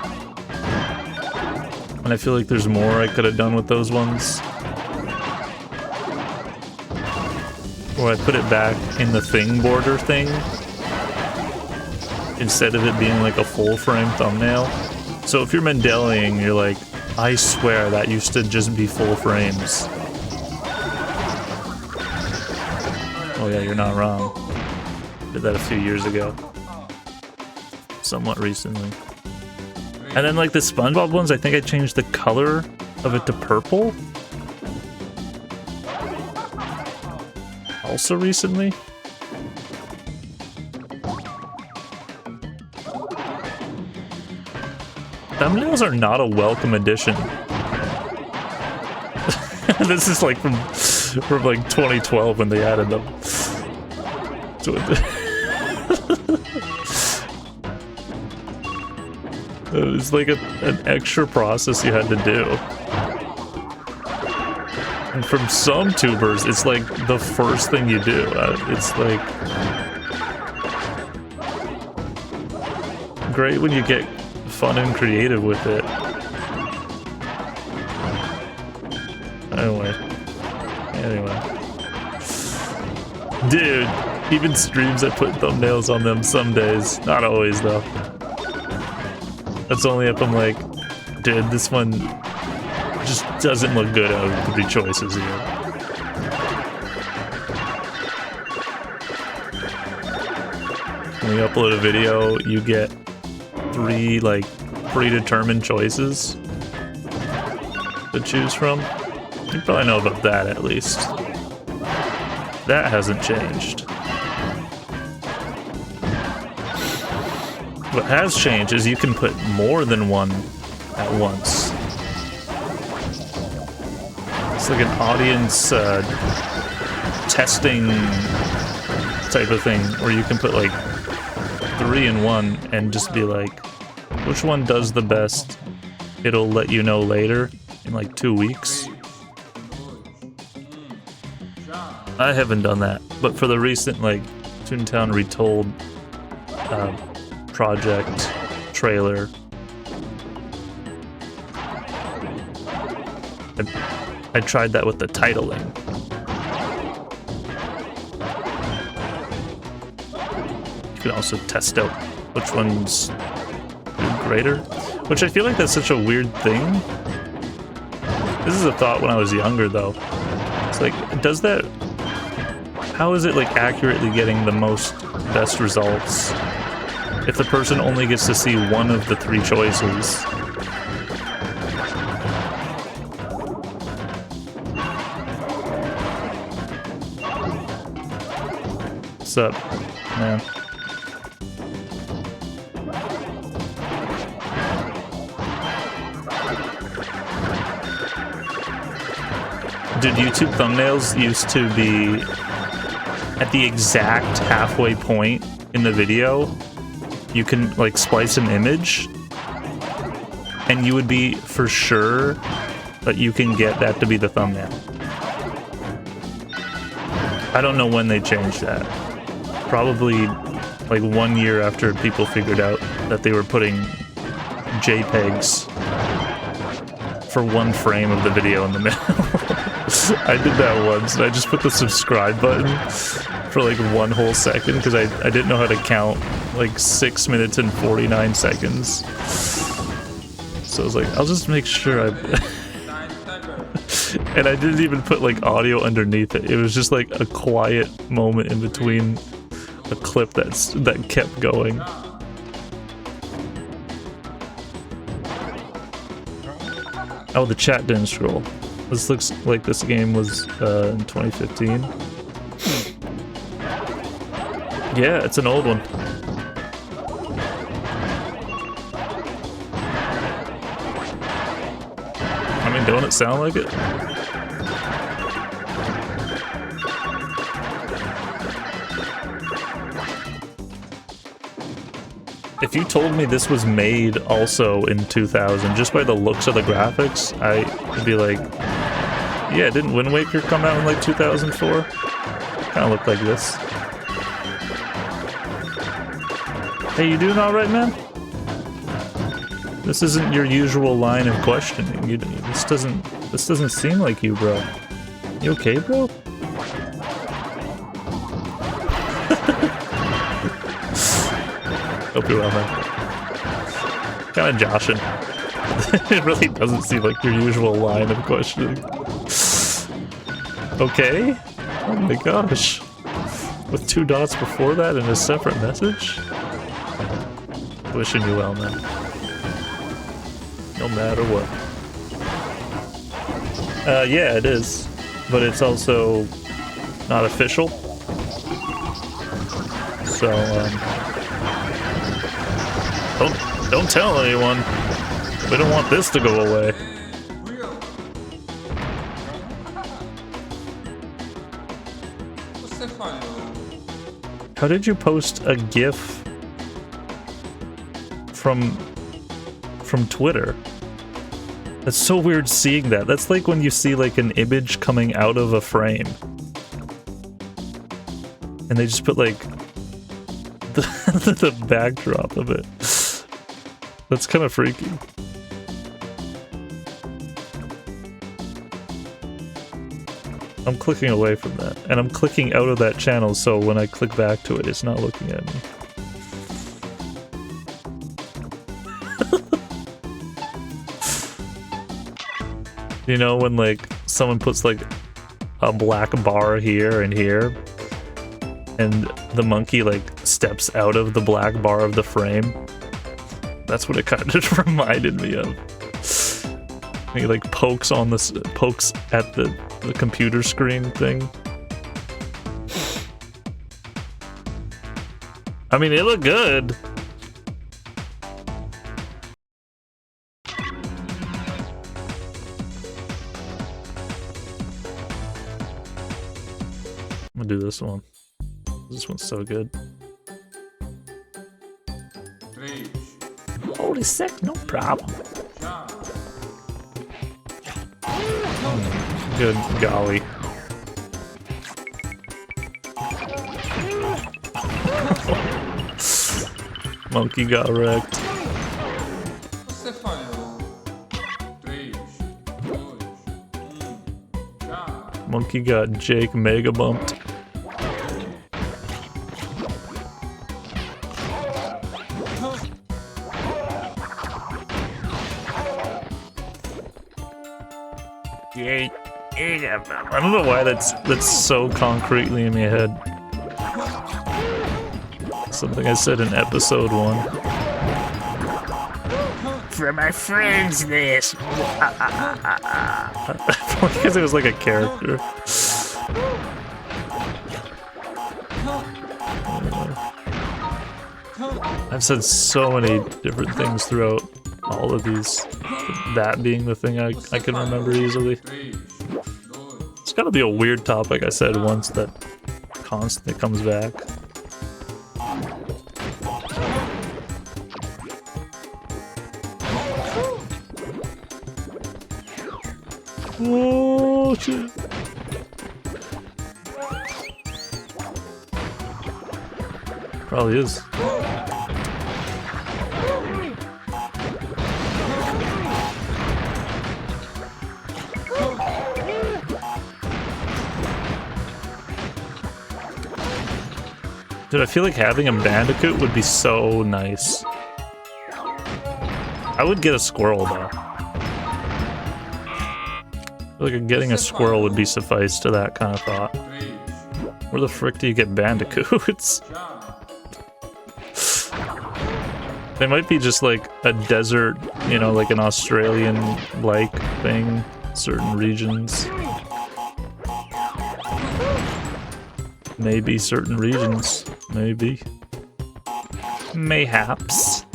And I feel like there's more I could have done with those ones. Or I put it back in the thing border thing instead of it being like a full frame thumbnail. So if you're Mendeliing, you're like, I swear that used to just be full frames. Oh yeah, you're not wrong. Did that a few years ago. Somewhat recently. And then like the SpongeBob ones, I think I changed the color of it to purple. Also recently. Thumbnails are not a welcome addition. This is like from like 2012 when they added them. So it was like an extra process you had to do. And from some tubers, it's like the first thing you do. It's like great when you get fun and creative with it. Even streams, I put thumbnails on them some days. Not always, though. That's only if I'm like, dude, this one just doesn't look good out of the 3 choices here. When you upload a video, you get 3, like, predetermined choices to choose from. You probably know about that, at least. That hasn't changed. What has changed is you can put more than one at once. It's like an audience testing type of thing, where you can put like 3 in one and just be like, which one does the best? It'll let you know later in like 2 weeks. I haven't done that, but for the recent like ToonTown Retold project trailer, I tried that with the titling. You can also test out which one's greater, which I feel like that's such a weird thing. This is a thought when I was younger, though. It's like, does that... How is it, like, accurately getting the best results if the person only gets to see one of the 3 choices? What's up, man? Dude, YouTube thumbnails used to be at the exact halfway point in the video. You can like splice an image and you would be for sure that you can get that to be the thumbnail. I don't know when they changed that. Probably like 1 year after people figured out that they were putting JPEGs for 1 frame of the video in the middle. I did that once, and I just put the subscribe button for like 1 whole second because I didn't know how to count like 6 minutes and 49 seconds. So I was like, I'll just make sure I... And I didn't even put like audio underneath it. It was just like a quiet moment in between a clip that kept going. Oh, the chat didn't scroll. This looks like this game was in 2015. Yeah, it's an old one. I mean, don't it sound like it? If you told me this was made also in 2000, just by the looks of the graphics, I'd be like, yeah, didn't Wind Waker come out in like 2004? Kind of looked like this. Hey, you doing all right, man? This isn't your usual line of questioning. This doesn't seem like you, bro. You okay, bro? Hope you're well, man. Kind of joshing. It really doesn't seem like your usual line of questioning. Okay? Oh my gosh. With 2 dots before that and a separate message? Wishing you well, man. No matter what. Yeah, it is. But it's also not official. So, Don't tell anyone. We don't want this to go away. How did you post a GIF from Twitter? That's so weird seeing that. That's like when you see like an image coming out of a frame. And they just put like the backdrop of it. That's kind of freaky. I'm clicking away from that. And I'm clicking out of that channel, so when I click back to it, it's not looking at me. You know when, like, someone puts, like, a black bar here and here, and the monkey, like, steps out of the black bar of the frame? That's what it kind of reminded me of. He, like, pokes at the computer screen thing. I mean, it looked good. I'm gonna do this one. This one's so good. Holy sick, no problem. Good golly. Monkey got wrecked. Monkey got Jake mega bumped. I don't know why that's so concretely in my head. Something I said in episode 1. For my friends, this. Because it was like a character. I've said so many different things throughout all of these. That being the thing I can remember easily. It's gotta be a weird topic I said once that constantly comes back. Oh shit. Probably is. Dude, I feel like having a bandicoot would be so nice. I would get a squirrel though. I feel like getting a squirrel would be suffice to that kind of thought. Where the frick do you get bandicoots? They might be just like a desert, you know, like an Australian-like thing, certain regions. Maybe certain regions. Maybe. Mayhaps.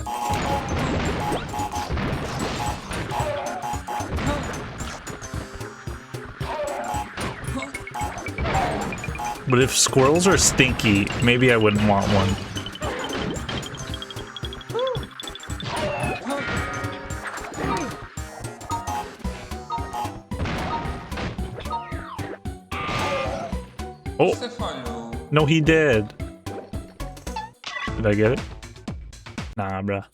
But if squirrels are stinky, maybe I wouldn't want one. Oh! No, he did. Did I get it? Nah, bruh.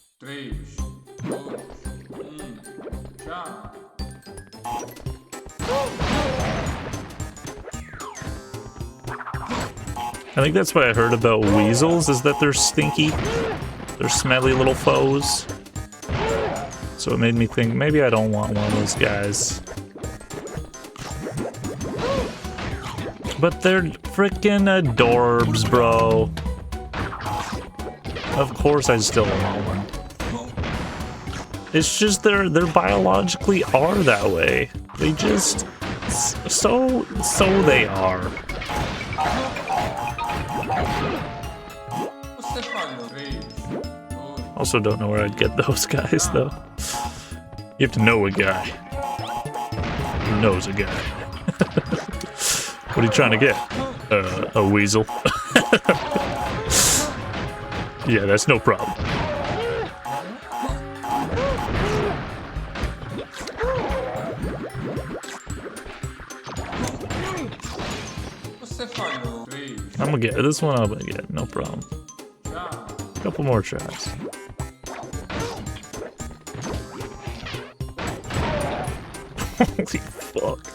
I think that's what I heard about weasels, is that they're stinky. They're smelly little foes. So it made me think, maybe I don't want one of those guys. But they're freaking adorbs, bro. Of course I still want one. It's just they're biologically are that way. They just so they are. Also don't know where I'd get those guys though. You have to know a guy who knows a guy. What are you trying to get? A weasel. Yeah, that's no problem. I'm gonna get this one. I'm gonna get no problem. Couple more tries. Holy fuck.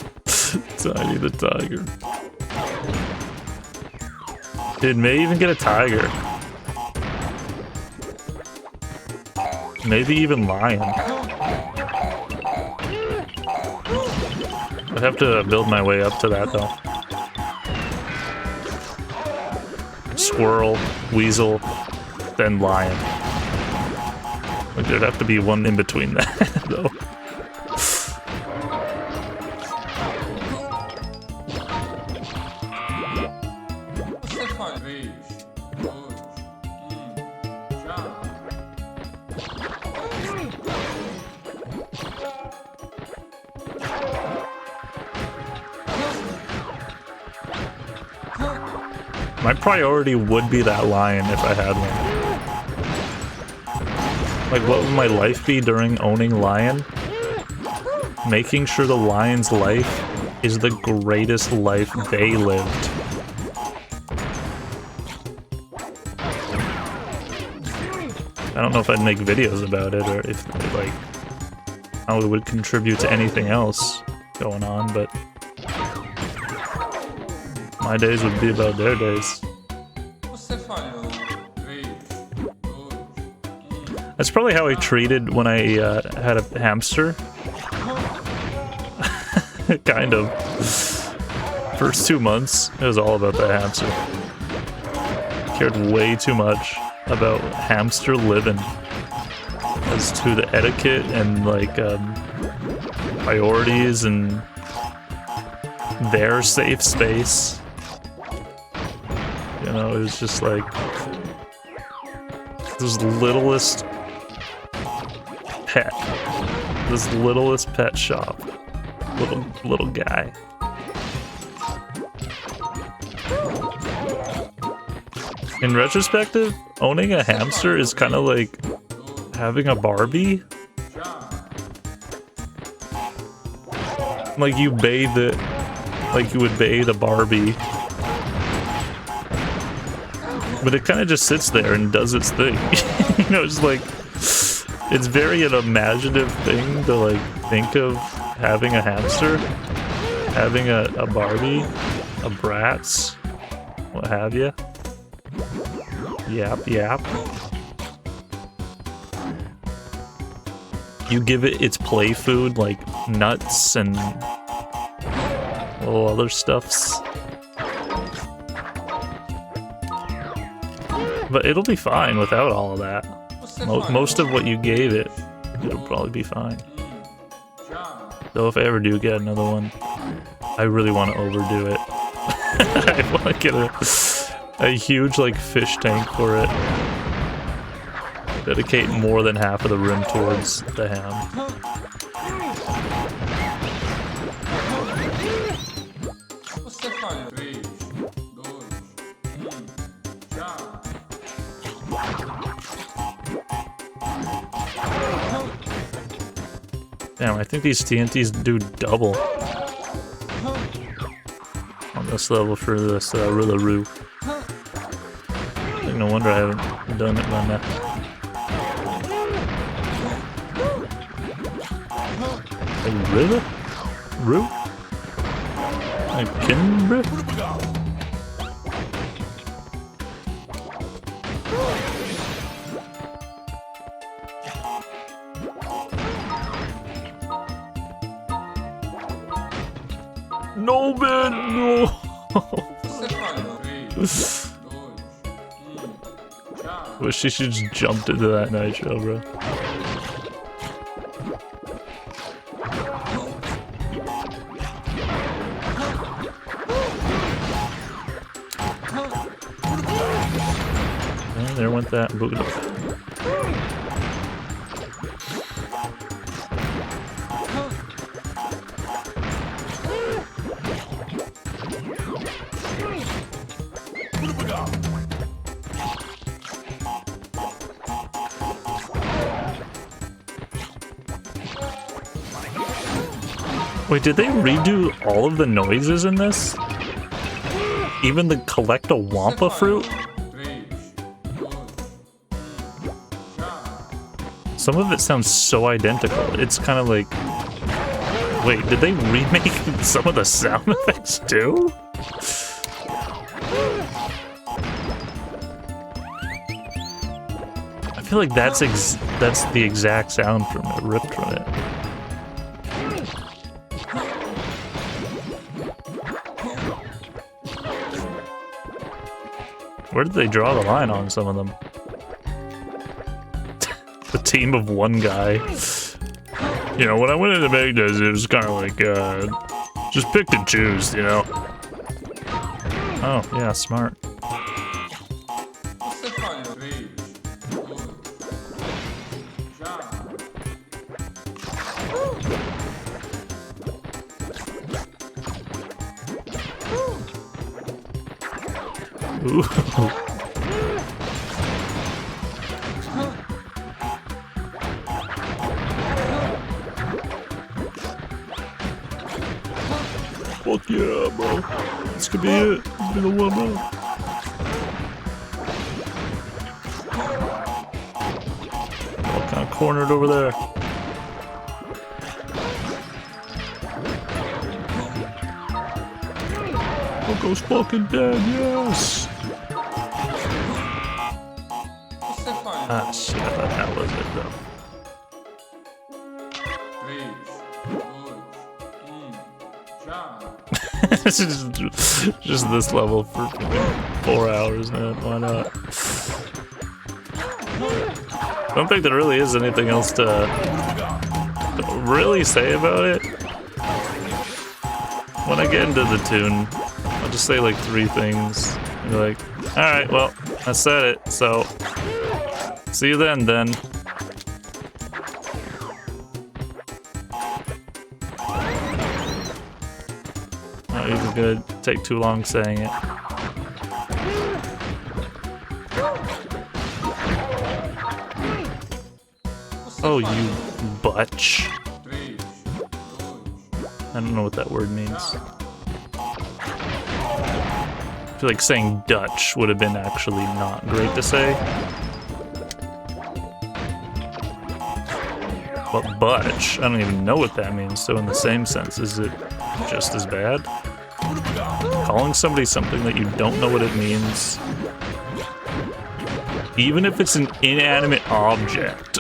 Tiny the tiger. It may even get a tiger. Maybe even lion. I'd have to build my way up to that though. Squirrel, weasel, then lion. Like there'd have to be one in between that though. My priority would be that lion if I had one. Like, what would my life be during owning lion? Making sure the lion's life is the greatest life they lived. I don't know if I'd make videos about it or if, like, how it would contribute to anything else going on, but my days would be about their days. That's probably how I treated when I had a hamster. Kind of. First 2 months, it was all about that hamster. Cared way too much about hamster living as to the etiquette and like priorities and their safe space. You know, it was just like this littlest pet, this littlest pet shop, little guy. In retrospective, owning a hamster is kind of like having a Barbie. Like you bathe it, like you would bathe a Barbie. But it kind of just sits there and does its thing. You know, it's like, it's very an imaginative thing to like think of having a hamster, having a Barbie, a Bratz, what have you. Yap, yap. You give it its play food like nuts and little other stuffs. But it'll be fine without all of that. Most of what you gave it, it'll probably be fine. Though if I ever do get another one, I really want to overdo it. I want to get a huge like fish tank for it. Dedicate more than half of the room towards the ham. Damn, I think these TNTs do double on this level for this Roolaroo. No wonder I haven't done it by now. A river? Roo? A Kimber? No, man, no! Wish she should just jumped into that nitro, bro. And there went that Buddha. Wait, did they redo all of the noises in this? Even the collect a wampa fruit? Some of it sounds so identical. It's kind of like Wait, did they remake some of the sound effects too? I feel like that's the exact sound from it, ripped from it. Where did they draw the line on some of them? The team of one guy. You know, when I went into Magnus, it was kind of like, just pick and choose, you know? Oh, yeah, smart. Ooh. Fuck yeah, bro. This could be it. This could be the one, bro. All kind of cornered over there. Goes fucking dead, yes! Ah, shit, I thought that was it, though. It's just this level for 4 hours, man. Why not? I don't think there really is anything else to really say about it. When I get into the tune, I'll just say like 3 things. And be like, alright, well, I said it, so see you then. Not even gonna take too long saying it. Oh, you butch. I don't know what that word means. I feel like saying Dutch would have been actually not great to say. But butch, I don't even know what that means, so in the same sense, is it just as bad? Calling somebody something that you don't know what it means, even if it's an inanimate object.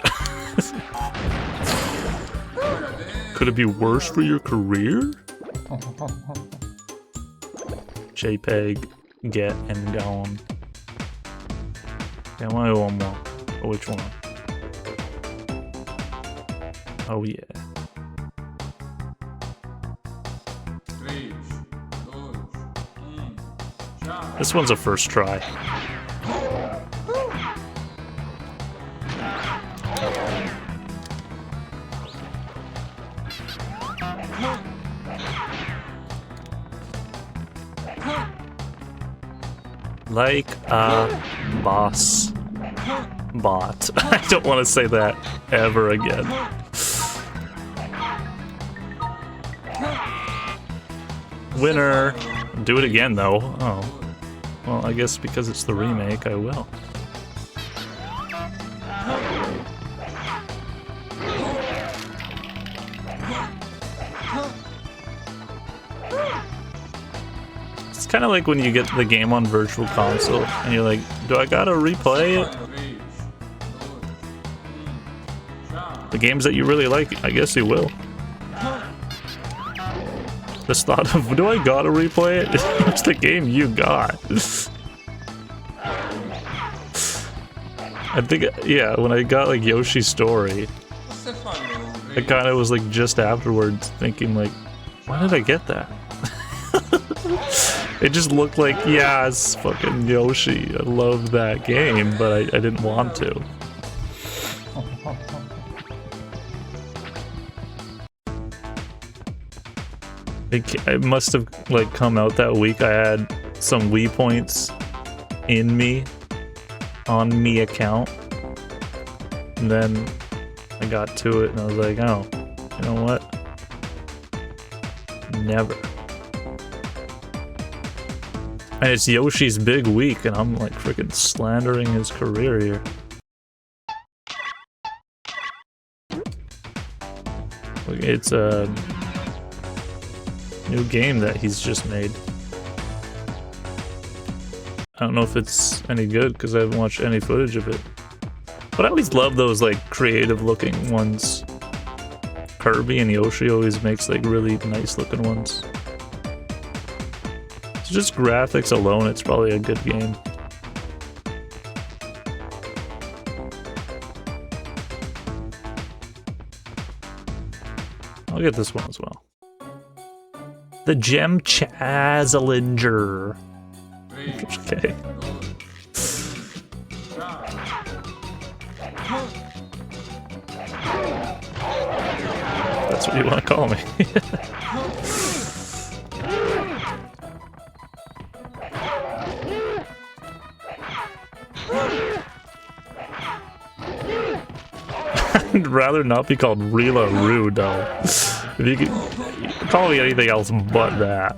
Could it be worse for your career? JPEG, get, and gone. Okay, I want to do one more. Oh, which one? Oh, yeah. This one's a first try. Like a boss bot. I don't want to say that ever again. Winner. Do it again, though. Oh. Well, I guess because it's the remake, I will. It's kind of like when you get the game on Virtual Console, and you're like, do I gotta replay it? The games that you really like, I guess you will. This thought of, do I gotta replay it? It's the game you got. I think, yeah, when I got like Yoshi's Story, I kind of was like just afterwards thinking like, why did I get that? It just looked like, yeah, it's fucking Yoshi. I love that game, but I didn't want to. It must have like come out that week. I had some Wii points in me, on me account, and then I got to it and I was like, oh, you know what? Never. And it's Yoshi's big week, and I'm like freaking slandering his career here. It's new game that he's just made. I don't know if it's any good because I haven't watched any footage of it. But I always love those like creative looking ones. Kirby and Yoshi always makes like really nice looking ones. So just graphics alone, it's probably a good game. I'll get this one as well. The Gem Chazarz. Okay. That's what you want to call me. I'd rather not be called Rila Rude, though. If you could call me anything else but that.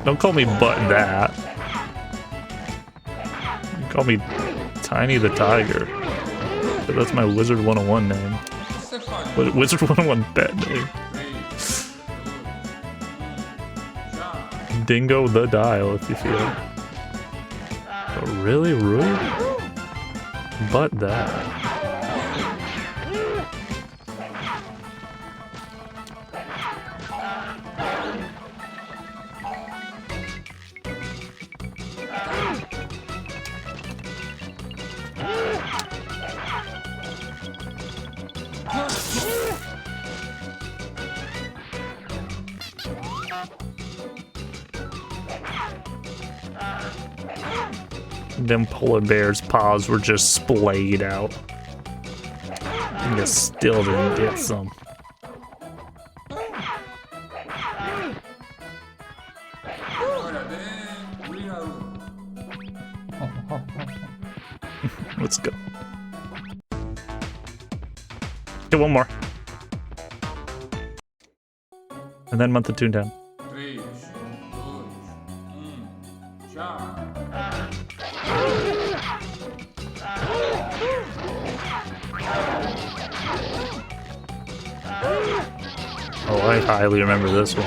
Don't call me but that. You call me Tiny the Tiger. But that's my Wizard 101 name. What Wizard 101 pet name? Dingo the Dial, if you feel it. But really rude? But that. Them polar bears' paws were just splayed out. And you still didn't get some. Let's go. Get one more. And then month of Toontown. Oh, I highly remember this one.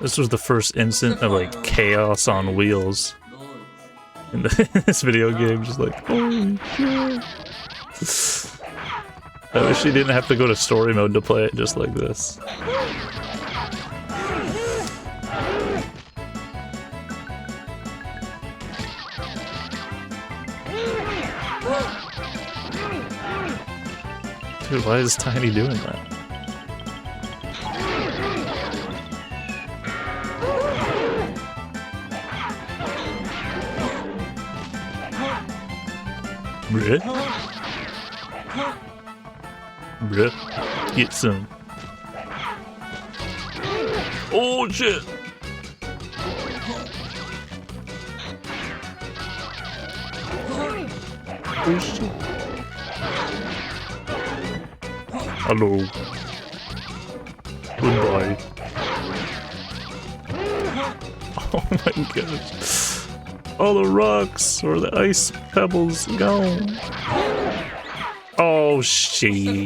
This was the first instant of like chaos on wheels in this video game. Just like, holy shit. I wish you didn't have to go to story mode to play it just like this. Dude, why is Tiny doing that? Bruh. Bruh. Get some. Oh shit! Oh shit. Hello. Goodbye. Oh my gosh. All the rocks or the ice pebbles gone. Oh shit. You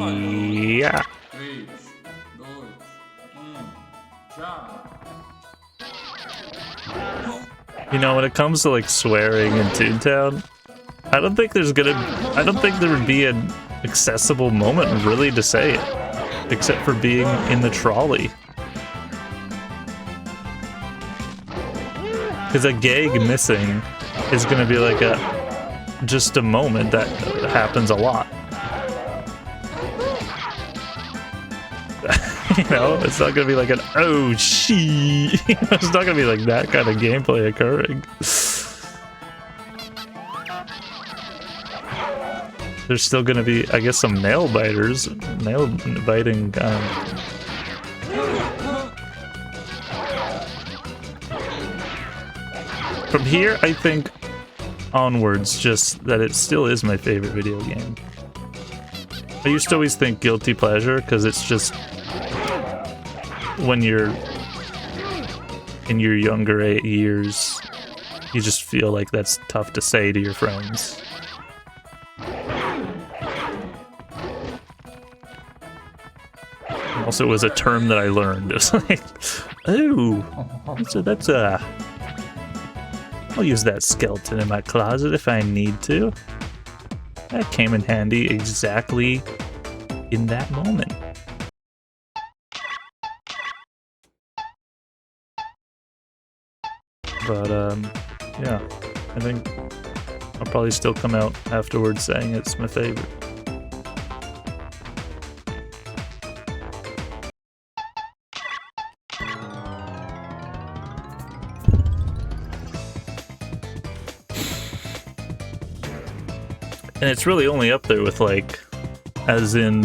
know, when it comes to like swearing in Toontown, I don't think there would be an accessible moment really to say it, except for being in the trolley. Because a gag missing is gonna be like just a moment that happens a lot. You know, it's not gonna be like an oh shit. It's not gonna be like that kind of gameplay occurring. There's still gonna be, I guess, some nail biting. From here, I think onwards, just that it still is my favorite video game. I used to always think guilty pleasure because it's just when you're in your younger years, you just feel like that's tough to say to your friends. Also, it was a term that I learned. It was like, oh, that's a... I'll use that skeleton in my closet if I need to. That came in handy exactly in that moment. But, yeah, I think I'll probably still come out afterwards saying it's my favorite. And it's really only up there with, like, as in,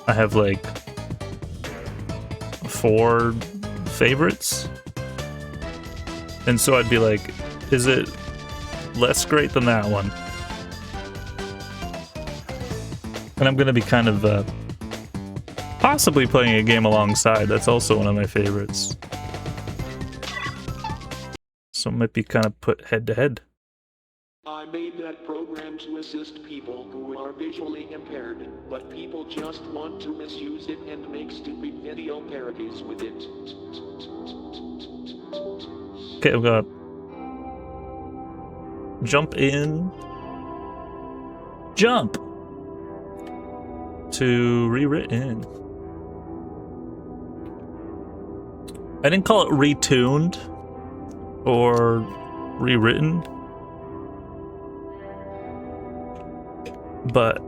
I have, like, 4 favorites. And so I'd be like, is it less great than that one? And I'm going to be kind of possibly playing a game alongside. That's also one of my favorites. So it might be kind of put head to head. I made that program to assist people who are visually impaired, but people just want to misuse it and make stupid video parodies with it. Okay, I'm gonna jump in. Jump to rewritten. I didn't call it retuned or rewritten, but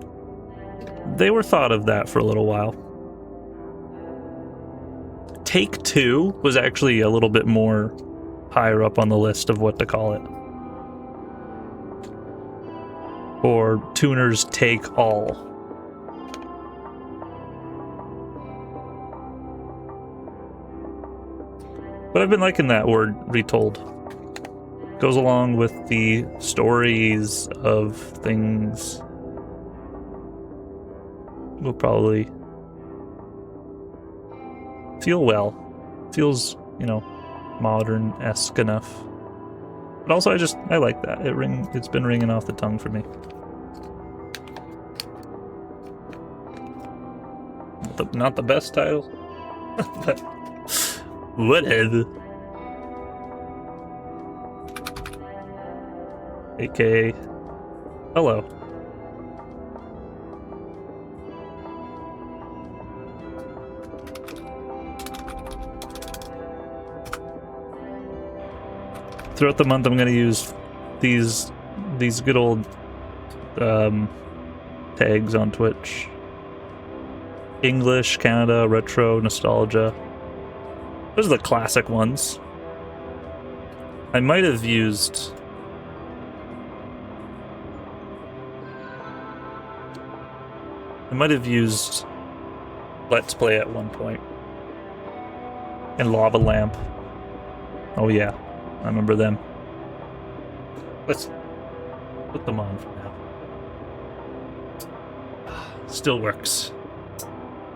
they were thought of that for a little while. Take Two was actually a little bit more higher up on the list of what to call it. Or Toonerz Take All. But I've been liking that word, retold. Goes along with the stories of things. Will probably feel well. Feels, you know, modern-esque enough. But also I like that. It's been ringing off the tongue for me. Not the best title, but whatever. AKA hello. Throughout the month, I'm going to use these good old tags on Twitch. English, Canada, retro, nostalgia. Those are the classic ones. I might have used... Let's Play at one point. And Lava Lamp. Oh yeah. I remember them. Let's put them on for now. Still works.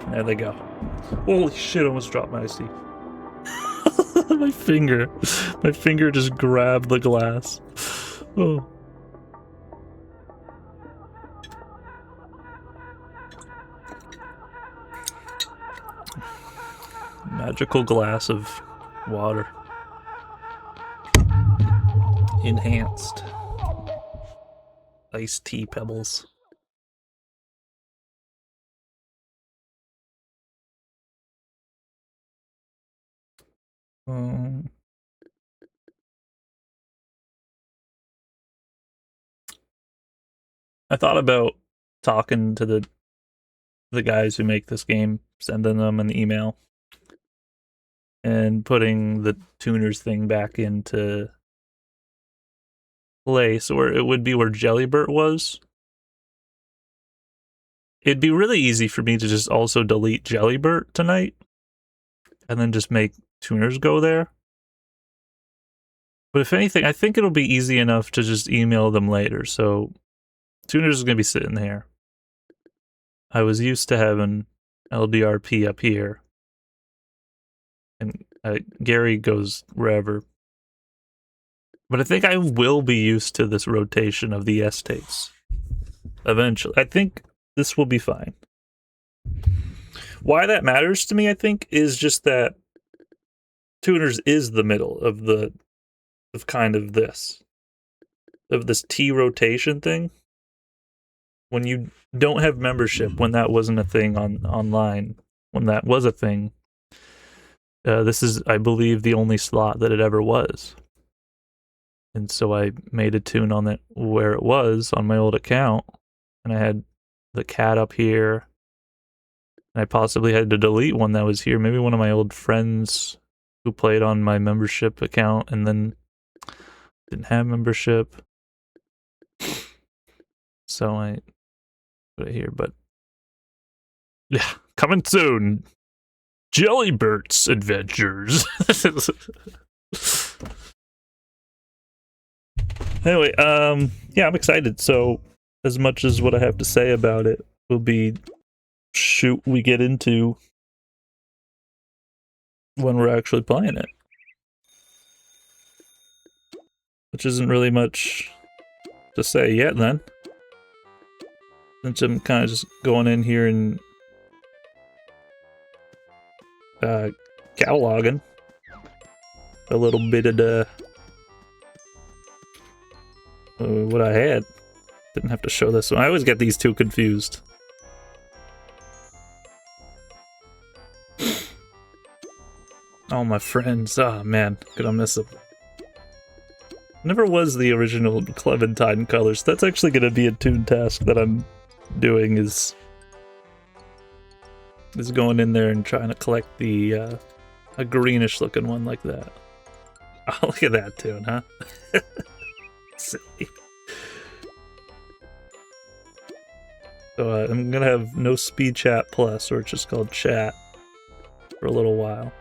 There they go. Holy shit, I almost dropped my iced tea. My finger just grabbed the glass. Oh. Magical glass of water. Enhanced iced tea pebbles. I thought about talking to the guys who make this game, sending them an email, and putting the Toonerz thing back into play, so where it would be where 𝒯𝑉𝑒𝓼 was. It'd be really easy for me to just also delete 𝒯𝑉𝑒𝓼 tonight, and then just make Toonerz go there. But if anything, I think it'll be easy enough to just email them later, so Toonerz is going to be sitting here. I was used to having LDRP up here, and Gary goes wherever. But I think I will be used to this rotation of the estates eventually. I think this will be fine. Why that matters to me, I think, is just that Toonerz is the middle of kind of this T rotation thing. When you don't have membership, when that wasn't a thing online, when that was a thing, this is, I believe, the only slot that it ever was. And so I made a tune on it where it was on my old account, and I had the cat up here. And I possibly had to delete one that was here. Maybe one of my old friends who played on my membership account and then didn't have membership. So I put it here, but yeah, coming soon. Jellybert's Adventures. Anyway, yeah, I'm excited. So as much as what I have to say about it will be shoot we get into when we're actually playing it. Which isn't really much to say yet then. Since I'm kind of just going in here and cataloging a little bit of the what I had. Didn't have to show this one. I always get these two confused. All my friends. Oh man, gonna miss them. Never was the original Clementine colors. That's actually gonna be a tune task that I'm doing is going in there and trying to collect the a greenish looking one like that. Oh, look at that tune, huh? Silly. So I'm gonna have no speed chat plus, or it's just called chat, for a little while.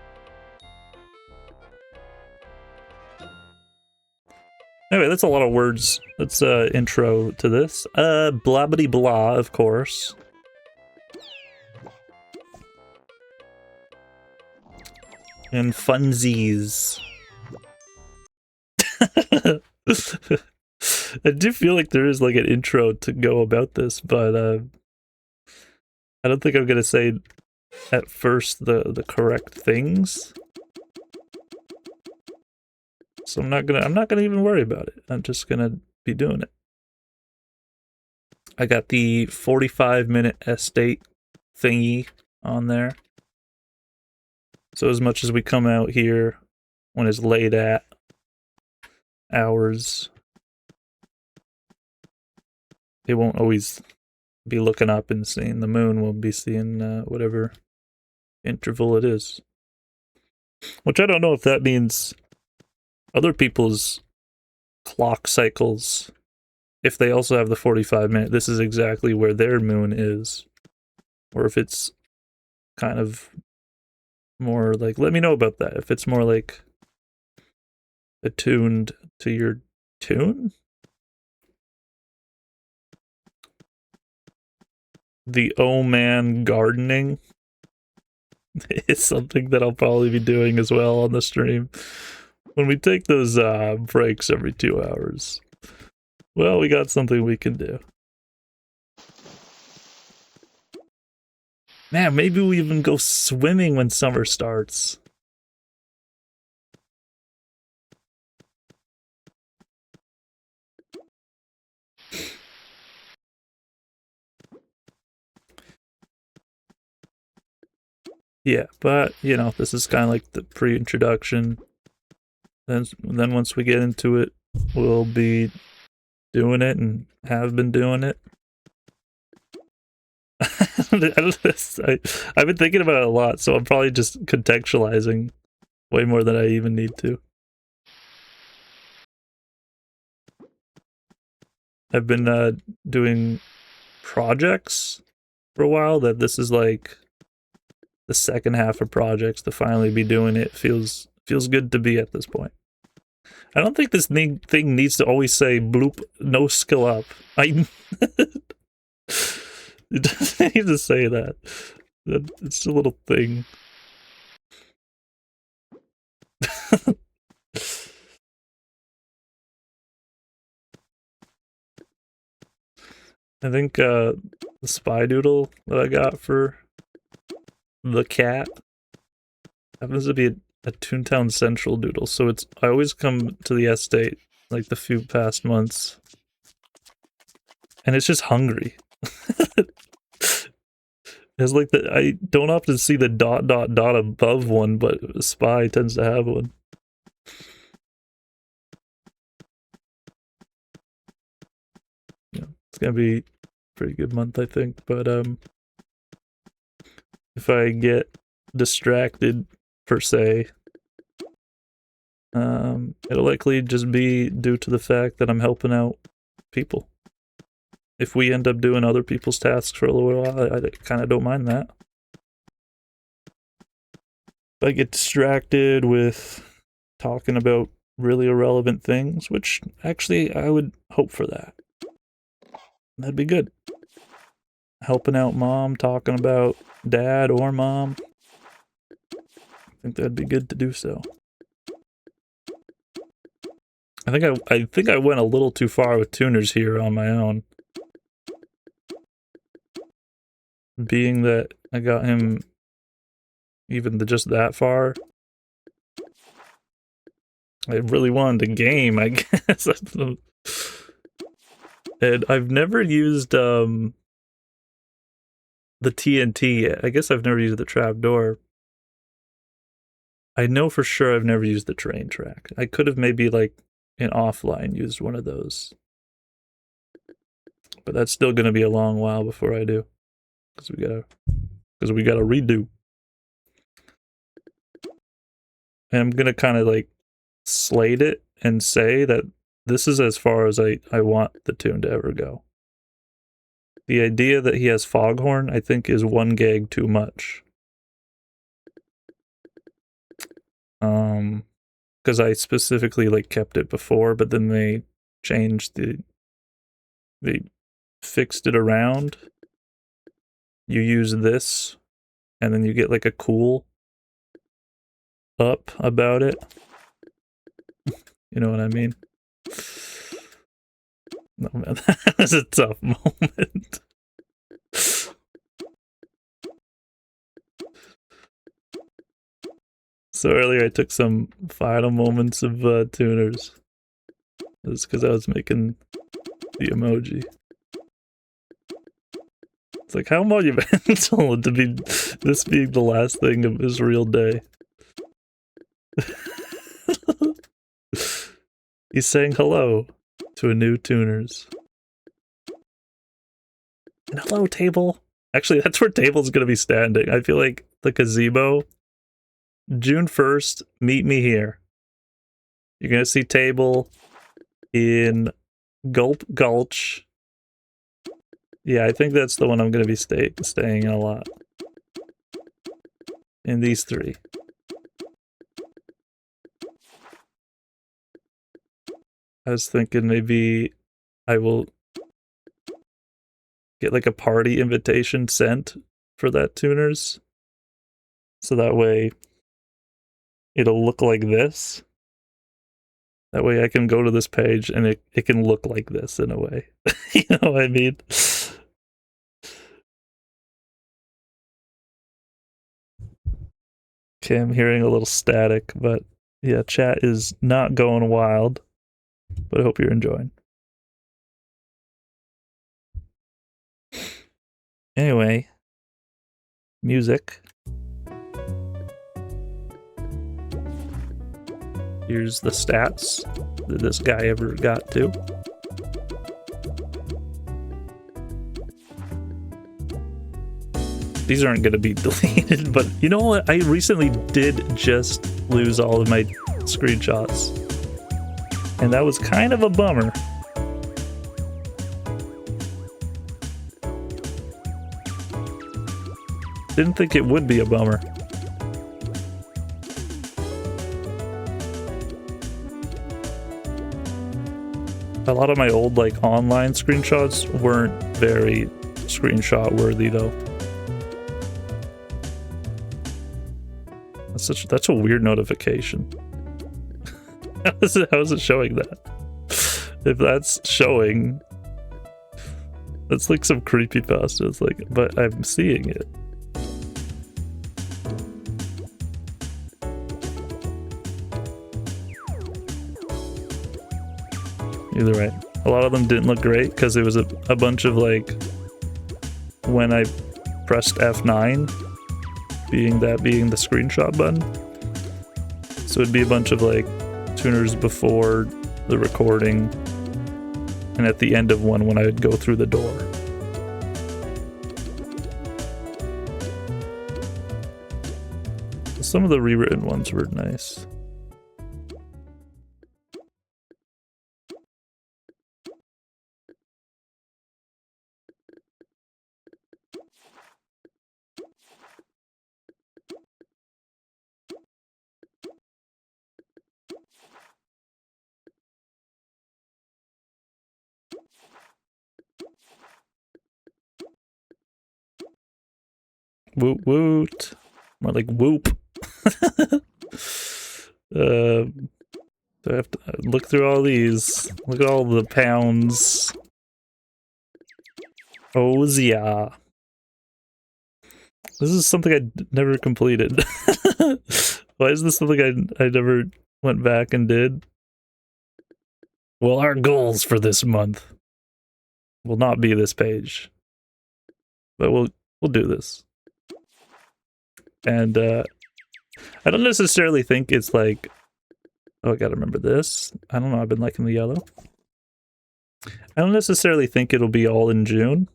Anyway, that's a lot of words. That's intro to this. Blah blah blah, of course. And funsies. I do feel like there is like an intro to go about this, but I don't think I'm gonna say at first the correct things. So I'm not gonna even worry about it. I'm just gonna be doing it. I got the 45-minute estate thingy on there. So as much as we come out here when it's late at hours, it won't always be looking up and seeing the moon. We'll be seeing whatever interval it is. Which I don't know if that means other people's clock cycles, if they also have the 45-minute, this is exactly where their moon is. Or if it's kind of more like, let me know about that. If it's more like attuned to your tune. The oh man gardening is something that I'll probably be doing as well on the stream. When we take those breaks every 2 hours, well, we got something we can do. Man, maybe we even go swimming when summer starts. Yeah, but, you know, this is kind of like the pre-introduction. Then once we get into it, we'll be doing it and have been doing it. I've been thinking about it a lot, so I'm probably just contextualizing way more than I even need to. I've been doing projects for a while, that this is like the second half of projects. To finally be doing it feels good to be at this point. I don't think this thing needs to always say bloop, no skill up. It doesn't need to say that. It's a little thing. I think the spy doodle that I got for the cat happens to be a Toontown Central doodle, so it's I always come to the estate like the few past months, and it's just hungry. It's like I don't often see the ... above one, but Spy tends to have one. Yeah, it's gonna be a pretty good month, I think. But if I get distracted per se, it'll likely just be due to the fact that I'm helping out people. If we end up doing other people's tasks for a little while, I kind of don't mind that. If I get distracted with talking about really irrelevant things, which actually I would hope for that. That'd be good. Helping out mom, talking about dad or mom. I think that'd be good to do so. I think I went a little too far with Toonerz here on my own. Being that I got him even just that far. I really wanted a game, I guess. And I've never used the TNT yet. I guess I've never used the trapdoor. I know for sure I've never used the train track. I could have maybe like in offline used one of those. But that's still gonna be a long while before I do. Because we gotta redo. And I'm gonna kind of like slate it and say that this is as far as I want the tune to ever go. The idea that he has Foghorn, I think, is one gag too much. Because I specifically like kept it before, but then they changed they fixed it around. You use this, and then you get like a cool up about it. You know what I mean? No, man, that was a tough moment. So earlier I took some final moments of Toonerz. That's because I was making the emoji. It's like, how monumental to be this being the last thing of his real day. He's saying hello to a new Toonerz. And hello, table. Actually, that's where table's gonna be standing. I feel like the gazebo. June 1st, meet me here. You're gonna see table in Gulp Gulch. Yeah, I think that's the one I'm gonna be staying in a lot. In these three. I was thinking maybe I will get like a party invitation sent for that Toonerz. So that way it'll look like this. That way I can go to this page and it can look like this in a way. You know what I mean? Okay, I'm hearing a little static, but yeah, chat is not going wild. But I hope you're enjoying. Anyway, music. Here's the stats that this guy ever got to. These aren't going to be deleted, but you know what? I recently did just lose all of my screenshots. And that was kind of a bummer. Didn't think it would be a bummer. A lot of my old like online screenshots weren't very screenshot worthy though. That's a weird notification. How is it showing that? If that's showing, that's like some creepypasta. It's like, but I'm seeing it. Either way, a lot of them didn't look great because it was a bunch of like when I pressed F9, being the screenshot button. So it'd be a bunch of like tuners before the recording and at the end of one when I would go through the door. Some of the rewritten ones were nice. Woot woot. More like whoop. So I have to look through all these. Look at all the pounds. Oh yeah. This is something I never completed. Why is this something I never went back and did? Well, our goals for this month will not be this page, but we'll do this. And I don't necessarily think it's like, oh, I gotta remember this. I don't know, I've been liking the yellow. I don't necessarily think it'll be all in June.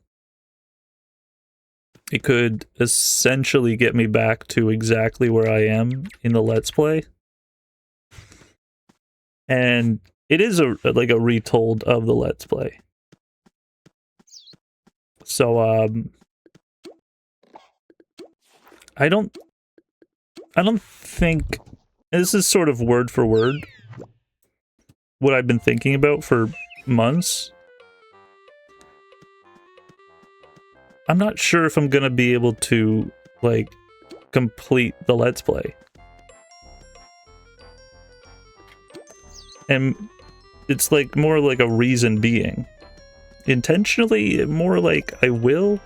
It could essentially get me back to exactly where I am in the Let's Play. And it is like a retold of the Let's Play. So, I don't think, this is sort of word for word what I've been thinking about for months. I'm not sure if I'm gonna be able to, like, complete the Let's Play. And it's like more like a reason being. Intentionally, more like I will.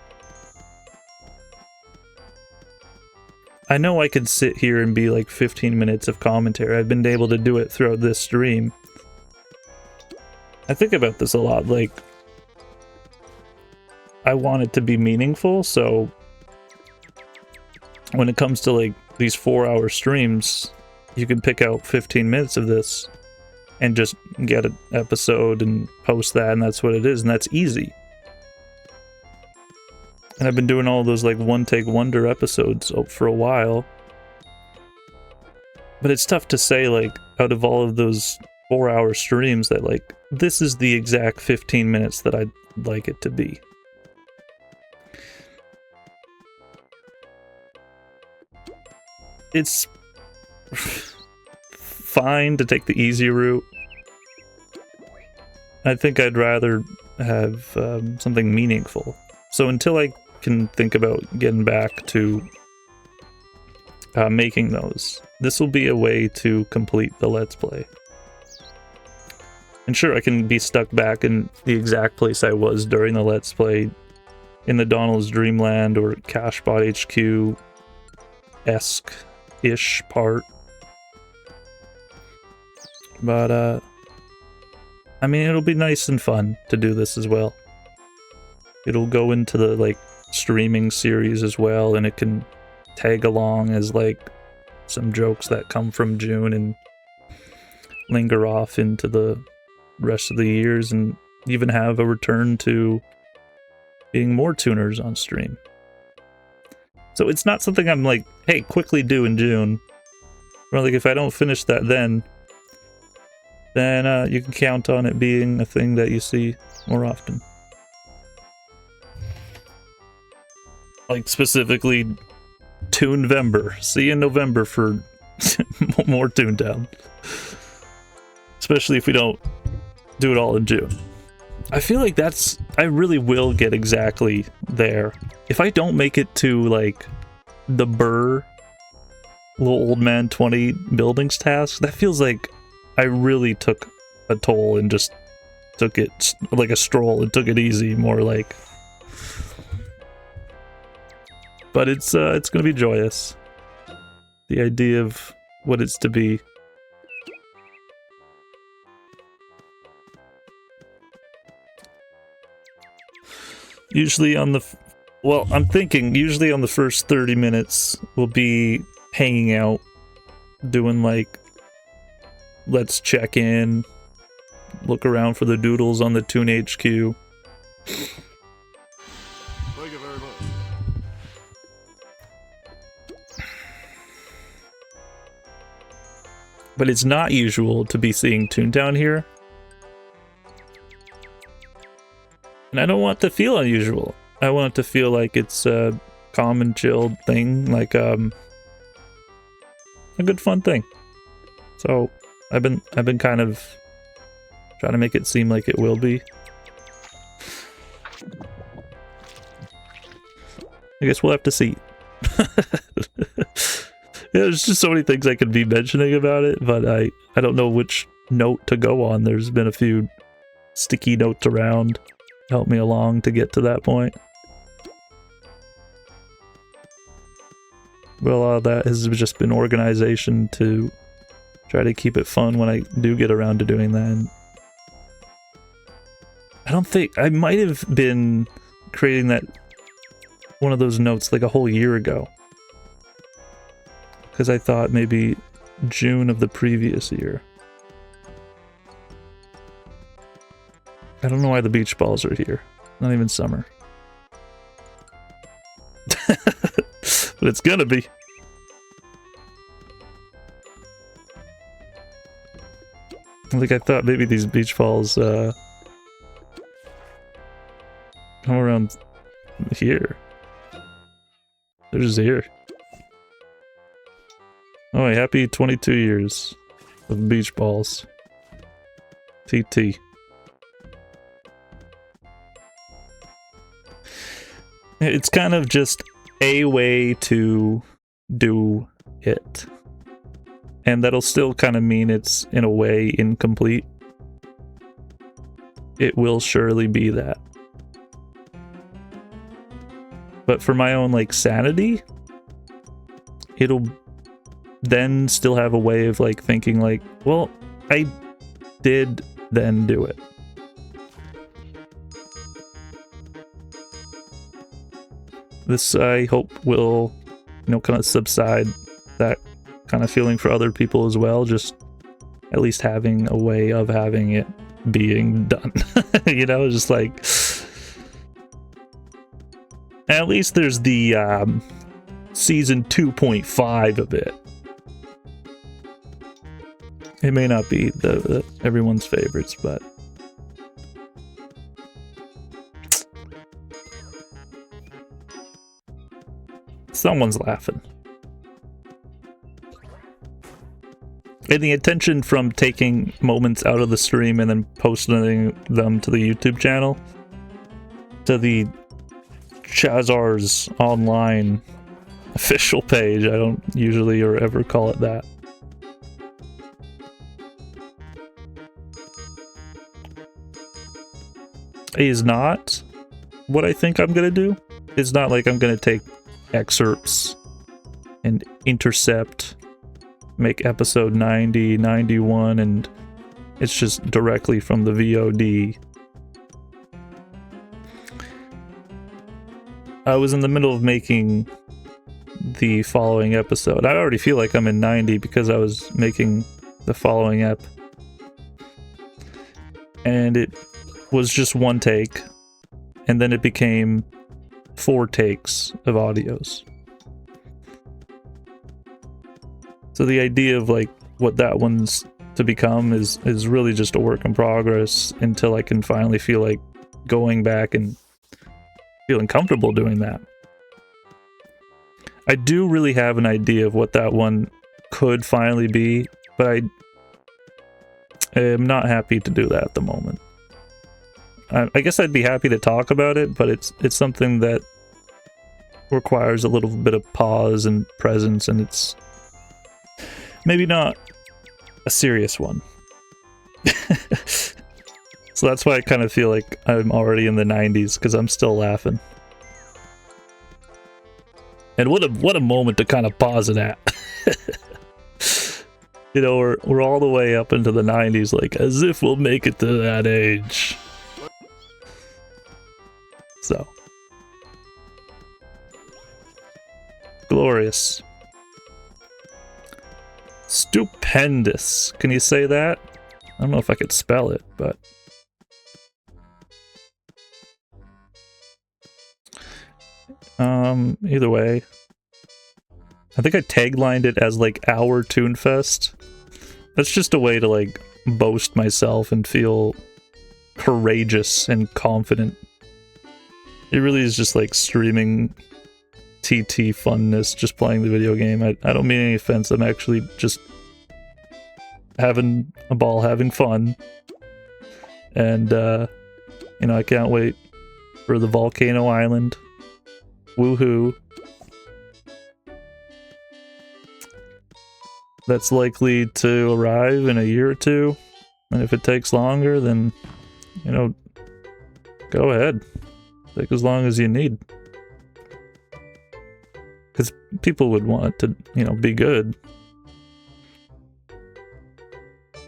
I know I could sit here and be like 15 minutes of commentary. I've been able to do it throughout this stream. I think about this a lot, like, I want it to be meaningful, so when it comes to like these 4-hour streams, you can pick out 15 minutes of this and just get an episode and post that, and that's what it is, and that's easy. And I've been doing all those like one-take wonder episodes for a while. But it's tough to say, like, out of all of those 4-hour streams that, like, this is the exact 15 minutes that I'd like it to be. It's fine to take the easy route. I think I'd rather have something meaningful. So until I can think about getting back to making those, this will be a way to complete the Let's Play. And sure, I can be stuck back in the exact place I was during the Let's Play, in the Donald's Dreamland or Cashbot HQ-esque-ish part. But, I mean, it'll be nice and fun to do this as well. It'll go into the, like, streaming series as well, and it can tag along as, like, some jokes that come from June and linger off into the rest of the years, and even have a return to being more tuners on stream. So it's not something I'm like, hey, quickly do in June. Or like, if I don't finish that then you can count on it being a thing that you see more often. Like, specifically, Toonvember. See you in November for more Toontown. Especially if we don't do it all in June. I feel like I really will get exactly there. If I don't make it to, like, the Burr Little Old Man 20 buildings task, that feels like I really took a toll and just took it like a stroll and took it easy, more like. But it's gonna be joyous. The idea of what it's to be. Usually on the, well, I'm thinking usually on the first 30 minutes we'll be hanging out, doing like, let's check in, look around for the doodles on the Toon HQ. Thank you very much. But it's not usual to be seeing ToonTown here. And I don't want it to feel unusual. I want it to feel like it's a calm and chilled thing, like a good fun thing. So I've been kind of trying to make it seem like it will be. I guess we'll have to see. Yeah, there's just so many things I could be mentioning about it, but I don't know which note to go on. There's been a few sticky notes around to help me along to get to that point. But a lot of that has just been organization to try to keep it fun when I do get around to doing that. And I don't think I might have been creating that one of those notes like a whole year ago, because I thought maybe June of the previous year. I don't know why the beach balls are here. Not even summer. But it's gonna be. Like, I thought maybe these beach balls come around here. They're just here. Oh, happy 22 years of beach balls. TT. It's kind of just a way to do it. And that'll still kind of mean it's, in a way, incomplete. It will surely be that. But for my own, like, sanity, it'll then still have a way of, like, thinking, like, well, I did then do it. This, I hope, will, you know, kind of subside that kind of feeling for other people as well, just at least having a way of having it being done. You know, just like, at least there's the season 2.5 of it. It may not be the everyone's favorites, but someone's laughing. And the intention from taking moments out of the stream and then posting them to the YouTube channel, to the Chazarz online official page, I don't usually or ever call it that, is not what I think I'm gonna do. It's not like I'm gonna take excerpts and intercept, make episode 90, 91, and it's just directly from the VOD. I was in the middle of making the following episode. I already feel like I'm in 90 because I was making the following ep. And it was just one take, and then it became 4 takes of audios. So the idea of like what that one's to become is really just a work in progress until I can finally feel like going back and feeling comfortable doing that. I do really have an idea of what that one could finally be, but I am not happy to do that at the moment. I guess I'd be happy to talk about it, but it's something that requires a little bit of pause and presence, and it's maybe not a serious one. So that's why I kind of feel like I'm already in the 90s, because I'm still laughing. And what a moment to kind of pause it at. You know, we're all the way up into the 90s, like, as if we'll make it to that age. So Glorious. Stupendous. Can you say that? I don't know if I could spell it, but... Either way. I think I taglined it as, like, our Toonfest. That's just a way to, like, boast myself and feel courageous and confident. It really is just, like, streaming TT funness, just playing the video game. I don't mean any offense, I'm actually just having a ball, having fun. And, you know, I can't wait for the Volcano Island. Woohoo. That's likely to arrive in a year or two. And if it takes longer, then, you know, go ahead. Take as long as you need. Because people would want it to, you know, be good.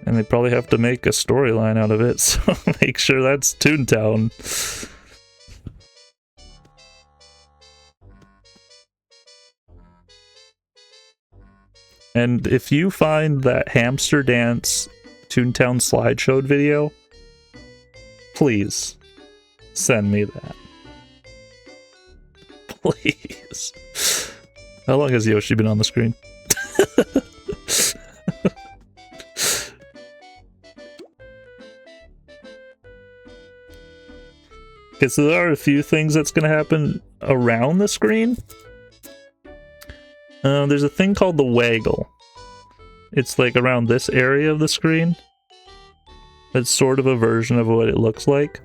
And they probably have to make a storyline out of it, so make sure that's Toontown. And if you find that hamster dance Toontown slideshow video, please send me that. Please. How long has Yoshi been on the screen? Okay, so there are a few things that's going to happen around the screen. There's a thing called the waggle. It's like around this area of the screen. It's sort of a version of what it looks like.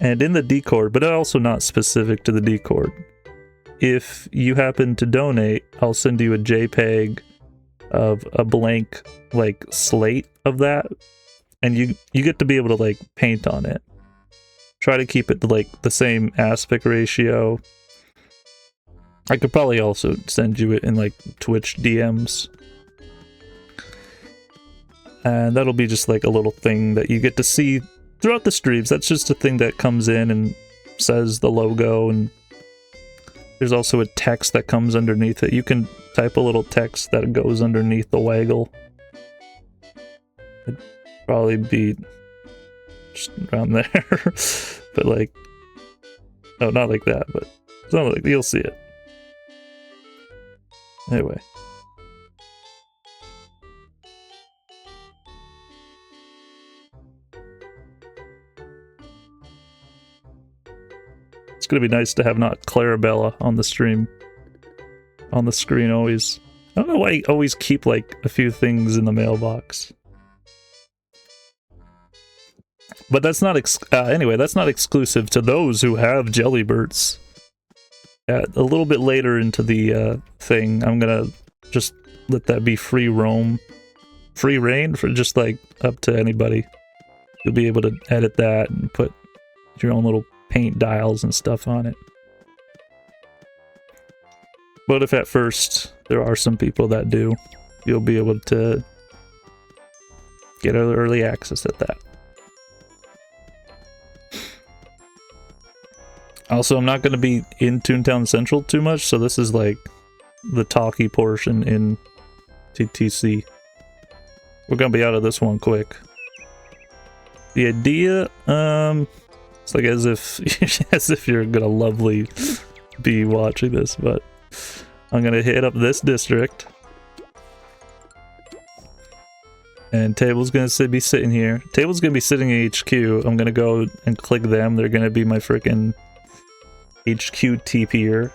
And in the Discord, but also not specific to the Discord, if you happen to donate, I'll send you a JPEG of a blank, like, slate of that. And you get to be able to, like, paint on it. Try to keep it to, like, the same aspect ratio. I could probably also send you it in, like, Twitch DMs. And that'll be just, like, a little thing that you get to see throughout the streams. That's just a thing that comes in and says the logo, and there's also a text that comes underneath it. You can type a little text that goes underneath the waggle. It'd probably be just around there. But, like, oh, not like that, but something like, you'll see it. Anyway. It's gonna be nice to have not Clarabella on the stream. On the screen always. I don't know why I always keep, like, a few things in the mailbox. But that's not anyway, that's not exclusive to those who have Jellybirds. A little bit later into the thing, I'm gonna just let that be free reign for just, like, up to anybody. You'll be able to edit that and put your own little paint dials and stuff on it. But if at first there are some people that do, you'll be able to get early access at that. Also, I'm not going to be in Toontown Central too much, so this is, like, the talky portion in TTC. We're going to be out of this one quick. The idea, it's like as if you're going to lovely be watching this, but I'm going to hit up this district. And Table's going to be sitting here. Table's going to be sitting in HQ. I'm going to go and click them. They're going to be my freaking HQ TPer.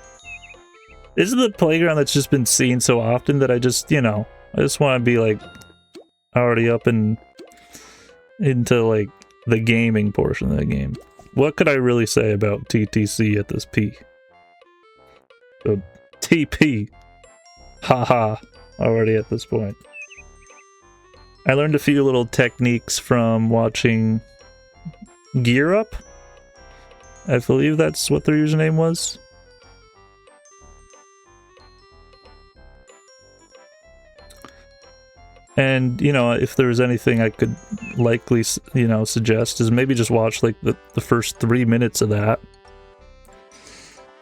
This is the playground that's just been seen so often that I just, you know, I just want to be, like, already up and into, like, the gaming portion of the game. What could I really say about TTC at this P? So, TP. Haha. Already at this point. I learned a few little techniques from watching Gear Up. I believe that's what their username was. And, you know, if there's anything I could likely, you know, suggest is maybe just watch, like, the first 3 minutes of that.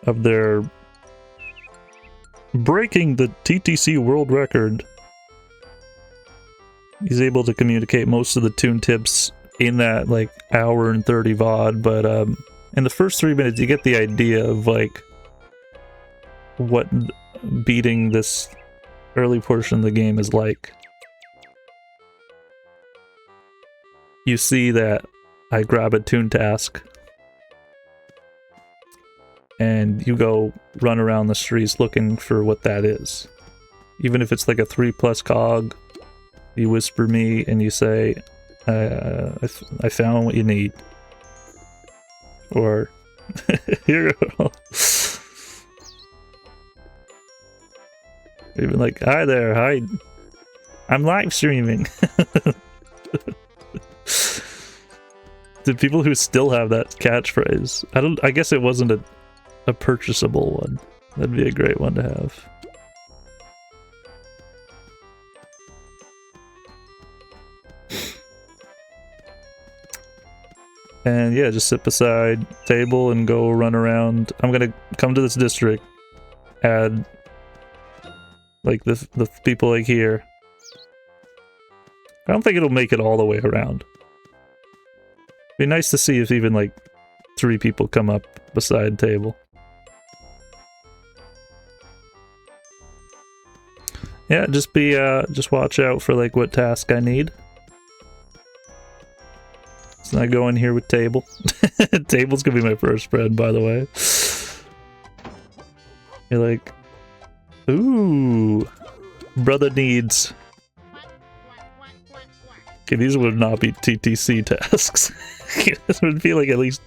Of their breaking the TTC world record. He's able to communicate most of the tune tips in that like hour and 30 VOD, but in the first 3 minutes you get the idea of like what beating this early portion of the game is like. You see that I grab a tune task and you go run around the streets looking for what that is. Even if it's like a 3+ cog, you whisper me and you say, I found what you need. Or, here you go. Even like, hi there, hi. I'm live streaming. The people who still have that catchphrase, I guess it wasn't a purchasable one. That'd be a great one to have. And yeah, just sit beside table and go run around. I'm gonna come to this district, add like the people like here. I don't think it'll make it all the way around. Be nice to see if even like 3 people come up beside table. Yeah, just watch out for like what task I need. So I go in here with table. Table's gonna be my first friend, by the way. You're like, ooh, brother needs. Okay, these would not be TTC tasks. This would be like at least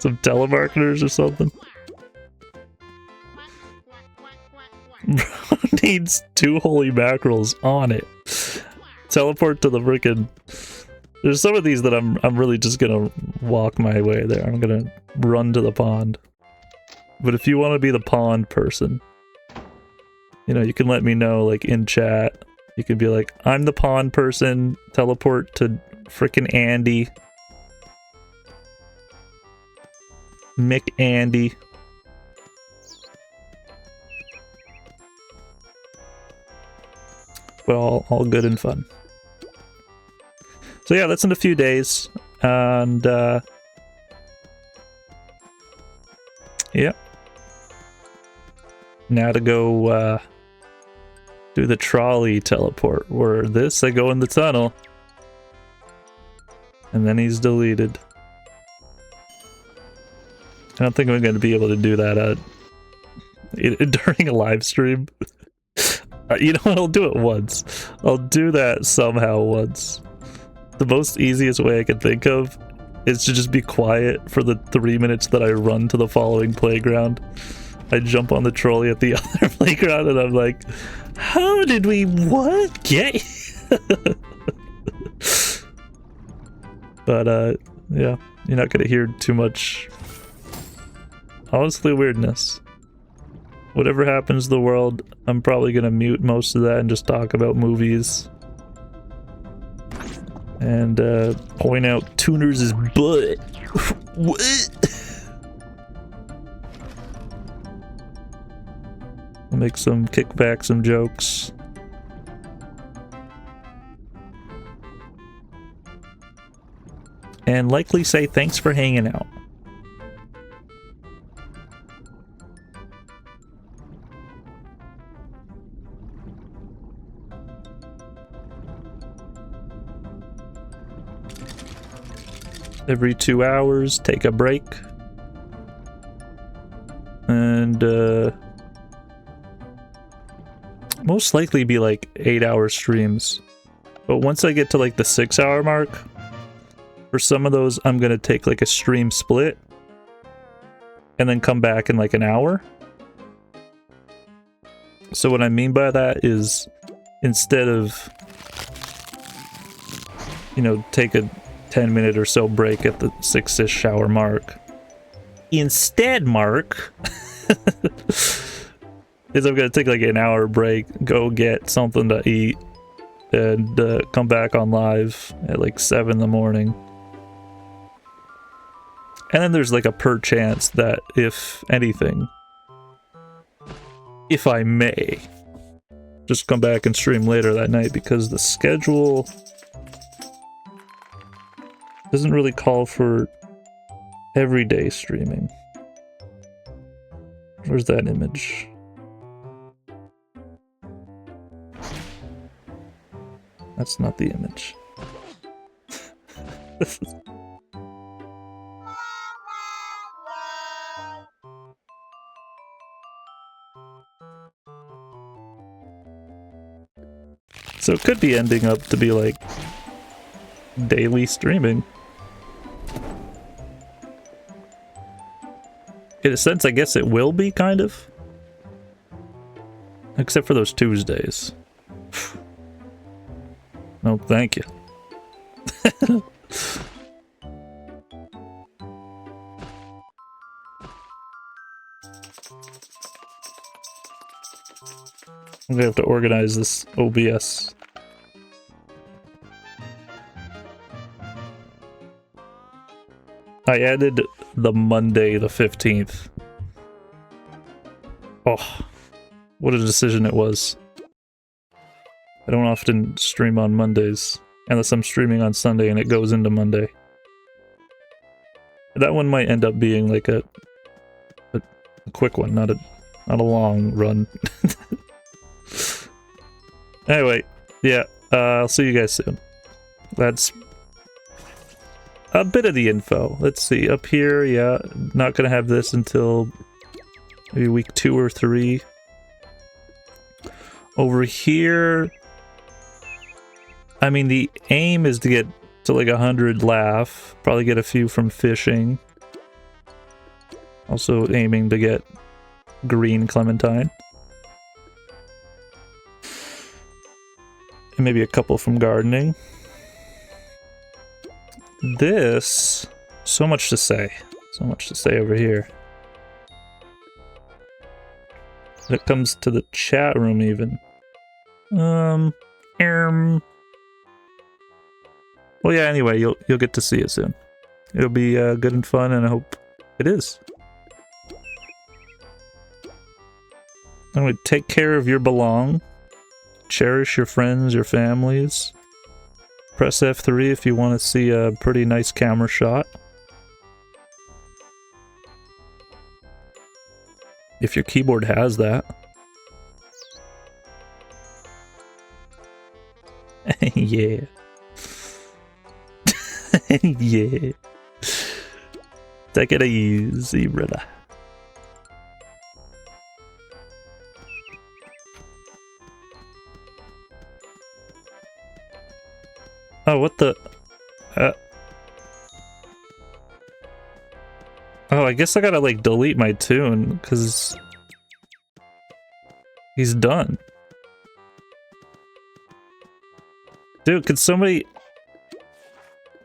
some telemarketers or something. Bro needs 2 holy mackerels on it. Teleport to the frickin'. There's some of these that I'm really just gonna walk my way there. I'm gonna run to the pond. But if you want to be the pond person, you know, you can let me know like in chat. You could be like, I'm the pond person, teleport to frickin' Andy. Mick Andy. But all good and fun. So yeah, that's in a few days. And yeah. Now to go do the trolley teleport, where this I go in the tunnel and then he's deleted. I don't think I'm going to be able to do that during a live stream. You know what, I'll do it once. I'll do that somehow once. The most easiest way I can think of is to just be quiet for the 3 minutes that I run to the following playground. I jump on the trolley at the other playground and I'm like, how did we what get? But yeah, you're not gonna hear too much, honestly, weirdness. Whatever happens to the world, I'm probably gonna mute most of that and just talk about movies. And point out Toonerz' butt. What? Make some kickback, some jokes. And likely say thanks for hanging out. Every 2 hours, take a break. And most likely be like 8-hour streams. But once I get to like the 6-hour mark, for some of those I'm gonna take like a stream split and then come back in like an hour. So what I mean by that is, instead of, you know, take a 10-minute or so break at the 6-ish hour mark, instead, Mark, is I'm gonna take like an hour break, go get something to eat, and come back on live at like 7 in the morning. And then there's like a per chance that, if anything, if I may, just come back and stream later that night because the schedule doesn't really call for everyday streaming. Where's that image? That's not the image. So it could be ending up to be like daily streaming. In a sense, I guess it will be, kind of. Except for those Tuesdays. No, thank you. I'm gonna have to organize this OBS. I added the Monday the 15th. Oh, what a decision it was. I don't often stream on Mondays, unless I'm streaming on Sunday and it goes into Monday. That one might end up being like a quick one, not a long run. Anyway, yeah, I'll see you guys soon. That's a bit of the info. Let's see, up here, yeah, not gonna have this until maybe week 2 or 3. Over here, I mean, the aim is to get to like 100 laugh, probably get a few from fishing. Also aiming to get green clementine. And maybe a couple from gardening. This, so much to say. So much to say over here. When it comes to the chat room even. Well, yeah, anyway, you'll get to see it soon. It'll be good and fun, and I hope it is. I'm going to take care of your belong. Cherish your friends, your families. Press F3 if you want to see a pretty nice camera shot. If your keyboard has that. Yeah. Yeah. Take it easy, brother. Oh, what the? Oh, I guess I gotta like delete my tune because he's done. Dude, could somebody?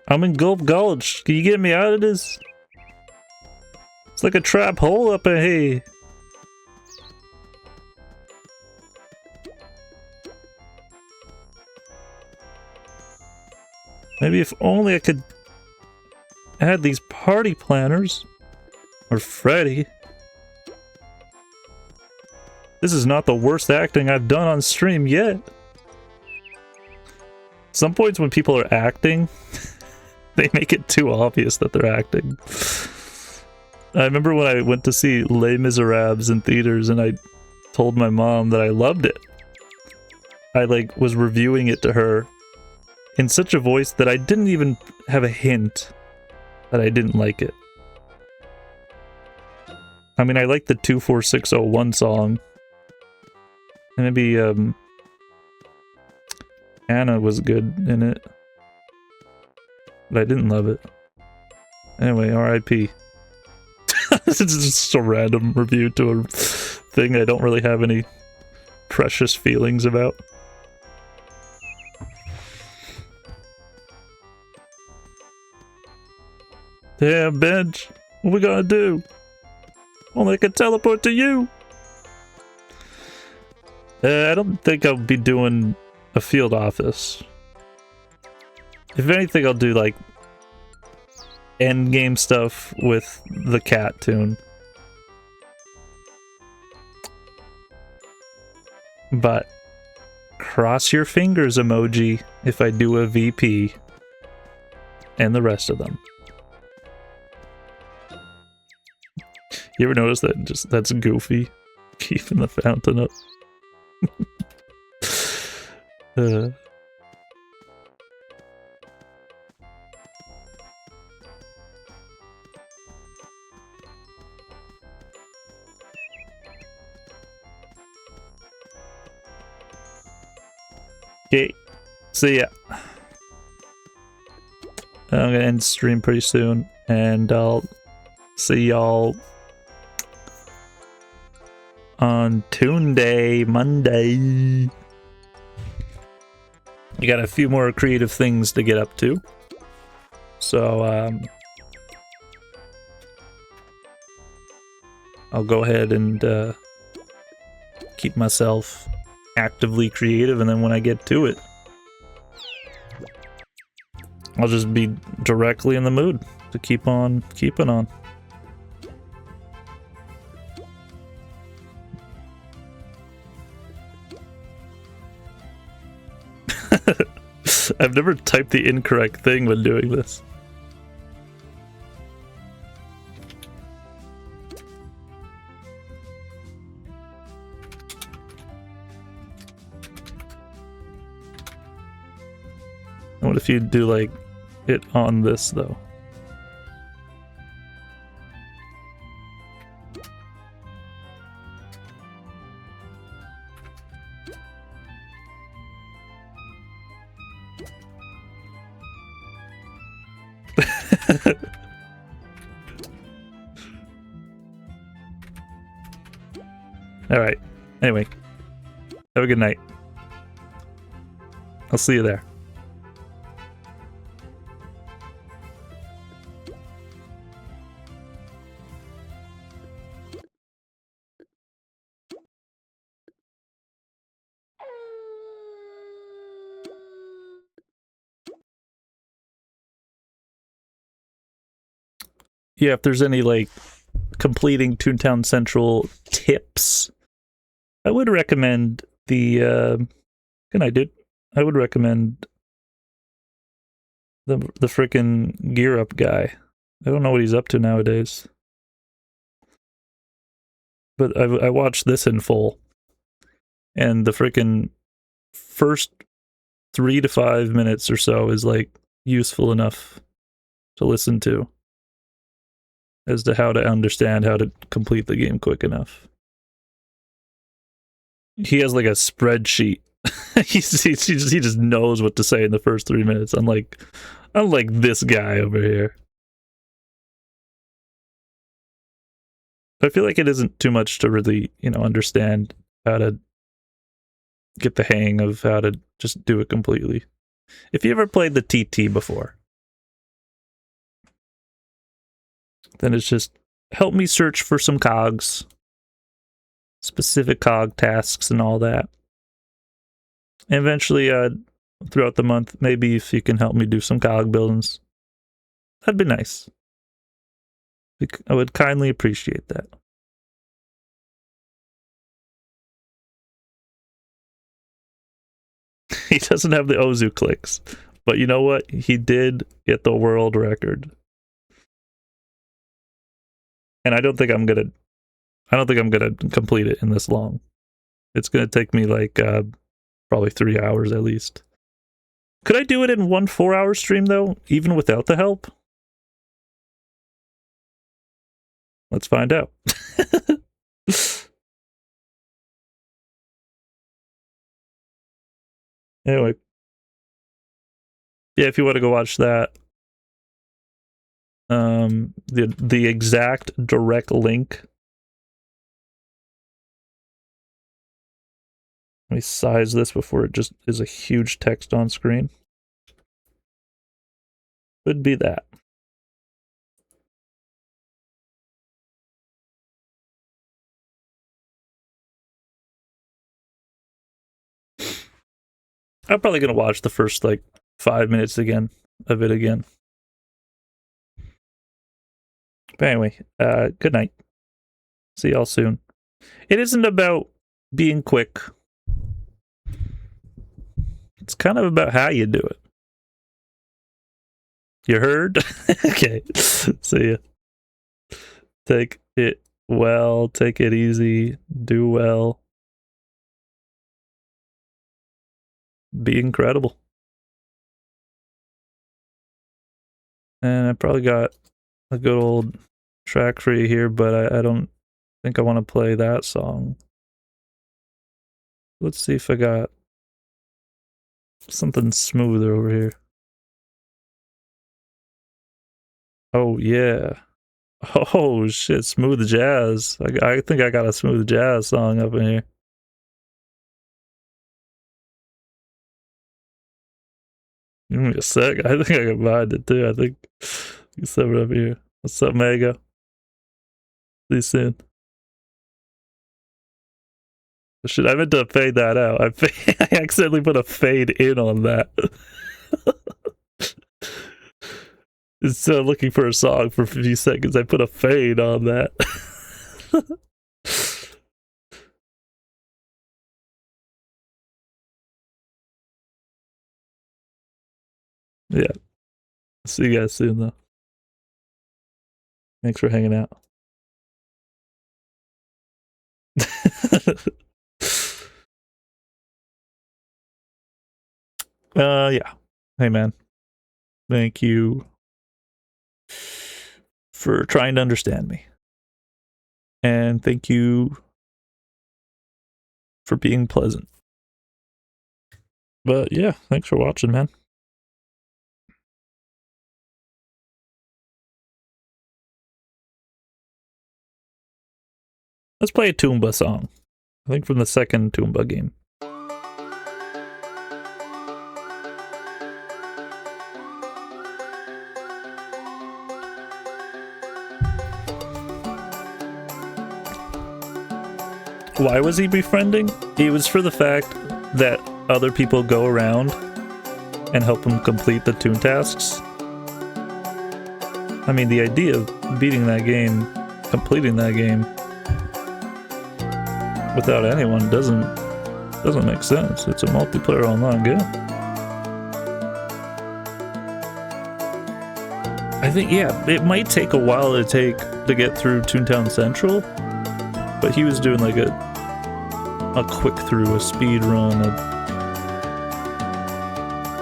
I'm in Gulf Gulch. Can you get me out of this? It's like a trap hole up ahead. Maybe if only I could add these party planners. Or Freddy. This is not the worst acting I've done on stream yet. Some points when people are acting, they make it too obvious that they're acting. I remember when I went to see Les Miserables in theaters and I told my mom that I loved it. I like was reviewing it to her in such a voice that I didn't even have a hint that I didn't like it. I mean, I like the 24601 song. And maybe, Anna was good in it. But I didn't love it. Anyway, RIP. It's just a random review to a thing I don't really have any precious feelings about. Damn, Bench. What we gonna do? Only I can teleport to you. I don't think I'll be doing a field office. If anything, I'll do like end game stuff with the cat tune. But cross your fingers emoji if I do a VP and the rest of them. You ever notice that that's goofy? Keeping the fountain up. Okay, see ya. I'm gonna end stream pretty soon, and I'll see y'all on Toon Day, Monday. I got a few more creative things to get up to. So, I'll go ahead and keep myself actively creative, and then when I get to it, I'll just be directly in the mood to keep on keeping on. I've never typed the incorrect thing when doing this. What if you do like it on this though? All right. Anyway, have a good night. I'll see you there. Yeah, if there's any like completing Toontown Central tips, I would recommend the good night, dude. I would recommend the frickin' Gear Up guy. I don't know what he's up to nowadays, but I watched this in full, and the frickin' first 3 to 5 minutes or so is like useful enough to listen to as to how to understand how to complete the game quick enough. He has like a spreadsheet. he just knows what to say in the first 3 minutes. Unlike this guy over here. I feel like it isn't too much to really, understand how to get the hang of how to just do it completely. If you ever played the TT before, then it's just help me search for some cogs, specific cog tasks and all that. And eventually, throughout the month, maybe if you can help me do some cog buildings, that'd be nice. I would kindly appreciate that. He doesn't have the Ozu clicks, but you know what? He did get the world record. And I don't think I'm gonna complete it in this long. It's gonna take me like probably 3 hours at least. Could I do it in 1 4-hour stream though, even without the help? Let's find out. Anyway. Yeah, if you want to go watch that. The exact direct link. Let me size this before it just is a huge text on screen. Would be that. I'm probably gonna watch the first like 5 minutes of it again. But anyway, good night. See y'all soon. It isn't about being quick It's kind of about how you do it. You heard? Okay. See ya. Take it well. Take it easy. Do well. Be incredible. And I probably got a good old track for you here, but I don't think I want to play that song. Let's see if I got something smoother over here. Oh, yeah. Oh, shit. Smooth jazz. I think I got a smooth jazz song up in here. Give me a sec. I think I can find it too. I think you set it up here. What's up, Mega? See you soon. Shit, I meant to fade that out. I accidentally put a fade in on that. Instead of looking for a song for a few seconds, I put a fade on that. Yeah. See you guys soon, though. Thanks for hanging out. Yeah. Hey, man. Thank you for trying to understand me. And thank you for being pleasant. But yeah, thanks for watching, man. Let's play a Toomba song. I think from the second Toomba game. Why was he befriending? It was for the fact that other people go around and help him complete the toon tasks. I mean, the idea of beating that game, completing that game without anyone doesn't make sense. It's a multiplayer online game. I think, yeah, it might take a while to get through Toontown Central, but he was doing like a quick through, a speed run,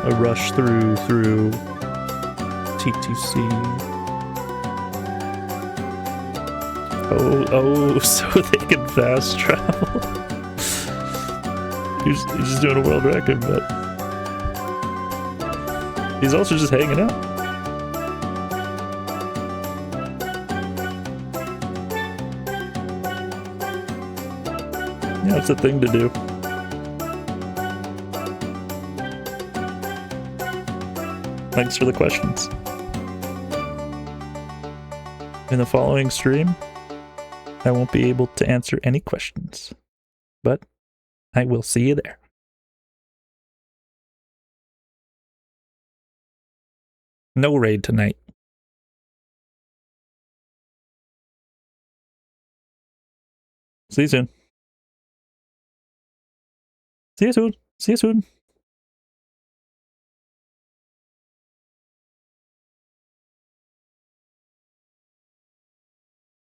a rush through TTC. Oh, so they can fast travel. He's just doing a world record, but he's also just hanging out. Yeah, it's a thing to do. Thanks for the questions. In the following stream, I won't be able to answer any questions, but I will see you there. No raid tonight. See you soon. See you soon. See you soon.